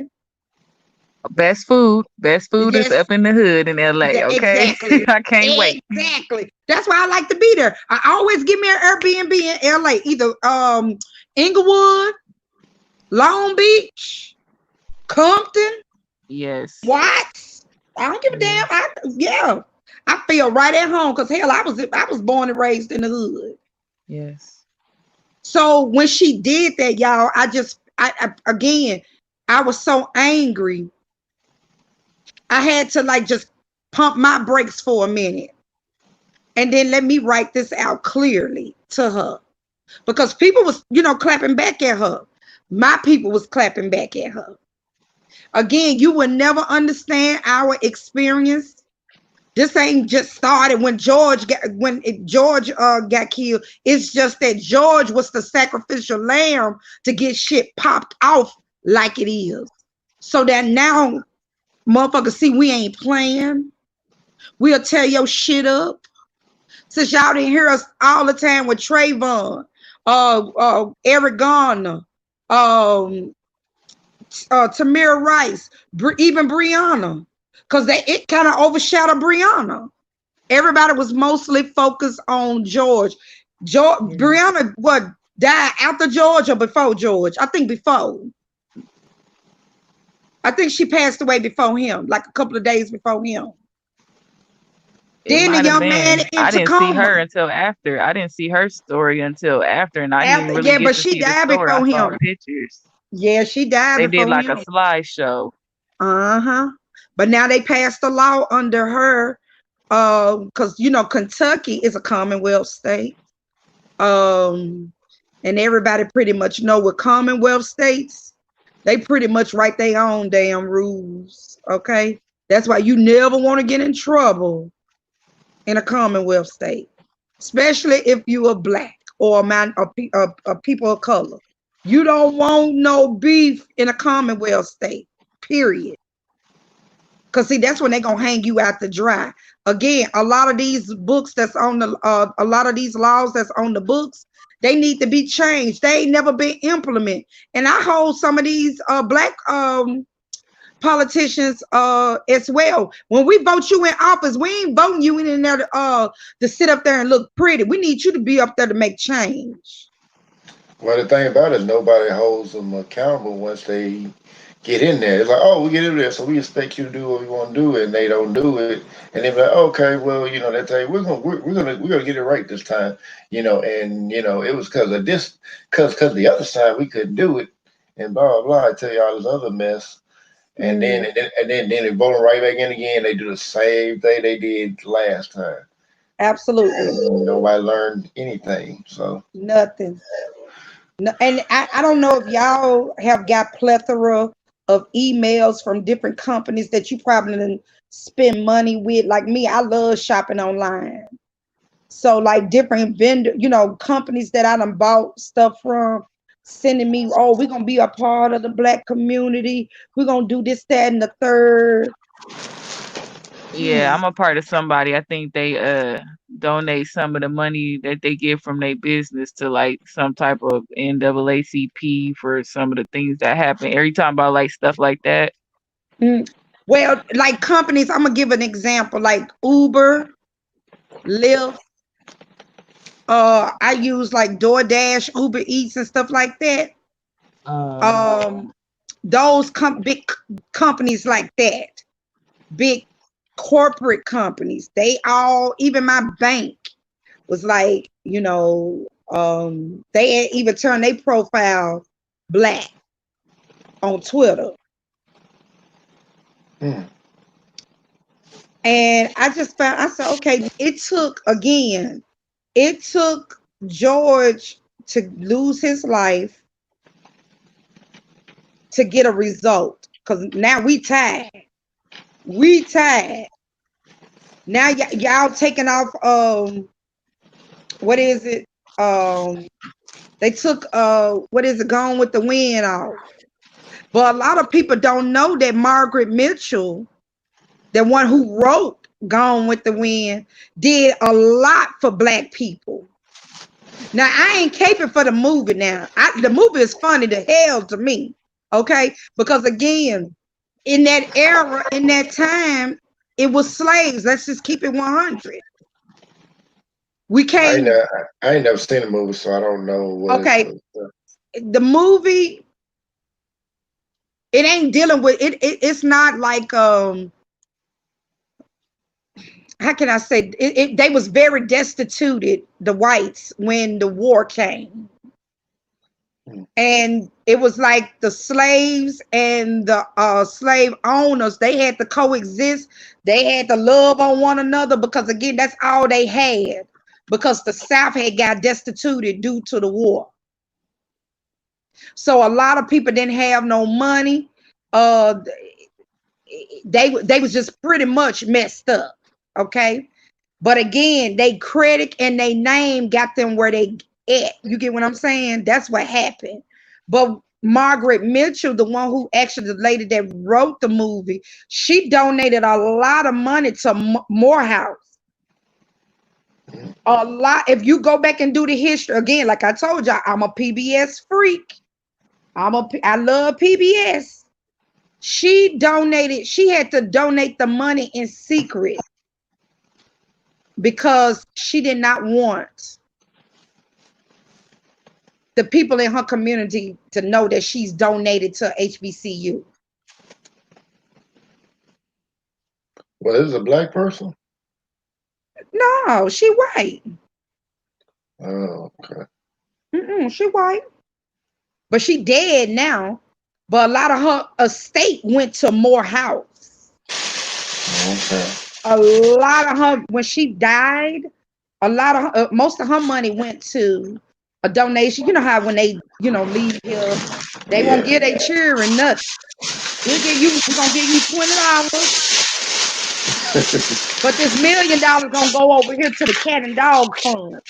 Best food yes. Is up in the hood in LA. Okay. Exactly. I can't wait. Exactly. That's why I like to be there. I always give me an Airbnb in LA, either Inglewood, Long Beach, Compton. Yes. What? I don't give a damn. I feel right at home because hell, I was born and raised in the hood. Yes. So when she did that, y'all, I was so angry. I had to just pump my brakes for a minute and then let me write this out clearly to her, because people was, clapping back at her. My people was clapping back at her. Again, you will never understand our experience This ain't just started when George got killed. It's just that George was the sacrificial lamb to get shit popped off like it is. So that now motherfuckers see we ain't playing. We'll tear your shit up. Since y'all didn't hear us all the time with Trayvon, Eric Garner, Tamir Rice, even Breonna. Because it kind of overshadowed Breonna. Everybody was mostly focused on George. Breonna, what, died after George or before George? I think before. I think she passed away before him, like a couple of days before him. Then the young man in I didn't Tacoma. see her until after. I didn't see her story until after, and I didn't really get but to she see the died story. before I saw him. pictures. Yeah, she died They before did like him. a slideshow. But now they passed a law under her, because you know Kentucky is a Commonwealth state, and everybody pretty much know what Commonwealth states. They pretty much write their own damn rules. Okay, that's why you never want to get in trouble in a Commonwealth state, especially if you are black or a man, a people of color. You don't want no beef in a Commonwealth state. Period. Because see, that's when they're gonna hang you out to dry. Again, a lot of these books that's on the a lot of these laws that's on the books, they need to be changed. They ain't never been implemented. And I hold some of these black politicians as well. When we vote you in office, we ain't voting you in there to sit up there and look pretty. We need you to be up there to make change. Well, the thing about it is nobody holds them accountable once they get in there. It's like, oh, we get in there, so we expect you to do what we want to do, and they don't do it. And they're like, okay, well, you know, they say we're gonna get it right this time, you know. And you know, it was because of this, because the other side we couldn't do it, and blah blah blah. I tell you all this other mess, and then they vote right back in again. They do the same thing they did last time. Absolutely. And nobody learned anything. So nothing. No, and I don't know if y'all have got plethora of emails from different companies that you probably didn't spend money with. Like me, I love shopping online. So like different vendor, you know, companies that I done bought stuff from, sending me, oh, we're gonna be a part of the black community. We're gonna do this, that, and the third. Yeah, I'm a part of somebody. I think they donate some of the money that they get from their business to like some type of NAACP for some of the things that happen. Every time about like stuff like that. Well, like companies, I'm gonna give an example, like Uber, Lyft. I use like DoorDash, Uber Eats, and stuff like that. Those big companies like that, big corporate companies, they all, even my bank was like, you know, they had even turned their profile black on Twitter. And I just found, I said, okay, it took George to lose his life to get a result, because now we tied. Now y'all taking off what is it? They took what is it, Gone with the Wind off. But a lot of people don't know that Margaret Mitchell, the one who wrote Gone with the Wind, did a lot for black people. Now I ain't caping for the movie now. The movie is funny to hell to me. Okay, because again, in that era, in that time, it was slaves. Let's just keep it 100. We can't. I ain't never seen the movie, so I don't know what. Okay, the movie, it ain't dealing with it. It's not like how can I say it? They was very destituted, the whites, when the war came. And it was like the slaves and the slave owners, they had to coexist. They had to love on one another, because again, that's all they had, because the South had got destituted due to the war. So a lot of people didn't have no money. They was just pretty much messed up. Okay. But again, they credit and they name got them where they at. You get what I'm saying? That's what happened. But Margaret Mitchell, the one who actually, the lady that wrote the movie, she donated a lot of money to Morehouse. A lot. If you go back and do the history again, like I told you, I'm a PBS freak. I love PBS. She had to donate the money in secret because she did not want the people in her community to know that she's donated to HBCU. Well, this is a black person? No, she white. Oh, okay. She white. But she dead now. But a lot of her estate went to Morehouse. Okay. A lot of her, when she died, a lot of her, most of her money went to a donation. You know how when they, leave here, they won't give their children nothing. We're gonna give you $20. But this $1 million gonna go over here to the cat and dog fund.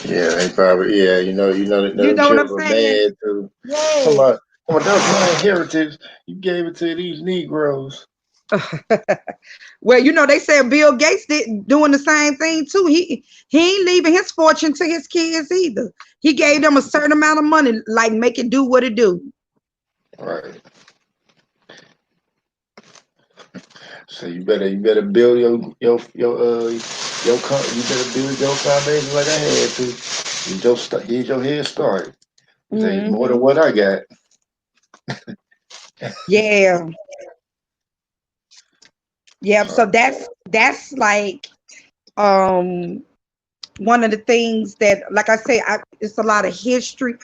Yeah, they probably, you know that You know what I'm children are saying? mad too. Yeah. Come on, that's my inheritance. You gave it to these Negroes. Well, they said Bill Gates doing the same thing too. He ain't leaving his fortune to his kids either. He gave them a certain amount of money, like make it do what it do. Right. So you better build you better build your foundation like I had to. Here's your head start. Say more than what I got. Yeah. Yeah. So that's like one of the things that, like I say, it's a lot of history.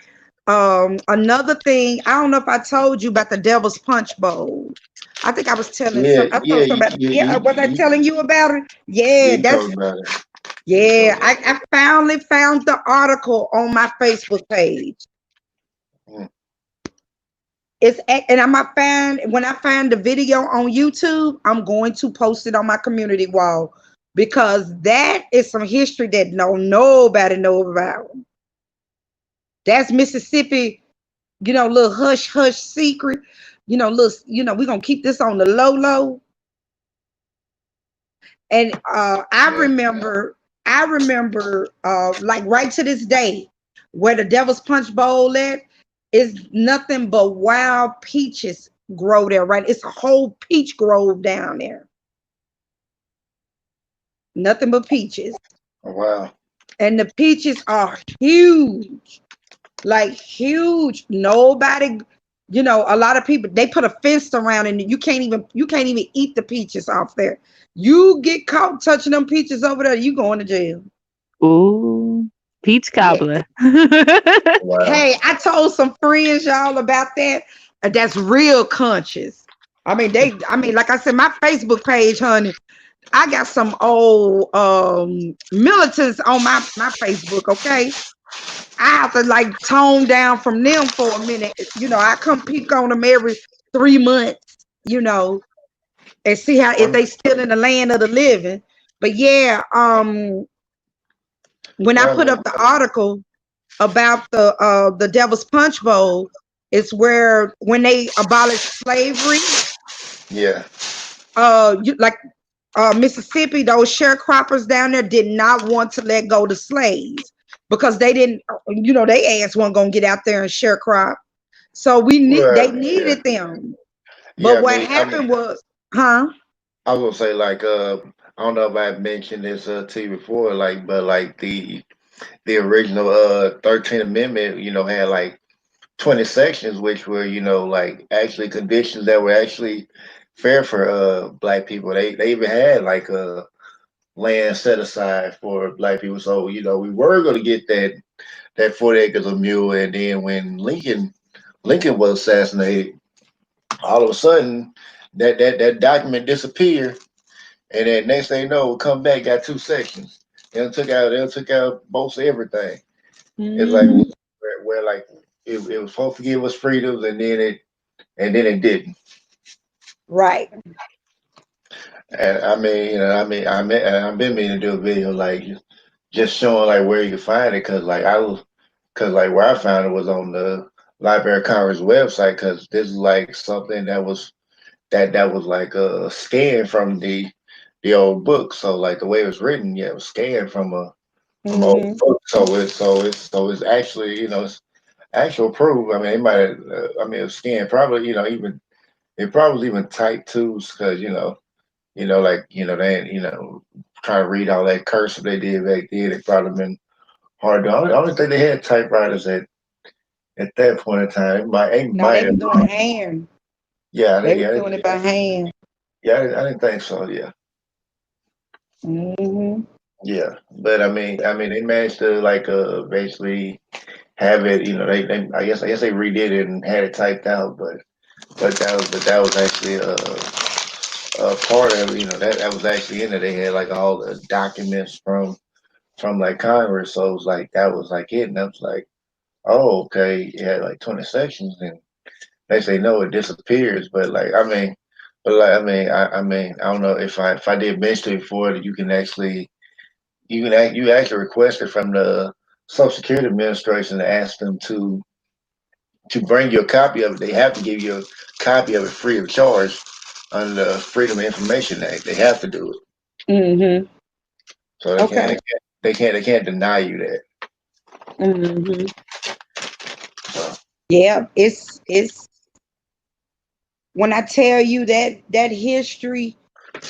Another thing, I don't know if I told you about the Devil's Punch Bowl. I think I was telling Yeah, I told somebody. Was I telling you about it? Yeah, you that's talking about it. yeah. I finally found the article on my Facebook page. Mm. And when I find the video on YouTube, I'm going to post it on my community wall because that is some history that nobody knows about. That's Mississippi, little hush hush secret. We're gonna keep this on the low. And I remember like right to this day, where the Devil's Punch Bowl is nothing but wild peaches grow there, right? It's a whole peach grove down there. Nothing but peaches. Oh, wow. And the peaches are huge. Like huge. Nobody, a lot of people, they put a fence around and you can't even eat the peaches off there. You get caught touching them peaches over there, you going to jail. Ooh, peach cobbler. Wow. Hey, I told some friends, y'all, about that. That's real conscious. Like I said, my Facebook page, honey, I got some old militants on my Facebook, okay? I have to like tone down from them for a minute. I come peek on them every 3 months, and see if they still in the land of the living. But yeah, when I put up the article about the Devil's Punch Bowl, it's where when they abolished slavery. Yeah. Mississippi, those sharecroppers down there did not want to let go the slaves because they didn't, they ass wasn't gonna get out there and sharecrop. So they needed them. But what happened was, huh? I was gonna say I don't know if I mentioned this to you before, but the original 13th Amendment, had like 20 sections, which were, actually conditions that were actually fair for black people. They even had like land set aside for black people. So, we were gonna get that 40 acres of mule, and then when Lincoln was assassinated, all of a sudden that document disappeared, and then next thing you know, come back, got 2 sections. They took out most everything. It's like where like it was supposed to give us freedoms, and then it didn't. Right. And I mean, I've been meaning to do a video like just showing like where you can find it, cause like where I found it was on the Library of Congress website, cause this is like something that was like a scan from the old book. So like the way it was written, yeah, it was scanned from an old Hmm. book. So it's actually it's actual proof. I mean, it might have, I mean, it was scanned probably even it probably was even typed too, because like they trying to read all that cursive they did back then. It probably been hard. I don't think they had typewriters at that point in time. It No, might they have. was doing hand. Yeah, They was doing it by hand. I didn't think so. Yeah, Hmm. yeah. But I mean, they managed to like basically have it. They I guess they redid it and had it typed out. But that was actually a part of that was actually in it. They had like all the documents from like Congress. So it was like that was like it, and I was like, oh, okay, it had like 20 sections, and they say no, it disappears. But I mean, I don't know if I did mention it before that you actually request it from the Social Security Administration to ask them to bring you a copy of it. They have to give you a copy of it free of charge under the Freedom of Information Act. They have to do it, Hmm. so Okay. they can't deny you that. Hmm. So, Yeah, it's when I tell you that history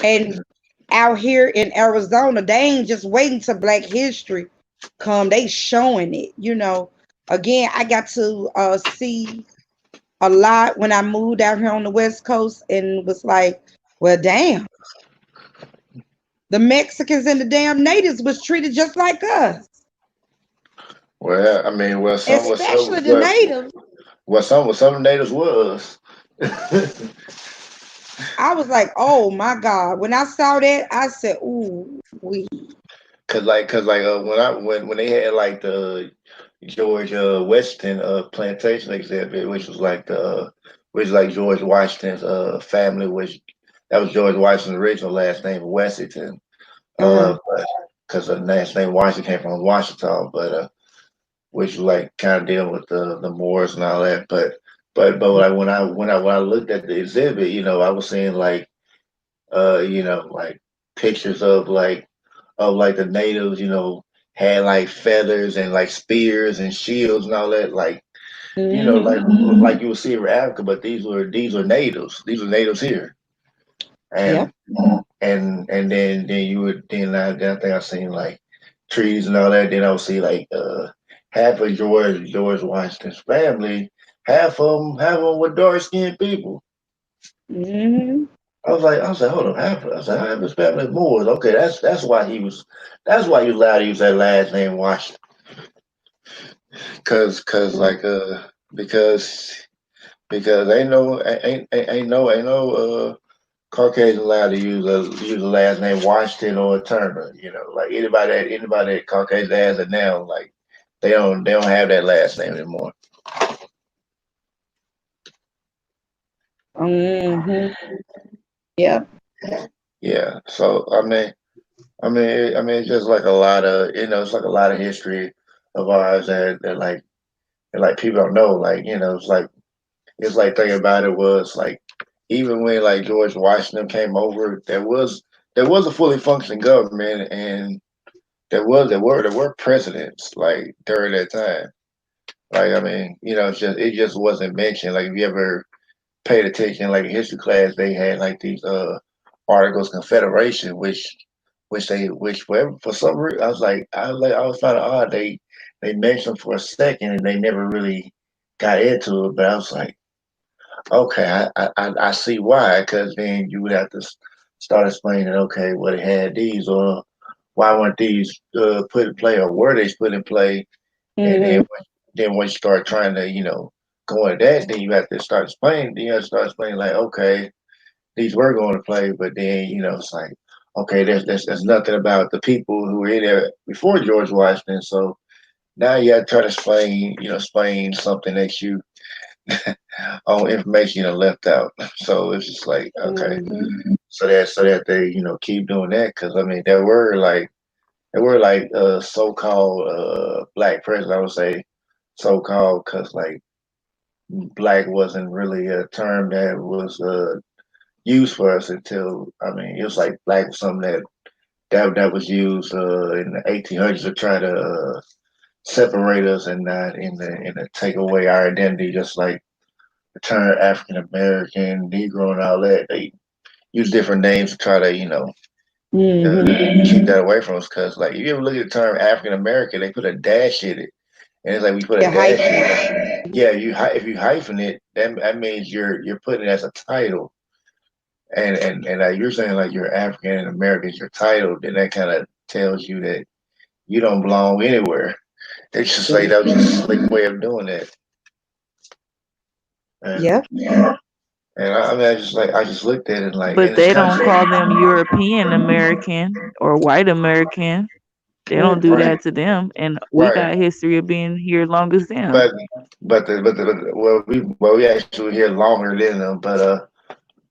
and out here in Arizona, they ain't just waiting to Black History come. They showing it. Again, I got to see a lot when I moved out here on the West Coast and was like, well, damn, the Mexicans and the damn natives was treated just like us, well, I mean, especially the natives. some natives was. I was like, oh my God. When I saw that, I said, ooh, we. Cause like when they had like the George Washington plantation exhibit, which was like which like George Washington's family, which that was George Washington's original last name, Washington. Uh-huh. Because the last name Washington came from Washington, but which like kind of dealing with the Moors and all that. But like when I looked at the exhibit, I was seeing like like pictures of like the natives, had like feathers and like spears and shields and all that, like Hmm. like you would see in Africa, but these were natives. These were natives here, Yep. and then you would then I think I seen like trees and all that. Then I would see like half of George Washington's family, half of them were dark skinned people. Hmm. I was like, hold on, half his family Moors. Okay, that's why you allowed to use that last name Washington, cause like because ain't no Caucasian allowed to use the last name Washington or Turner. Like anybody that Caucasian has it now, like they don't have that last name anymore. Hmm. Yep. Yeah, so I mean, it's just like a lot of it's like a lot of history of ours that like people don't know. Like it's like thinking about it was like even when like George Washington came over, there was a fully functioning government, and there were presidents like during that time. Like I mean, it just wasn't mentioned. Like if you ever paid attention, like in history class, they had like these articles of confederation, which for some reason I was kind of odd. They mentioned for a second and they never really got into it. But I was like, okay, I see why. Because then you would have to start explaining, okay, well, it had these, or why weren't these put in play, or were they put in play? And Hmm. then when you start trying to, go into that, then you have to start explaining. Then you have to start explaining, like, okay, these were going to play, but then it's like, okay, there's nothing about the people who were in there before George Washington. So now you got to try to explain something that you on information left out. So it's just like, okay. Hmm. so that they keep doing that, because I mean there were so-called black presidents. I would say so-called because like black wasn't really a term that was used for us until, I mean, it was like black was something that was used in the 1800s to try to separate us and not in the take away our identity, just like the term African American, Negro, and all that. They use different names to try to keep that away from us. Because like if you ever look at the term African American, they put a dash in it, and it's like we put a Yeah, dash hyphen. in it. Yeah, if you hyphen it, that means you're putting it as a title. And you're saying like you're African American, your title, then that kind of tells you that you don't belong anywhere. It's just like that was just a slick way of doing that. And Yep. I mean, I just looked at it like, But and it's they kind don't of call them European American or white American. They don't do right, that to them, and we right. got history of being here long as them. But well we actually here longer than them, but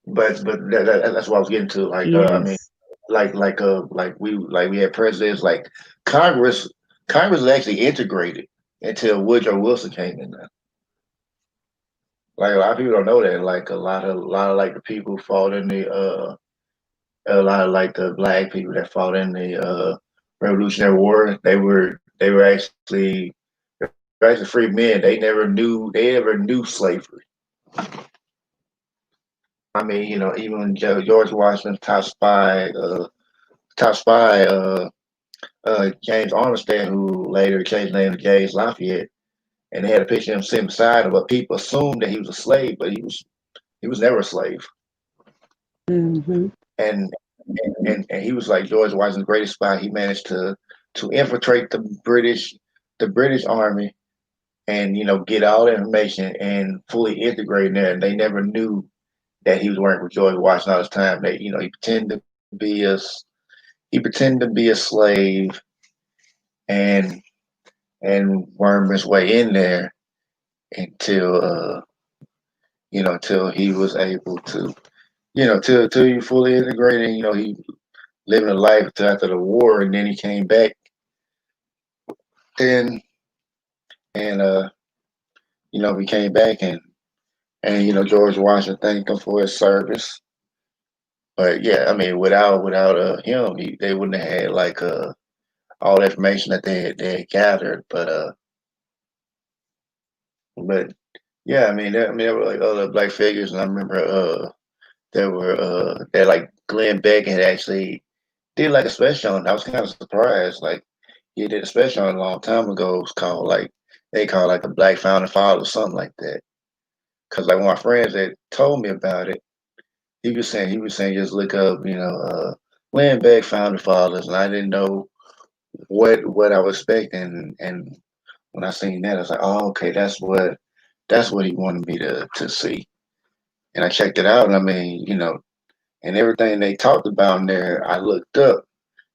that's what I was getting to. Like I mean, Yes. like we had presidents like Congress. Congress is actually integrated until Woodrow Wilson came in there. Like a lot of people don't know that. Like a lot of like the people who fought in the a lot of like the black people that fought in the Revolutionary War, they were actually free men. They never knew slavery. I mean, even George Washington's top spy, James Armistead, who later changed his name to James Lafayette, and they had a picture of him sitting beside him, but people assumed that he was a slave, but he was never a slave. Mm-hmm. And and he was like George Washington's greatest spy. He managed to infiltrate the British Army, and get all the information and fully integrate in there. And they never knew that he was working with George Washington all this time. That he pretended to be a slave, and worm his way in there until till he was able to till he fully integrated. He living a life until after the war, and then he came back then, and he came back, and George Washington thanked him for his service. But yeah, I mean, without him, they wouldn't have had like all the information that they had gathered. But yeah, I mean, there were like other black figures, and I remember there were that like Glenn Beck had actually did like a special on. I was kind of surprised. Like he did a special on a long time ago. It was called like they call it like the Black Founding Father or something like that. Cause like one of my friends that told me about it, he was saying just look up, Glenn Beck Founding Fathers, and I didn't know what I was expecting. And when I seen that, I was like, oh, okay, that's what he wanted me to see. And I checked it out, and I mean, and everything they talked about in there, I looked up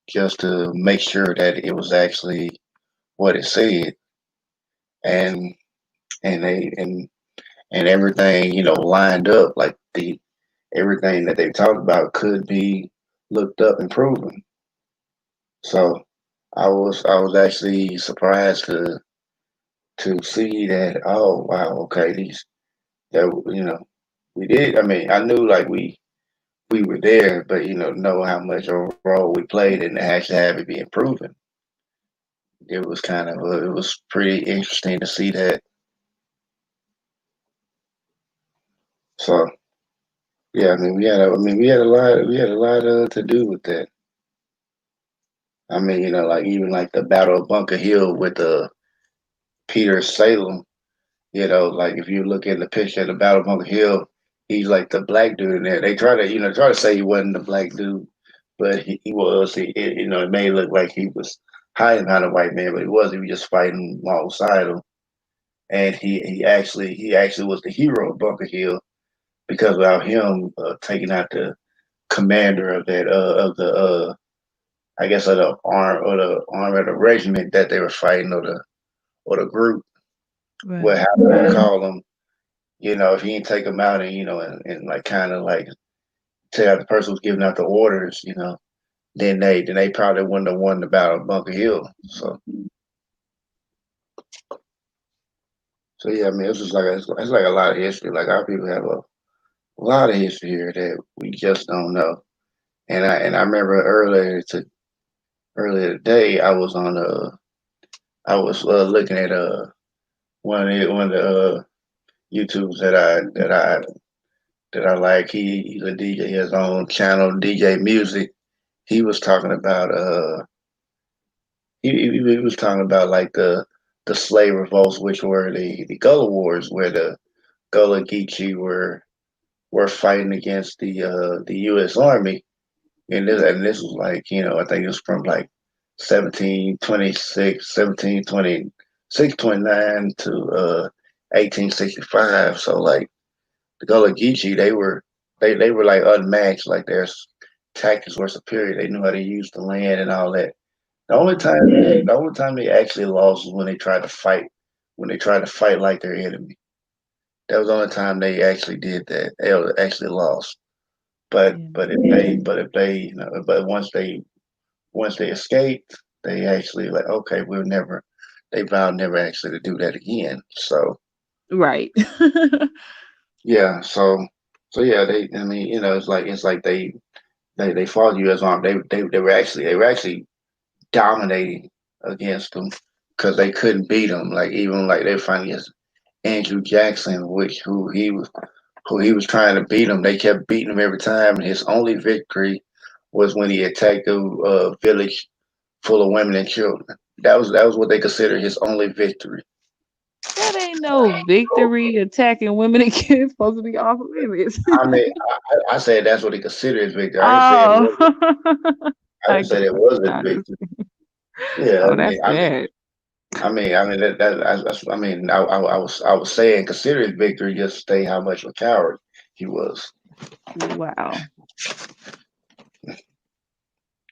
just to make sure that it was actually what it said, and and everything lined up, like the everything that they talked about could be looked up and proven. So I was actually surprised to see that. Oh wow, okay, these that we did. I mean, I knew like we were there, but know how much of a role we played and actually have it being proven. It was pretty interesting to see that. So yeah, I mean we had a lot to do with that. I mean, like even like the Battle of Bunker Hill with Peter Salem. Like if you look at the picture of the Battle of Bunker Hill, he's like the black dude in there. They try to say he wasn't the black dude, but he was. It made it look like he was hiding behind a white man, but he wasn't. He was just fighting alongside him. And he actually was the hero of Bunker Hill, because without him taking out the commander of that of the I guess of the arm of the regiment that they were fighting, or the group, Right. what happened to call him. If he didn't take him out, and like kind of like say that the person was giving out the orders, then they probably wouldn't have won the battle of Bunker Hill. So yeah, I mean, it's like a lot of history. Like our people have a lot of history here that we just don't know. And I remember earlier today I was looking at one of the YouTubes that I like. He's a DJ, he has his own channel, DJ Music. He was talking about he was talking about like the slave revolts, which were the Gullah Wars, where the Gullah Geechee were fighting against the U.S. Army, and this was like I think it was from like 1726, 1726, 29 to 1865. So like the Gullah Geechee, they were like unmatched. Like their tactics were superior. They knew how to use the land and all that. The only time they actually lost was when they tried to fight. When they tried to fight like their enemy. That was the only time they actually did that. They actually lost. But once they escaped, they actually like okay, they vowed never actually to do that again. So Right. yeah, so yeah, I mean, it's like they fought U.S. Army. They were actually dominating against them because they couldn't beat them. Like even like they finally against Andrew Jackson, who he was trying to beat him. They kept beating him every time, and his only victory was when he attacked a village full of women and children. That was what they considered his only victory. That ain't no victory attacking women and kids supposed to be off limits. I mean, I said that's what he considered his victory. I didn't say it Oh, was. I I didn't say guess it was his not. victory. Yeah, Oh, that's bad. I mean, I was saying consider his victory just to say how much of a coward he was. Wow.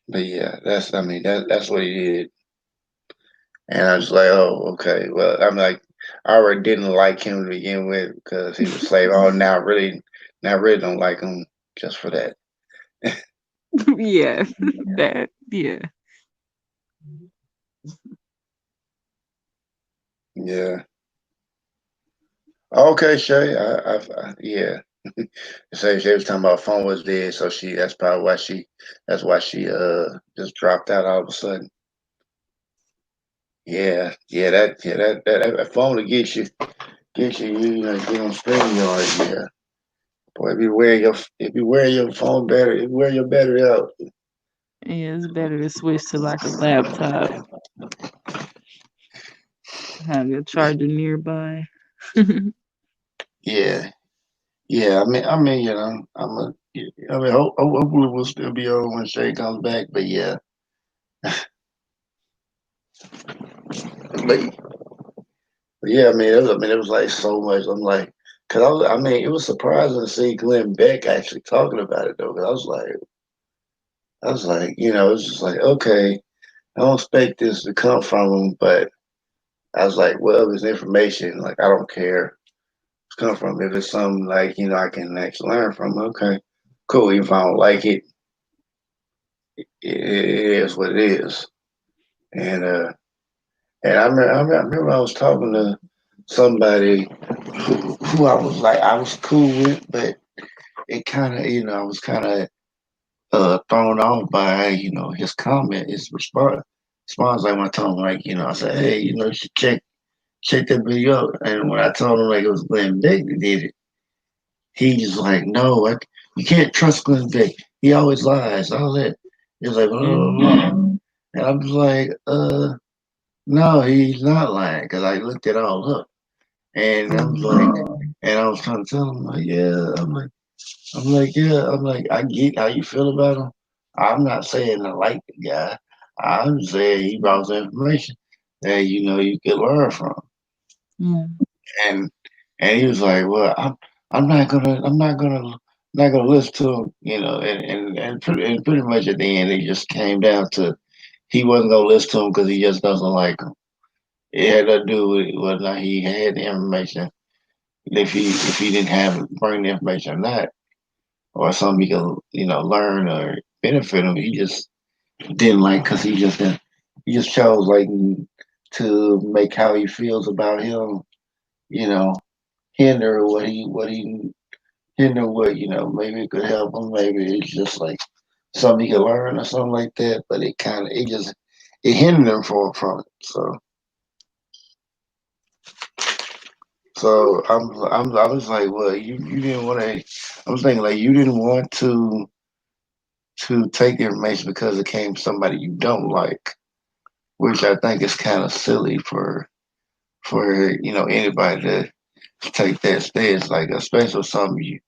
But yeah, that's what he did. And I was like, oh, okay. Well, I'm like, I already didn't like him to begin with because he was slave. Oh, now really don't like him just for that. Yeah. That. Yeah. Yeah. Okay, Shay. Yeah. So she was talking about phone was dead, so that's why she just dropped out all of a sudden. That phone to get you know get on StreamYard. Yeah, boy, if you wear your phone better, if you wear your battery out. Yeah, it's better to switch to like a laptop. Have your charger nearby. Yeah, yeah. Hopefully we'll still be on when Shay comes back. But yeah, but, but yeah. It was like so much. I'm like, cause it was surprising to see Glenn Beck actually talking about it though. Cause I was like, it's just like, okay, I don't expect this to come from him, but I was like, well, if it's information, like I don't care it's come from. If it's something like, I can actually learn from, okay, cool. Even if I don't like it, it is what it is. And I remember I was talking to somebody who I was cool with, but it kind of, I was kind of thrown off by, his comment, his response. Response like when I told him, like, I said, hey, you should check that video out. And when I told him like it was Glenn Beck that did it, he's like, no, you can't trust Glenn Beck. He always lies. All that. He's like, oh. And I'm just like, no, he's not lying because I looked it all up. And I was like, and I was trying to tell him, like, yeah, I'm like, I get how you feel about him. I'm not saying I like the guy. I'm saying he brought some information that you could learn from. Yeah. And he was like, well, not gonna listen to him, and pretty much at the end it just came down to he wasn't gonna listen to him because he just doesn't like him. It had to do with whether or not he had the information. If he didn't have bring the information or not. or something he could, learn or benefit him. He just didn't like because he just chose like to make how he feels about him, you know, hinder what he hinder what maybe it could help him. Maybe it's just like something he could learn or something like that. But it hindered him from it. So I was like, well, you didn't want to. I was thinking like you didn't want to take information because it came from somebody you don't like, which I think is kind of silly for anybody to take that stance, like especially something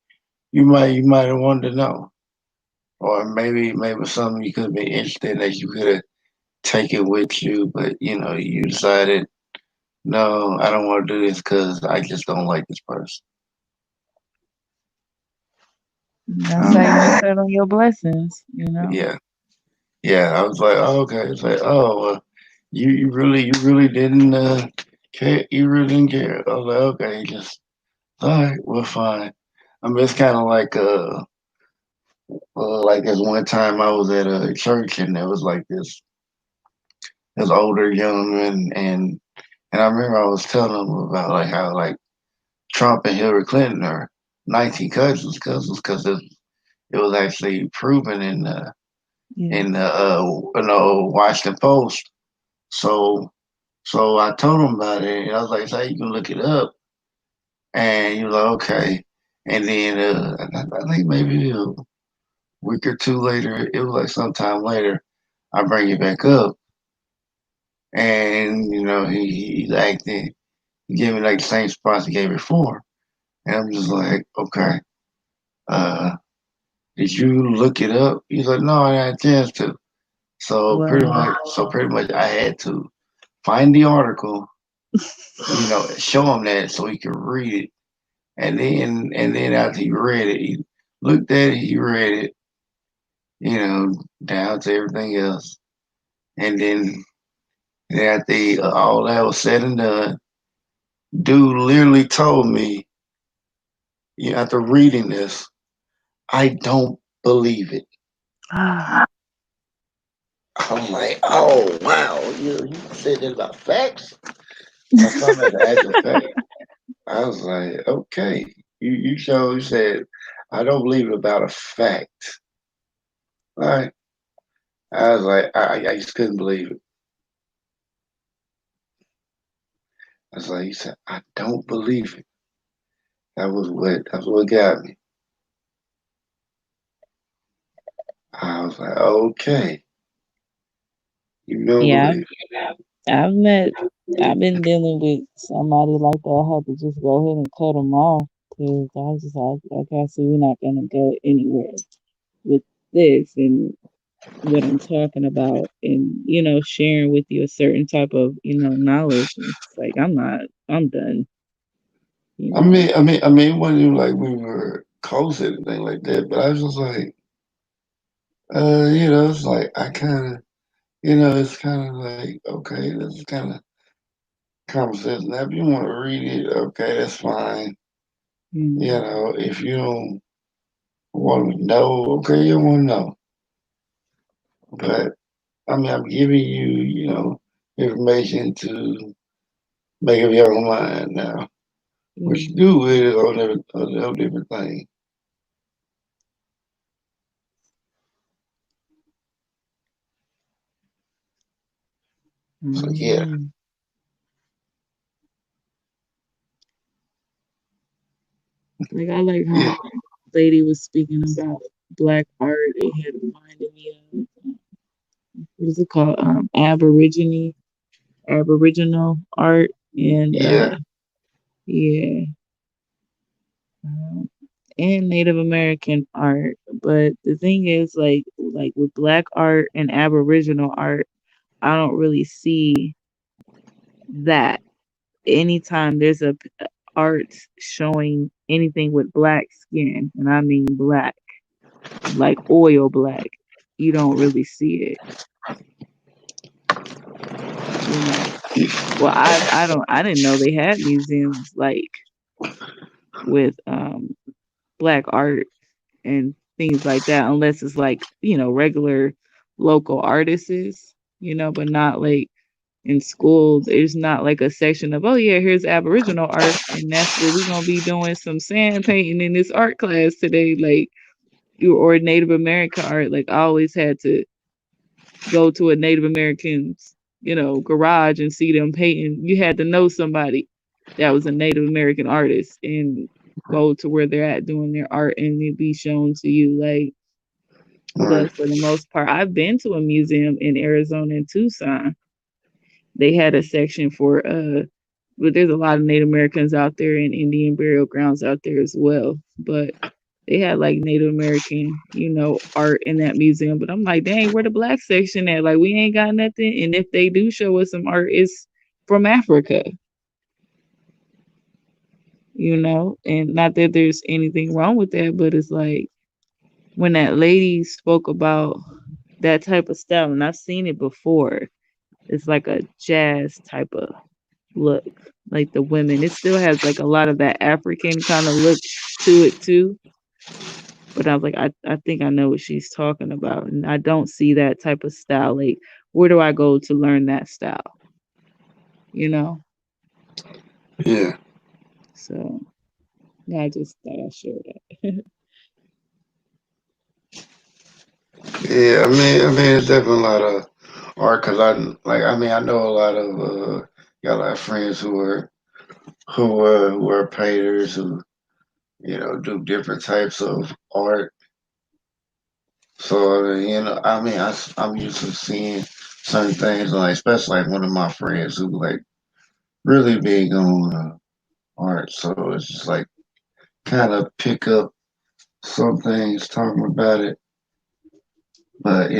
you might have wanted to know, or maybe something you could have been interested in that you could have taken with you, but you decided no, I don't want to do this because I just don't like this person. That's how you miss out on your blessings, Yeah, yeah. I was like, oh, okay. It's like, oh, you really didn't care. You really didn't care. I was like, okay, just all right. Well, fine. I mean, it's kind of like this one time I was at a church and there was like this older gentleman and I remember I was telling him about like how like Trump and Hillary Clinton are 19 cousins because it was actually proven in the Washington Post. So I told him about it and I was like, so you can look it up and he was like, okay. And then I think maybe a week or two later, it was like sometime later, I bring it back up and he's acting, he gave me like the same response he gave before. And I'm just like, okay, uh, did you look it up? He's like, no, I had a chance to. Wow. Pretty much, I had to find the article, show him that so he could read it, and then after he read it, he looked at it, he read it, down to everything else, and then after all that was said and done, dude literally told me, after reading this, I don't believe it. I'm like, oh wow, you said that about facts? I found that the actual fact. I was like, okay, you said I don't believe it about a fact. All right. I was like, I just couldn't believe it. I was like, he said, I don't believe it. That's what got me. I was like, okay, you don't Yeah, believe it. I've been dealing with somebody like that. I had to just go ahead and cut them off because I was just like, okay, so we're not gonna go anywhere with this and what I'm talking about, and sharing with you a certain type of knowledge. And it's like I'm done. You I know. mean, I mean, I mean, it wasn't even like we were close or anything like that, but I was just like, it's like I kind of, it's kind of like, okay, this is kind of conversation. Now, if you want to read it, okay, that's fine. If you don't want to know, okay, you don't want to know. But I mean, I'm giving you, information to make up your own mind now. What you do with it is a whole different thing. So yeah, Like I like how lady was speaking about black art. It had reminded me of what is it called? Aboriginal art, and yeah, yeah, um, and Native American art. But the thing is, like with black art and Aboriginal art, I don't really see that anytime there's a art showing anything with black skin, and I mean black, like oil black, you don't really see it, you know. Well, I didn't know they had museums like with black art. and things like that, unless it's like, regular local artists, but not like in school. There's not like a section of, oh yeah, here's Aboriginal art, and that's what we're gonna be doing some sand painting in this art class today, like or Native American art. Like I always had to go to a Native American's, garage and see them painting. You had to know somebody that was a Native American artist and go to where they're at doing their art and it be shown to you. Like, Right. but for the most part, I've been to a museum in Arizona and Tucson. They had a section for but there's a lot of Native Americans out there and Indian burial grounds out there as well. But they had like Native American, art in that museum. But I'm like, dang, where the black section at? Like we ain't got nothing. And if they do show us some art, it's from Africa, and not that there's anything wrong with that, but it's like when that lady spoke about that type of style, and I've seen it before, it's like a jazz type of look, like the women. It still has like a lot of that African kind of look to it too. But I was like, I think I know what she's talking about. And I don't see that type of style. Like, where do I go to learn that style? You know? Yeah. So yeah, I just thought I'd share that. Yeah. I mean, it's definitely a lot of art because I know a lot of got a lot of friends who are painters who do different types of art. So I'm used to seeing certain things, like especially like one of my friends who like really big on art. So it's just like kind of pick up some things talking about it, but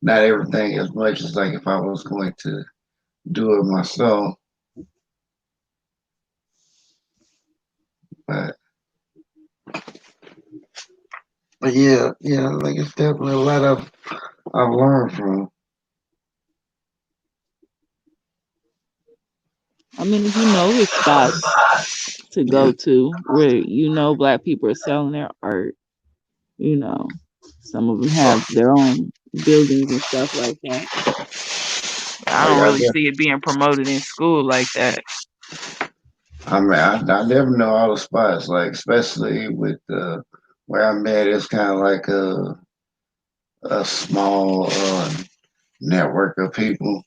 not everything as much as like if I was going to do it myself. But but yeah, like it's definitely a lot I've learned from. I mean, if you know the spots to Yeah, go to where black people are selling their art, you know, some of them have their own buildings and stuff like that. I like don't really see it being promoted in school like that. I never know all the spots, like especially with where I'm at. It's kind of like a small network of people.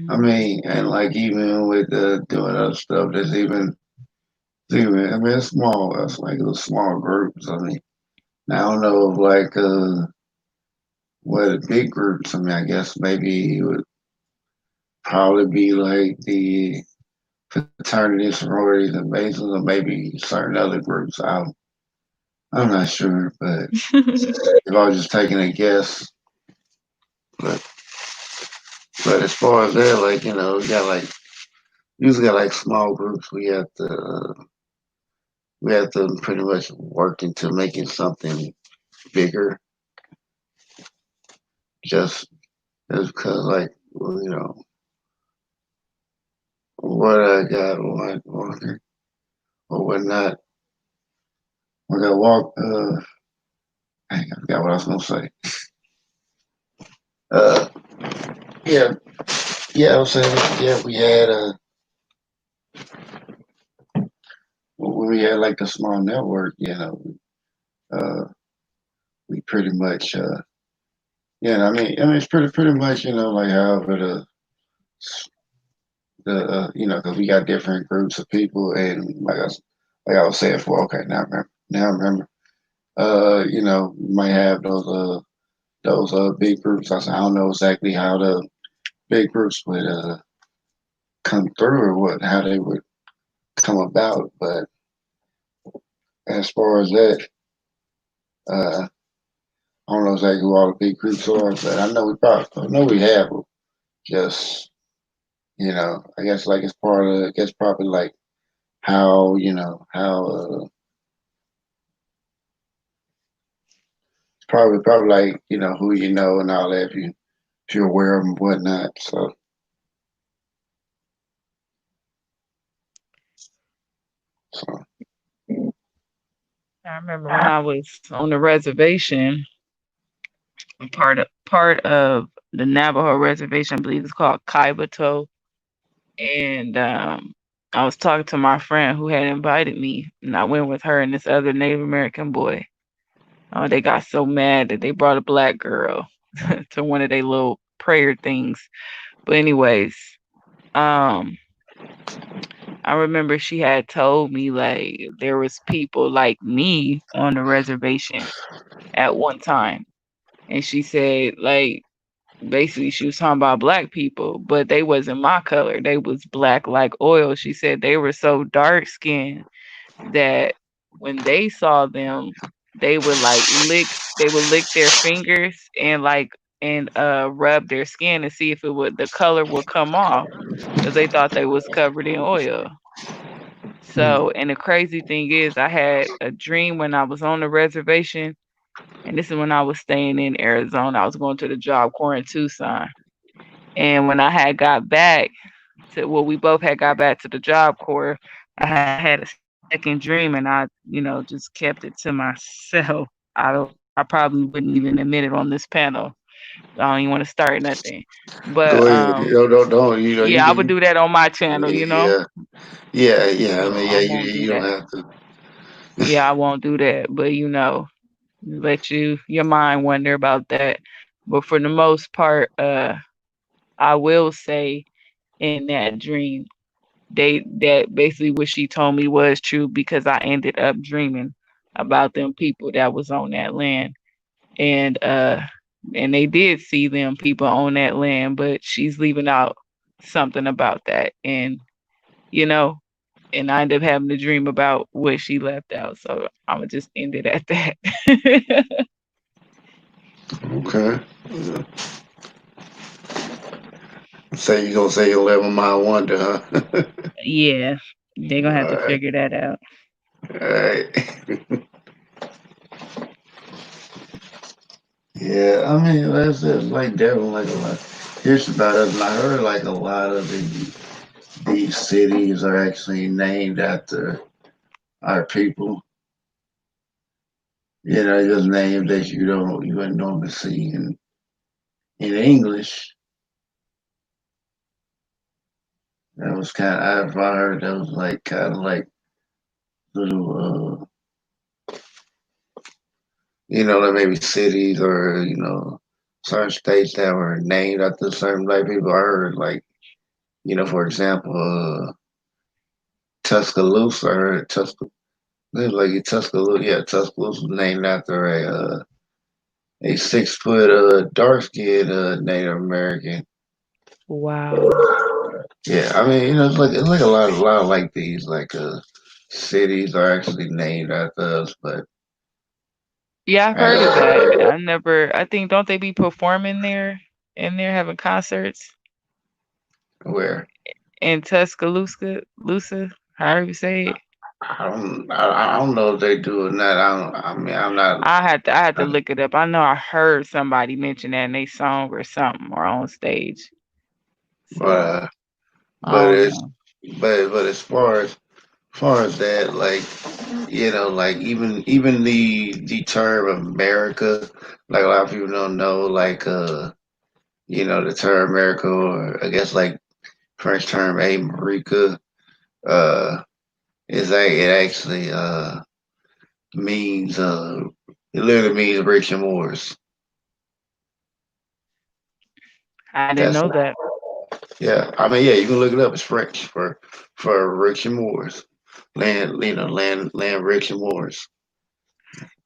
I Hmm. mean, and like even with doing other stuff, I mean, it's small. It's like a small groups. I mean, I don't know if like what big groups. I mean, I guess maybe it would probably be like the fraternity, sororities, and masons, or maybe certain other groups. I'm not sure, but if I was just taking a guess, but as far as that, like we got like usually got like small groups. We have to pretty much work into making something bigger, just as because like what I got on or whatnot. I got walk. I forgot what I was gonna say. Uh, yeah, yeah. I was saying, yeah, we had like a small network. Uh, we pretty much, yeah. I mean, it's pretty much, like however because we got different groups of people, and like I was saying before. Okay, now I remember. We might have those big groups. I don't know exactly how the big groups would come through or how they would come about, but as far as that, uh, I don't know exactly who all the big groups are, but I know we have them. Just I guess like it's part of, I guess probably like how it's probably like who and all that if you're aware of them and whatnot. So I remember when I was on the reservation, part of the Navajo reservation, I believe it's called Kaibato. And I was talking to my friend who had invited me, and I went with her and this other Native American boy. Oh, they got so mad that they brought a black girl to one of their little prayer things. But anyways, um, I remember she had told me like there was people like me on the reservation at one time. And she said like basically she was talking about black people, but they wasn't my color. They was black like oil. She said they were so dark skinned that when they saw them, they would lick their fingers and rub their skin to see if the color would come off because they thought they was covered in oil. Hmm. So, and the crazy thing is, I had a dream when I was on the reservation, and this is when I was staying in Arizona. I was going to the Job Corps in Tucson. And when I had got back we both had got back to the Job Corps, I had a second dream and just kept it to myself. I probably wouldn't even admit it on this panel. I don't even want to start nothing. But Go ahead. Don't. You yeah, I can. would do that on my channel. Yeah. Yeah. Yeah. I So mean, I yeah. won't You do don't that. have to. Yeah, I won't do that. But let your mind wonder about that. But for the most part, I will say in that dream, that basically what she told me was true because I ended up dreaming about them people that was on that land. And and they did see them people on that land, but she's leaving out something about that. You know, and I ended up having to dream about what she left out. So I'ma just end it at that. Okay. Yeah. Say you gonna say you'll live in my wonder, huh? Yeah, they're gonna All have to right. figure that out. All right. Yeah, I mean, that's just like definitely like a lot. Here's about it, and I heard like a lot of these cities are actually named after our people. Just names that you wouldn't normally see in English. That was I heard that was like kind of like little like maybe cities or certain states that were named after certain black people. I heard like for example, Tuscaloosa. I heard Tuscaloosa. Yeah, Tuscaloosa was named after a 6 foot dark skinned Native American. Wow. Yeah, I mean, it's like a lot of like these like cities are actually named after us, but Yeah, I've heard of that. uh, I think don't they be performing there in there having concerts where in Tuscaloosa, however you say it. I don't know if they do or not. I mean, I'm not. I had to look it up. I know I heard somebody mention that in a song or something or on stage. But So I but don't it's know. but as far as that, like like even the term America, like a lot of people don't know, like the term America, or I guess like French term America, uh, it actually means it literally means bricks and mortars. I didn't That's know that. Yeah. I mean, yeah, you can look it up. It's French for bricks and mortars, land bricks and mortars.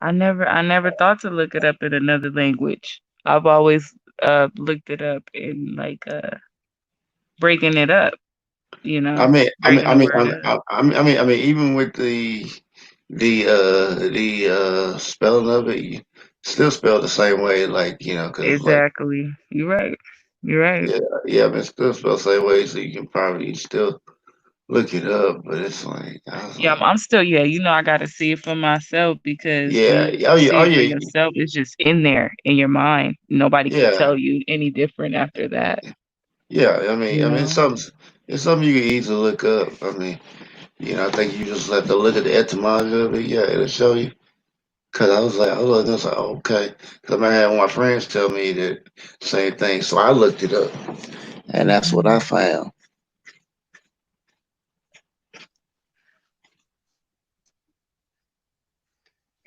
I never thought to look it up in another language. I've always looked it up in breaking it up, I mean, I mean, breaking I the mean, word up. I mean, even with the spelling of it, you still spell the same way, like because like Exactly. You're right. You're right. yeah, yeah, I mean, still spell the same way, so you can probably still look it up. But it's like I was Yeah, like, I'm still, yeah, I gotta see it for myself because when yeah, you yeah, oh yeah, see oh it for yeah, yourself, it's just in there in your mind. Nobody could yeah, tell you any different after that, yeah. you I mean, know? it's something you can easily look up. I mean, I think you just have to look at the etymology of it. Yeah, it'll show you. Cause I was like, okay. Cause I had one of my friends tell me that same thing, so I looked it up, and that's what I found.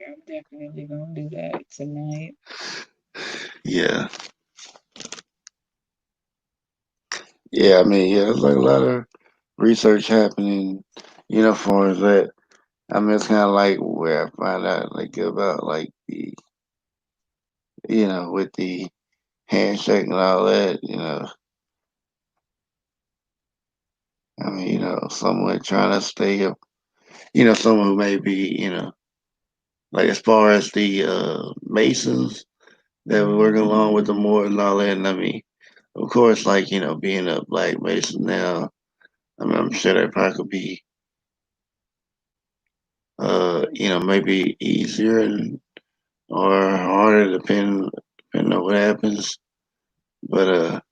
I'm definitely gonna do that tonight. Yeah, yeah. I mean, yeah, there's like a lot of research happening, for that. I mean, it's kind of like where I find out like about like the, with the handshake and all that. I mean, someone trying to stay up, someone who may be, like as far as the Masons that were working along with the Moors and all that. And I mean, of course, like, being a black Mason now, I mean, I'm sure that probably could be, maybe easier or harder depending on what happens. But,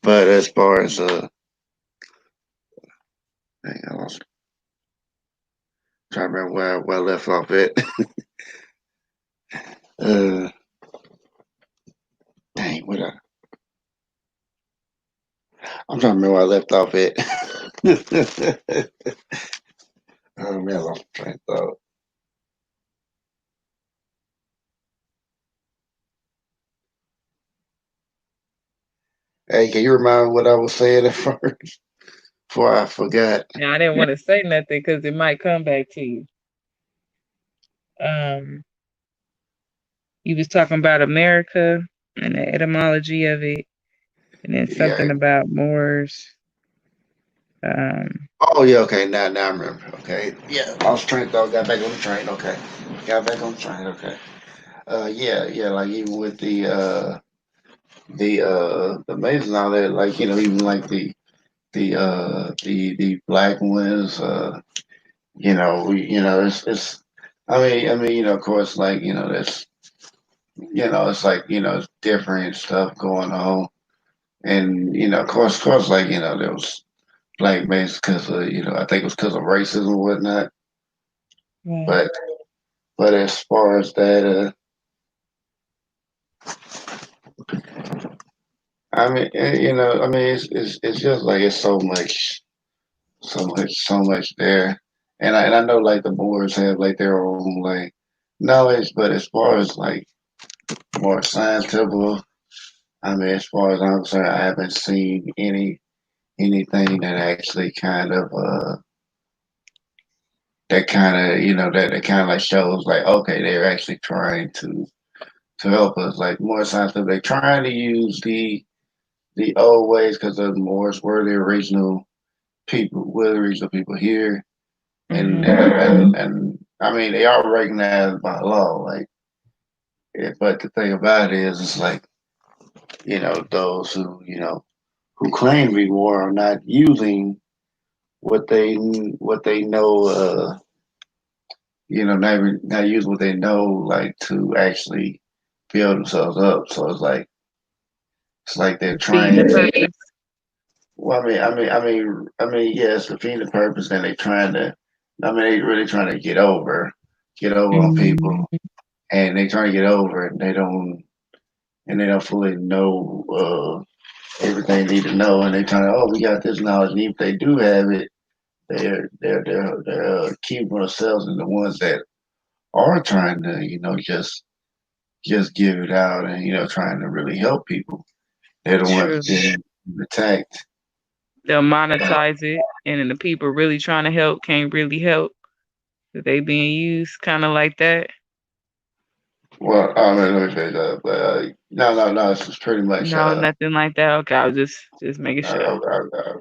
as far as, dang, I was trying to remember where I left off at. uh, dang, I'm trying to remember where I left off at. Oh man, I lost my train of thought. Hey, can you remind me what I was saying at first before I forgot? Now I didn't want to say nothing because it might come back to you. Um, you was talking about America and the etymology of it, and then something Yeah. about Moors. Um, Oh yeah. Okay. Now I remember. Okay. Yeah. Lost train of thought. Got back on the train. Okay. Got back on the train. Okay. Yeah. Yeah. Like even with the Masons and all that. Like even like the black ones. It's. I mean, of course, like that's it's like it's different stuff going on, and of course, like there was black Masons because of I think it was because of racism and whatnot. right. But as far as that, I mean, I mean, it's just like it's so much there, and I know like the boards have like their own like knowledge, but as far as like more scientific, I mean, as far as I'm concerned, I haven't seen anything that actually kind of that kind of like shows like okay, they're actually trying to help us like more scientific. They're trying to use the old ways because the Moors were the original people here, and Mm-hmm. and I mean they are recognized by law. Like, but the thing about it is, it's like those who claim to be Moor are not using what they know. Not use what they know like to actually build themselves up. So it's like they're Feeding trying the to. purpose. Well, yes, defeating the purpose. Then they trying to. I mean, they really trying to get over on people, Mm-hmm. and they trying to get over, it, and they don't fully know everything they need to know, and they trying to, we got this knowledge, and even if they do have it, they're keeping themselves and the ones that are trying to, just give it out and trying to really help people. They're the ones True. being attacked. They'll monetize it, and then the people really trying to help can't really help. They being used kind of like that. Well, I don't know if but no, it's just pretty much No, nothing like that. Okay, I was just making uh, sure. uh, uh,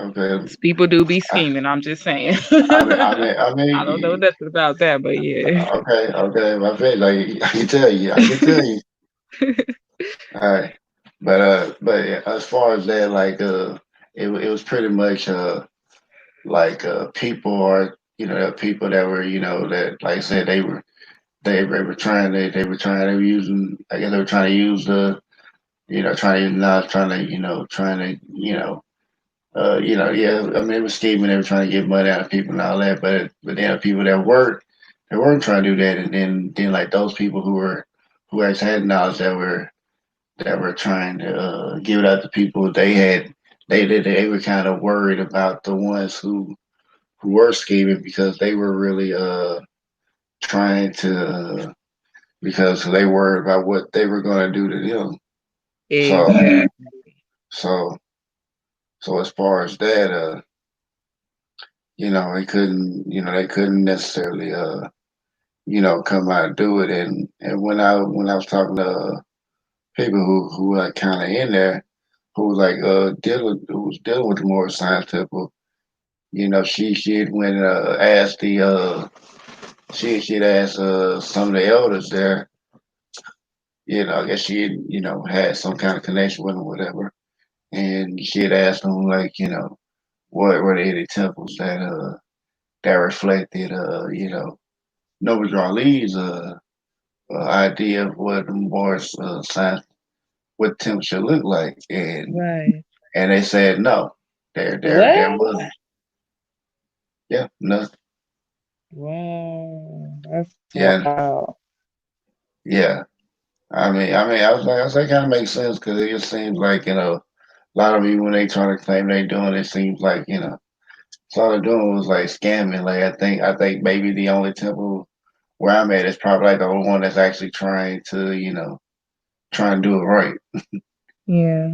okay. 'Cause people do be I, scheming. I'm just saying. I mean, I mean, I I don't know mean, nothing about that, but yeah. okay. My face, like I can tell you. All right, but yeah, as far as that, like, it was pretty much like people are people that were that like I said they were using I guess they were trying to use the trying to not trying to trying to yeah, I mean, it was scheming. They were trying to get money out of people and all that, but then people that weren't trying to do that, and then like those people who actually had knowledge that were trying to give it out to people. They were kind of worried about the ones who were scheming because they were really trying to because they worried about what they were going to do to them. So Exactly. so so as far as that, they couldn't necessarily come out and do it. And when I was talking to people who were kind of in there, who was like who was dealing with the Moorish Science Temple, she had went and asked she'd asked some of the elders there. I guess she had some kind of connection with them, whatever. And she had asked them like, what were the any temples that reflected Noble Ali's idea of what the Moorish science what temples should look like, Right. and they said no, there What? wasn't. Yeah, no, Wow. That's yeah, wow. yeah. I was like, kind of makes sense because it just seems like a lot of people when they try to claim they doing it seems like so all they're doing was like scamming. Like I think maybe the only temple where I'm at is probably like the only one that's actually trying to do it right. Yeah.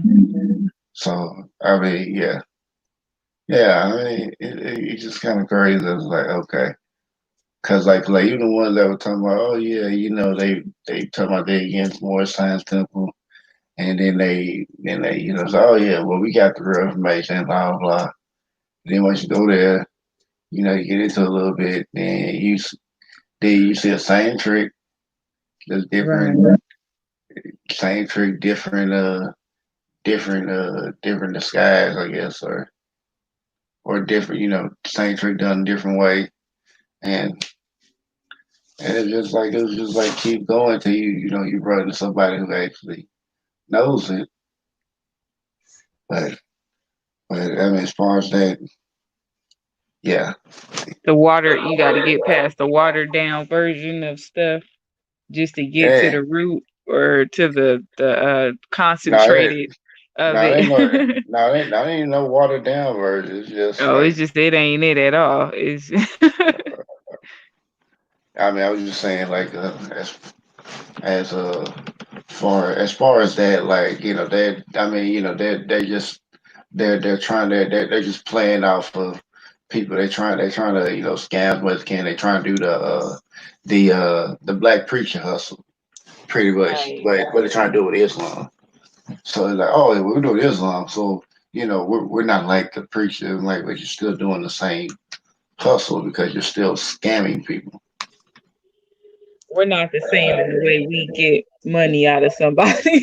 So I mean, yeah, yeah. I mean, it's just kind of crazy. It's like okay, because like even the ones that were talking about, oh yeah, they talking about they against more science temple, and then they say, oh yeah, well we got the real information, blah blah blah. Then once you go there, you get into a little bit, then you see the same trick, just different, Right. same trick, different disguise, I guess, or different, same trick done a different way, and it was just like keep going till you run into somebody who actually knows it. But I mean, as far as that, yeah, The water, you got to get past the watered down version of stuff just to get to yeah, the root or to the no, concentrated of no, ain't no, it. no, ain't no watered down version. It's just Oh, it's like just it ain't it at all. It's I mean, I was just saying like as far as that, like they I mean they're just they're trying to they're just playing off of people. They're trying to scam as much as can. They trying to do the black preacher hustle pretty much, right. but they're trying to do it with Islam. So it's like, oh, we're doing Islam, so we're not like the preacher, like, but you're still doing the same hustle because you're still scamming people. We're not the same in the way we get money out of somebody.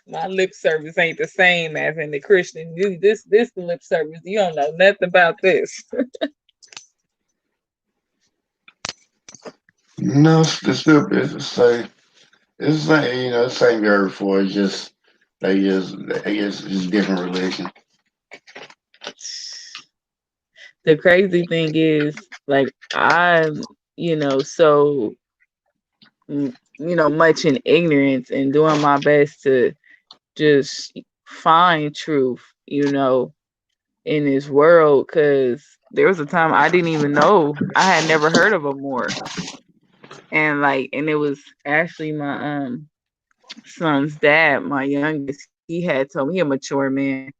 My lip service ain't the same as in the Christian. This the lip service. You don't know nothing about this. No, it's the same. It's the same, the same you heard before. It's just just different religion. The crazy thing is, like I'm, so much in ignorance and doing my best to just find truth, in this world. Because there was a time I didn't even know. I had never heard of a Moor, and it was actually my son's dad, my youngest. He had told me, he a mature man,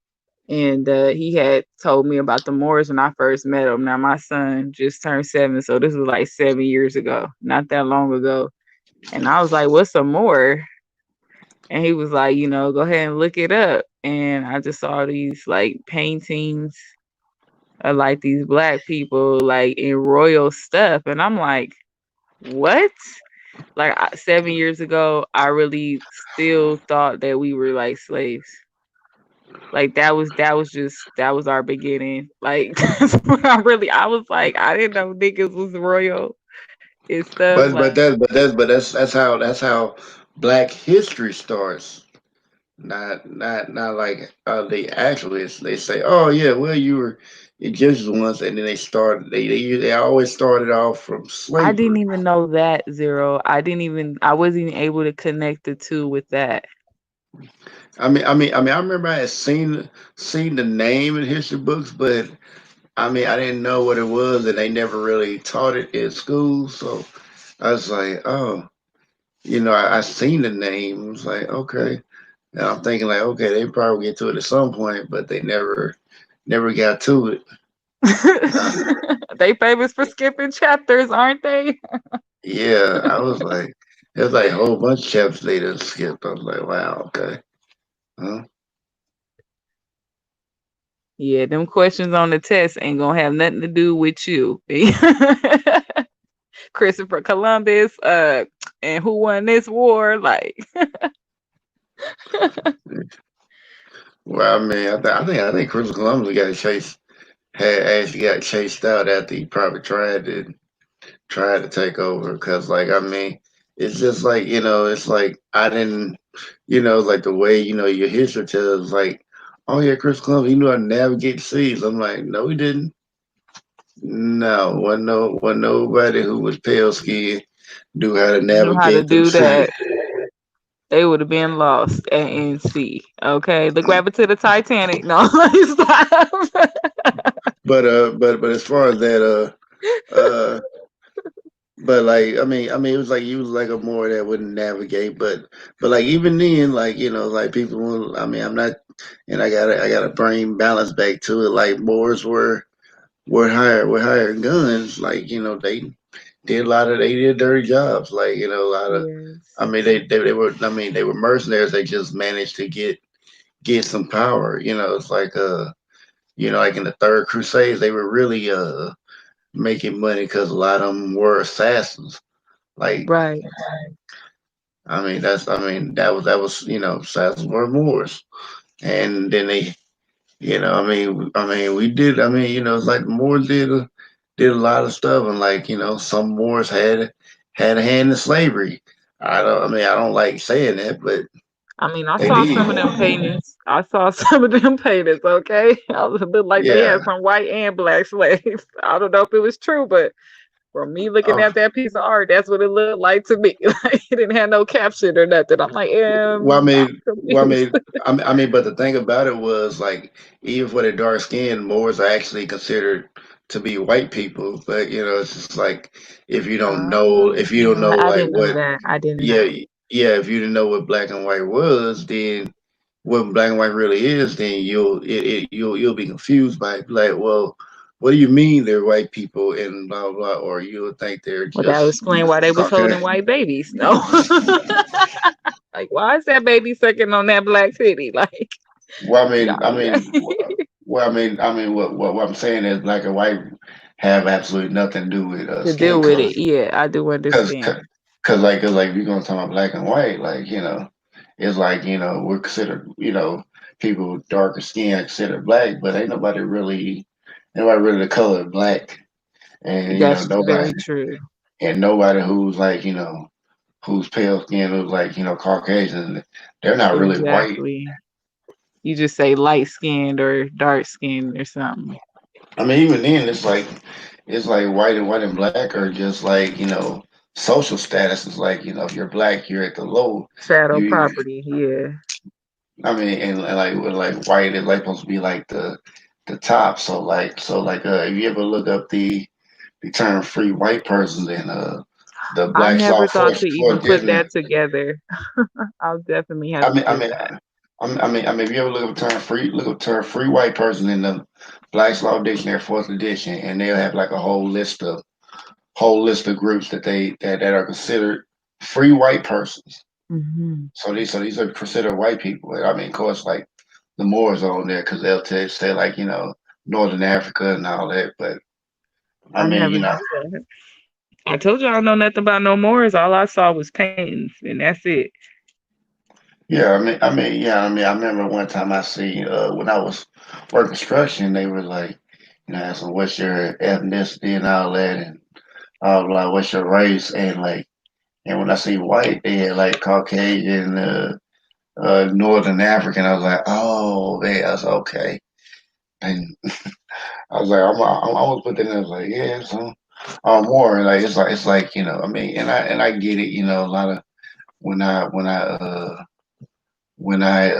and he had told me about the Moors when I first met him. Now my son just turned 7, so this was like 7 years ago, not that long ago. And I was like, "What's a Moor?" And he was like, "Go ahead and look it up." And I just saw these like paintings of like these black people like in royal stuff, and I'm like, "What?" Like 7 years ago, I really still thought that we were like slaves. Like that was our beginning. Like that's what I was like, I didn't know niggas was royal and stuff. But Like that's how Black history starts. not like they actually they say, oh yeah, well you were Egyptians once, and then they always started off from I didn't slavery. even know that, Zero. I wasn't even able to connect the two with that. I remember I had seen the name in history books, but I didn't know what it was, and they never really taught it in school. So I was like, oh, I seen the name. I was like, okay, and I'm thinking like, okay, they probably get to it at some point, but they never got to it. They famous for skipping chapters, aren't they? Yeah, I was like, there's like a whole bunch of chapters they done skipped. I was like, wow, okay. Huh? Yeah, them questions on the test ain't gonna have nothing to do with you. Christopher Columbus, and who won this war? Like, Well, I think Christopher Columbus had actually got chased out after he probably tried to take over because it's just like it's like I didn't like the way your history tells like, oh yeah, Chris Columbus, he knew how to navigate the seas. I'm like, no, he didn't. No, wasn't nobody who was pale skinned knew how to knew how to navigate them do seas. that. They would have been lost in sea. Okay, look what happened to the Titanic. No, stop. But as far as that uh but like it was like you was like a more that wouldn't navigate, but like even then, like like people will. I'm not, and I gotta bring balance back to it. Like Moors were hired guns. Like they did dirty jobs. Like a lot of. Yes. They were mercenaries. They just managed to get some power. It's like like in the Third Crusades, they were really making money because a lot of them were assassins. Like Right. that was assassins were Moors, and then they we did. It's like the Moors did a lot of stuff, and like some Moors had a hand in slavery. I don't like saying that, but I they saw did. some of them paintings. I saw some of them paintings, okay? I was a bit like they Yeah. had some white and black slaves. I don't know if it was true, but from me looking Oh, at that piece of art, that's what it looked like to me. Like it didn't have no caption or nothing. I'm like, well, I'm well, confused. but the thing about it was like, even for the dark skin, Moors are actually considered to be white people. But it's just like if you don't know I like didn't know what, that. I didn't yeah, know. yeah, if you didn't know what black and white was, then what black and white really is, then you'll be confused by it. Like, well, what do you mean they're white people and blah blah, or you'll think they're Well, that would just explain why they was holding okay. white babies. No. Like, why is that baby sucking on that black titty? Like, Well, y'all, what I'm saying is black and white have absolutely nothing to do with to skin deal with color. it. Yeah, I do Cause, understand. cause like if you're gonna talk about black and white, like it's like we're considered people with darker skin are considered black, but ain't nobody really the color of black, and That's nobody very true. who's like who's pale skin, who's like Caucasian, they're not really white. Exactly. You just say light skinned or dark skinned or something. Even then, it's like white and black are just like social status is like if you're black, you're at the low. Shadow You, property. Yeah. and like with like white is like supposed to be like the top. So if you ever look up the term free white person, then the I Black never Law thought to Force even put Division. that together. I'll definitely have I to mean, I do mean, that. if you ever look up term free white person in the Black's Law Dictionary, fourth edition, and they'll have like a whole list of groups that are considered free white persons. Hmm. So these are considered white people. Of course, like the Moors are on there because they'll say like Northern Africa and all that. But I I mean, never knew that. I told you I don't know nothing about no Moors. All I saw was paintings, and that's it. yeah, I remember one time I see when I was working construction, they were like, asking what's your ethnicity and all that, and like what's your race, and like, and when I see white, they had like Caucasian, Northern African. I was like, oh man, I was okay. And I was like, I'm almost put that in. I was like, yeah, so more like it's like I mean, and I get it. A lot of when I when I when I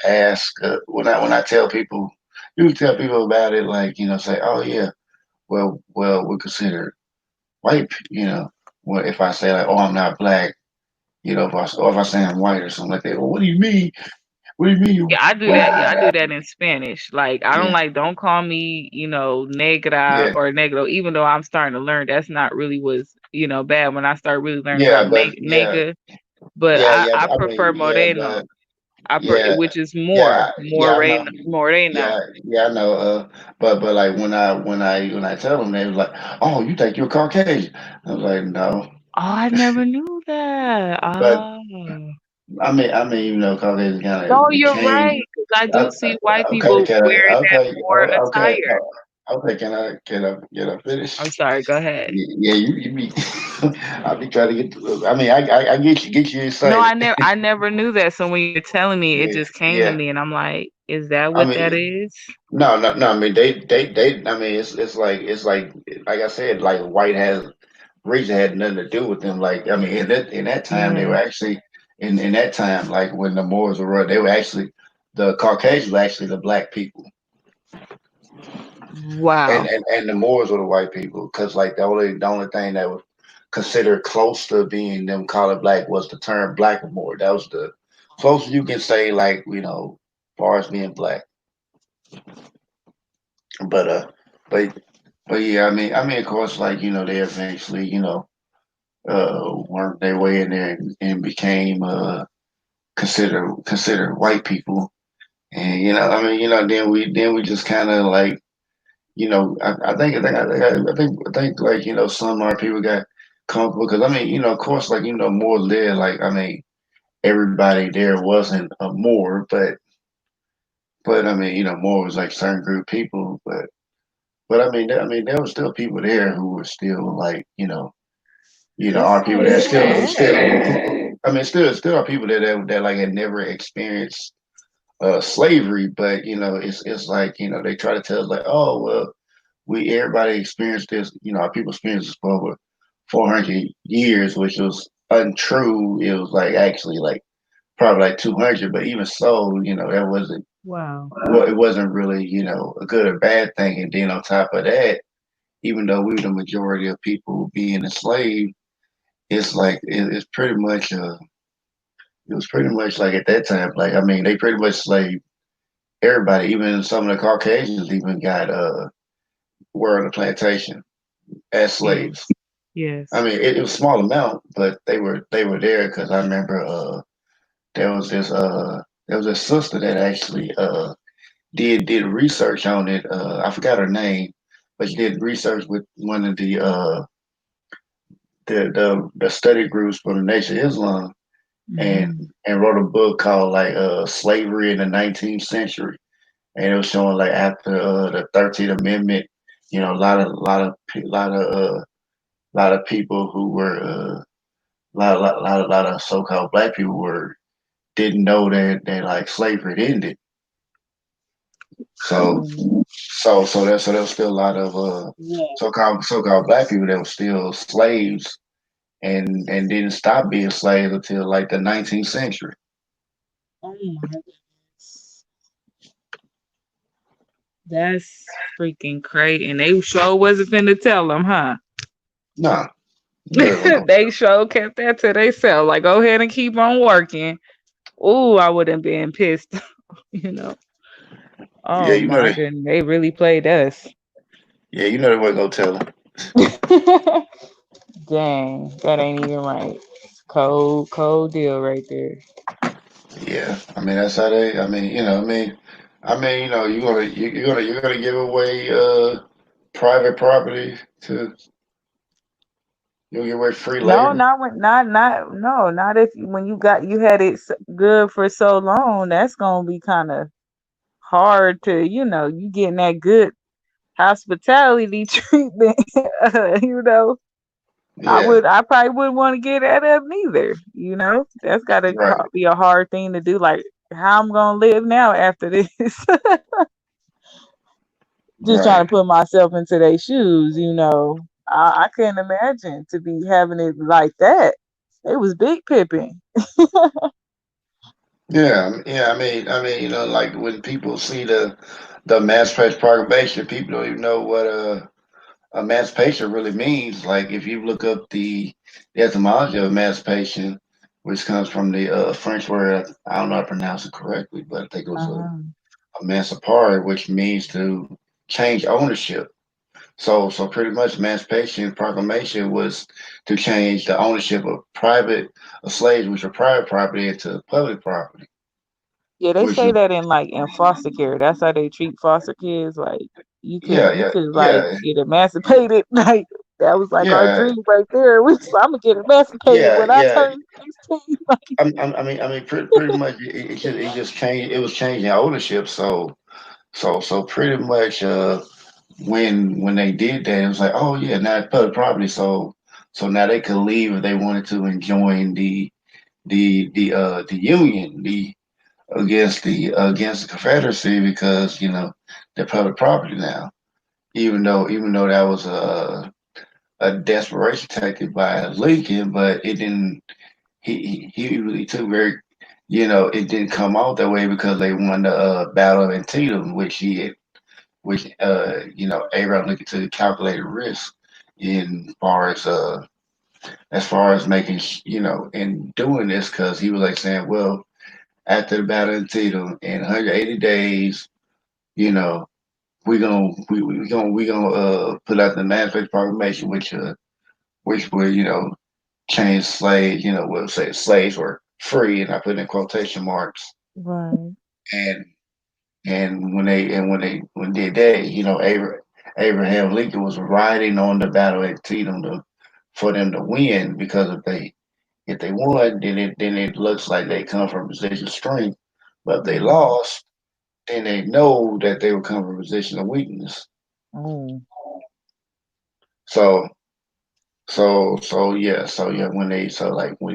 ask when I tell people, you tell people about it, like say, oh yeah, well we consider white. Well if I say like, oh I'm not black, if I say I'm white or something like that. Well, what do you mean? What do you mean Yeah, you? I do What do that. Yeah, I you do that in Spanish. Like, I don't yeah, like, don't call me, negra yeah, or negro, even though I'm starting to learn that's not really what's, bad when I start really learning yeah, about but yeah, nega. But yeah, I yeah. I prefer mean, yeah, moreno. but yeah, Which is yeah, yeah. I know. morena. Yeah, yeah, I know. But like when I tell them, they was like, "Oh, you think you're Caucasian?" I was like, "No." Oh, I never knew that. But Ah. I mean, Caucasian kind No, of you're right. became. 'Cause I do see white Okay, people can I? wearing that Okay, more okay, attire. okay. Can I finish? I'm sorry, go ahead. Yeah, you be. I be trying to get. I mean, I get you No, excited. I never knew that. So when you're telling me, it Yeah, just came to yeah. me, and I'm like, is that I what that mean, is? no, no, no. I mean, they. I mean, like I said, like white has race had nothing to do with them. Like I mean, in that time, they were Yeah. actually in that time, like when the Moors were run, they were actually the Caucasians were actually the black people, and Wow. and, and the Moors were the white people. Because like the only thing that was considered close to being them colored black was the term blackamoor. That was the closest you can say, like as far as being black. But but yeah, I mean, of course, like they eventually worked their way in there and became considered white people. And I mean, then we just kind of like, I think like some of our people got comfortable because I mean, of course, like more there, like I mean, everybody there wasn't a Moor, but I mean, Moor was like certain group of people, but I mean, there were still people there who were still like, That's our people so that still, sad. I mean, still are people that like had never experienced slavery, but it's like they try to tell us like, oh well, we everybody experienced this, our people experienced this for over 400 years, which was untrue. It was like actually like probably like 200, but even so, that wasn't Wow. well, it wasn't really a good or bad thing. And then on top of that, even though we were the majority of people being enslaved, it's like it's pretty much it was pretty much like at that time, like I mean, they pretty much slaved everybody, even some of the Caucasians even got were on the plantation as slaves. Yes. I Yes. mean, it was a small amount, but they were there because I remember there was this there was a sister that actually did research on it. I forgot her name, but she did research with one of the study groups for the Nation of Islam, and Hmm. and wrote a book called like Slavery in the 19th Century, and it was showing like after the 13th Amendment, a lot of people who were a lot of so-called black people were didn't know that like slavery had ended. So Mm. so there was still a lot of Yeah. so-called black people that were still slaves and didn't stop being slaves until like the 19th century. Oh my goodness. That's freaking crazy. And they sure wasn't finna tell them, huh? Nah, no, we're gonna They sure kept that to themselves. Like, go ahead and keep on working. Ooh, I would have been pissed, you know. yeah, Oh you know my that. goodness, they really played us. Yeah, you know they weren't gonna tell them. Dang, that ain't even right. Cold, cold deal right there. Yeah, I mean that's how they. I mean, you're gonna give away private property to you'll give away free No, labor. not when, not if when you had it good for so long. That's gonna be kind of hard to, you getting that good hospitality treatment, you know. Yeah, I probably wouldn't want to get that up neither. You know, that's got to right, be a hard thing to do. Like, how I'm gonna live now after this? Just trying right. to put myself into their shoes. You know, I couldn't imagine to be having it like that. It was big pipping. Yeah, yeah. Like when people see the Emancipation Proclamation, people don't even know what emancipation really means. Like if you look up the etymology of emancipation, which comes from the French word, I don't know if I pronounce it correctly, but I think it was Uh-huh. emancipare, which means to change ownership. So pretty much Emancipation Proclamation was to change the ownership of slaves, which are private property, into public property, Yeah, they which say is that in foster care. That's how they treat foster kids. Like yeah, you yeah, could like yeah, get emancipated. Like that was like our yeah, dream right there. I'm gonna get emancipated yeah, when I yeah. turn 16. Like, Pretty much it just changed. It was changing ownership. So pretty much when they did that, it was like, oh yeah, now it's public property. So now they could leave if they wanted to and join the union the against the Confederacy because they're public property now. Even though that was a desperation tactic by Lincoln, but it didn't. He really took very. It didn't come out that way because they won the Battle of Antietam, which Abraham Lincoln took a calculated risk in as far as making in doing this because he was like saying, well, after the Battle of Antietam in 180 days, you know, we gonna put out the Emancipation Proclamation, which will change slaves, we'll say slaves were free, and I put in quotation marks, right. and when they did that, Abraham Lincoln was riding on the Battle of Antietam for them to win because if they won, then it looks like they come from a position of strength, but if they Mhm. lost, then they know that they would come from a position of weakness. Oh, So so yeah, when he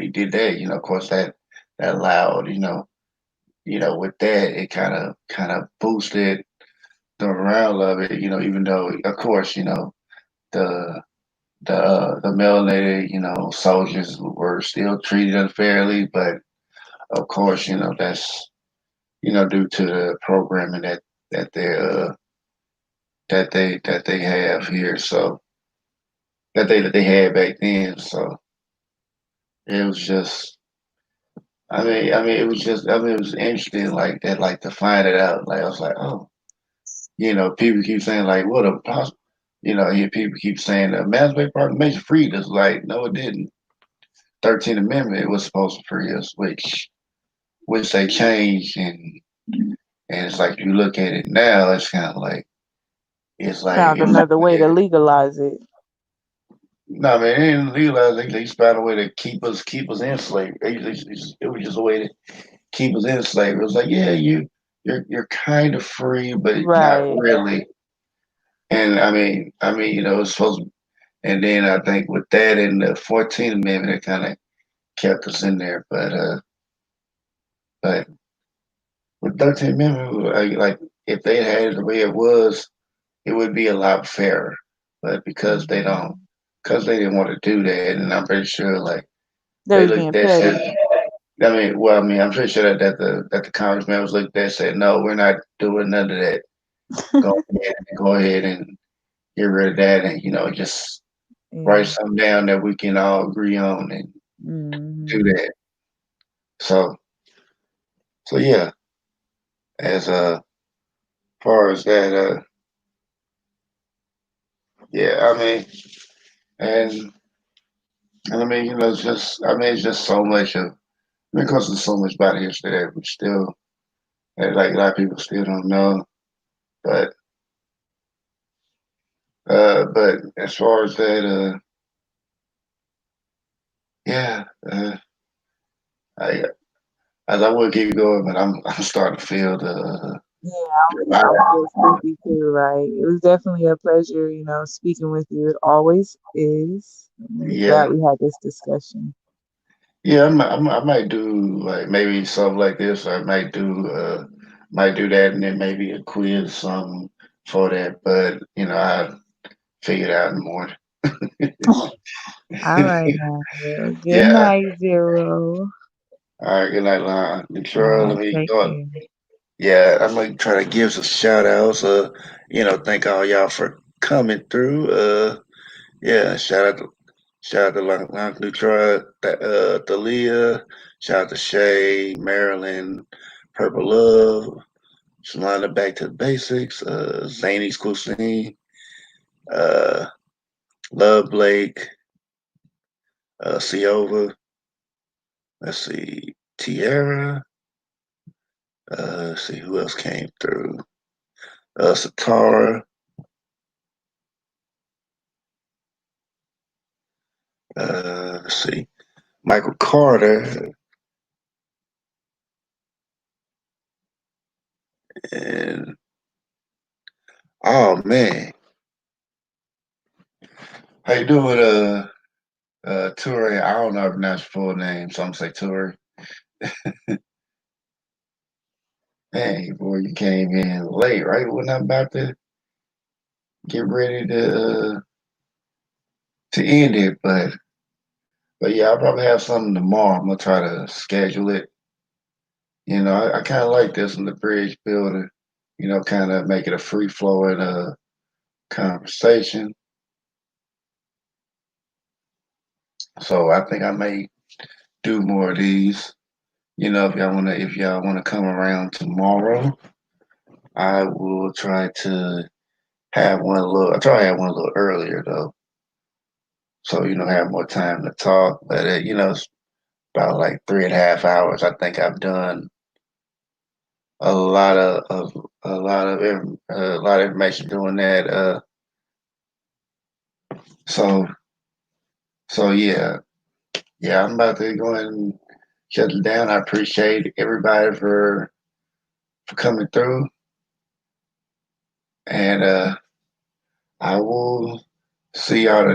did that, of course that allowed, with that it kind of boosted the morale of it, even though of course, the the melanated, soldiers were still treated unfairly, but of course, that's due to the programming that they that they have here, so that they had back then. So it was just, it was just, it was interesting like that, like to find it out. Like I was like, oh, people keep saying like, what a possible, here people keep saying the Emancipation Proclamation freed us. Like, no, it didn't. 13th Amendment it was supposed to free us, which they changed, and it's like you look at it now, it's kind of like it's like found it was. another way to legalize it. No, man, they didn't realize they found a way to keep us in slavery. It was just a way to keep us in slavery. It was like, yeah, you're kind of free, but not Right. really. And it's supposed to, and then I think with that and the 14th Amendment, it kind of kept us in there. But with 13th Amendment, like if they had it the way it was, it would be a lot fairer. But Mhm. because they didn't want to do that, and I'm pretty sure like They they was looked at being that petty. shit. I'm pretty sure that the congressman was looking at that and said, no, we're not doing none of that. Go ahead and get rid of that, and just Yeah. write something down that we can all agree on and do Hmm. that. So yeah, as far as that, yeah, and it's just, it's just so much because there's so much about history that we still, that like a lot of people still don't know. But but as far as that, yeah, I as I would keep going, but I'm starting to feel Yeah, I'm just sleepy too. Like it was definitely a pleasure, speaking with you. It always is. I'm Yeah, glad we had this discussion. yeah. I might do like maybe something like this. I might do that, and then maybe a quiz or something for that. But I figure it out in the morning. All right now. Well, good Yeah. night, Zero. All right. Good night, Lon. All Detroit. Let right, me take go. care. Yeah, I'm gonna try to give some shout outs. Thank all y'all for coming through. Yeah, shout out to Detroit, Thalia, shout out to Shay, Marilyn, Purple Love, Shalana Back to the Basics, Zany's Cuisine, uh, Love Blake, Ciova, let's see, Tierra, let's see who else came through. Satara, let's see. Michael Carter, and oh man, how you doing, Toure? I don't know if that's your full name, so I'm gonna say Toure. Hey, boy, you came in late, right? When I'm about to get ready to end it, but yeah, I'll probably have something tomorrow. I'm gonna try to schedule it. I kind of like this in the bridge builder. Kind of make it a free flowing conversation. So I think I may do more of these. If y'all wanna come around tomorrow, I will try to have one a little. I try to have one a little earlier though, so have more time to talk. But it's about like 3.5 hours. I think I've done a lot of a lot of information doing that. So yeah, yeah. I'm about to go ahead and shut it down. I appreciate everybody for coming through, and I will see y'all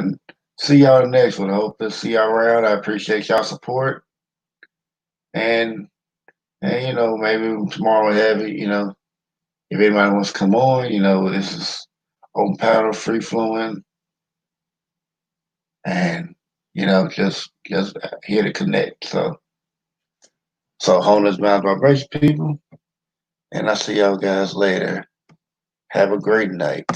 the next one. I hope to see y'all around. I appreciate y'all support, and maybe tomorrow we'll have it. If anybody wants to come on, this is open panel, free flowing, and just here to connect. So wholeness, bound vibration, people, and I see y'all guys later. Have a great night.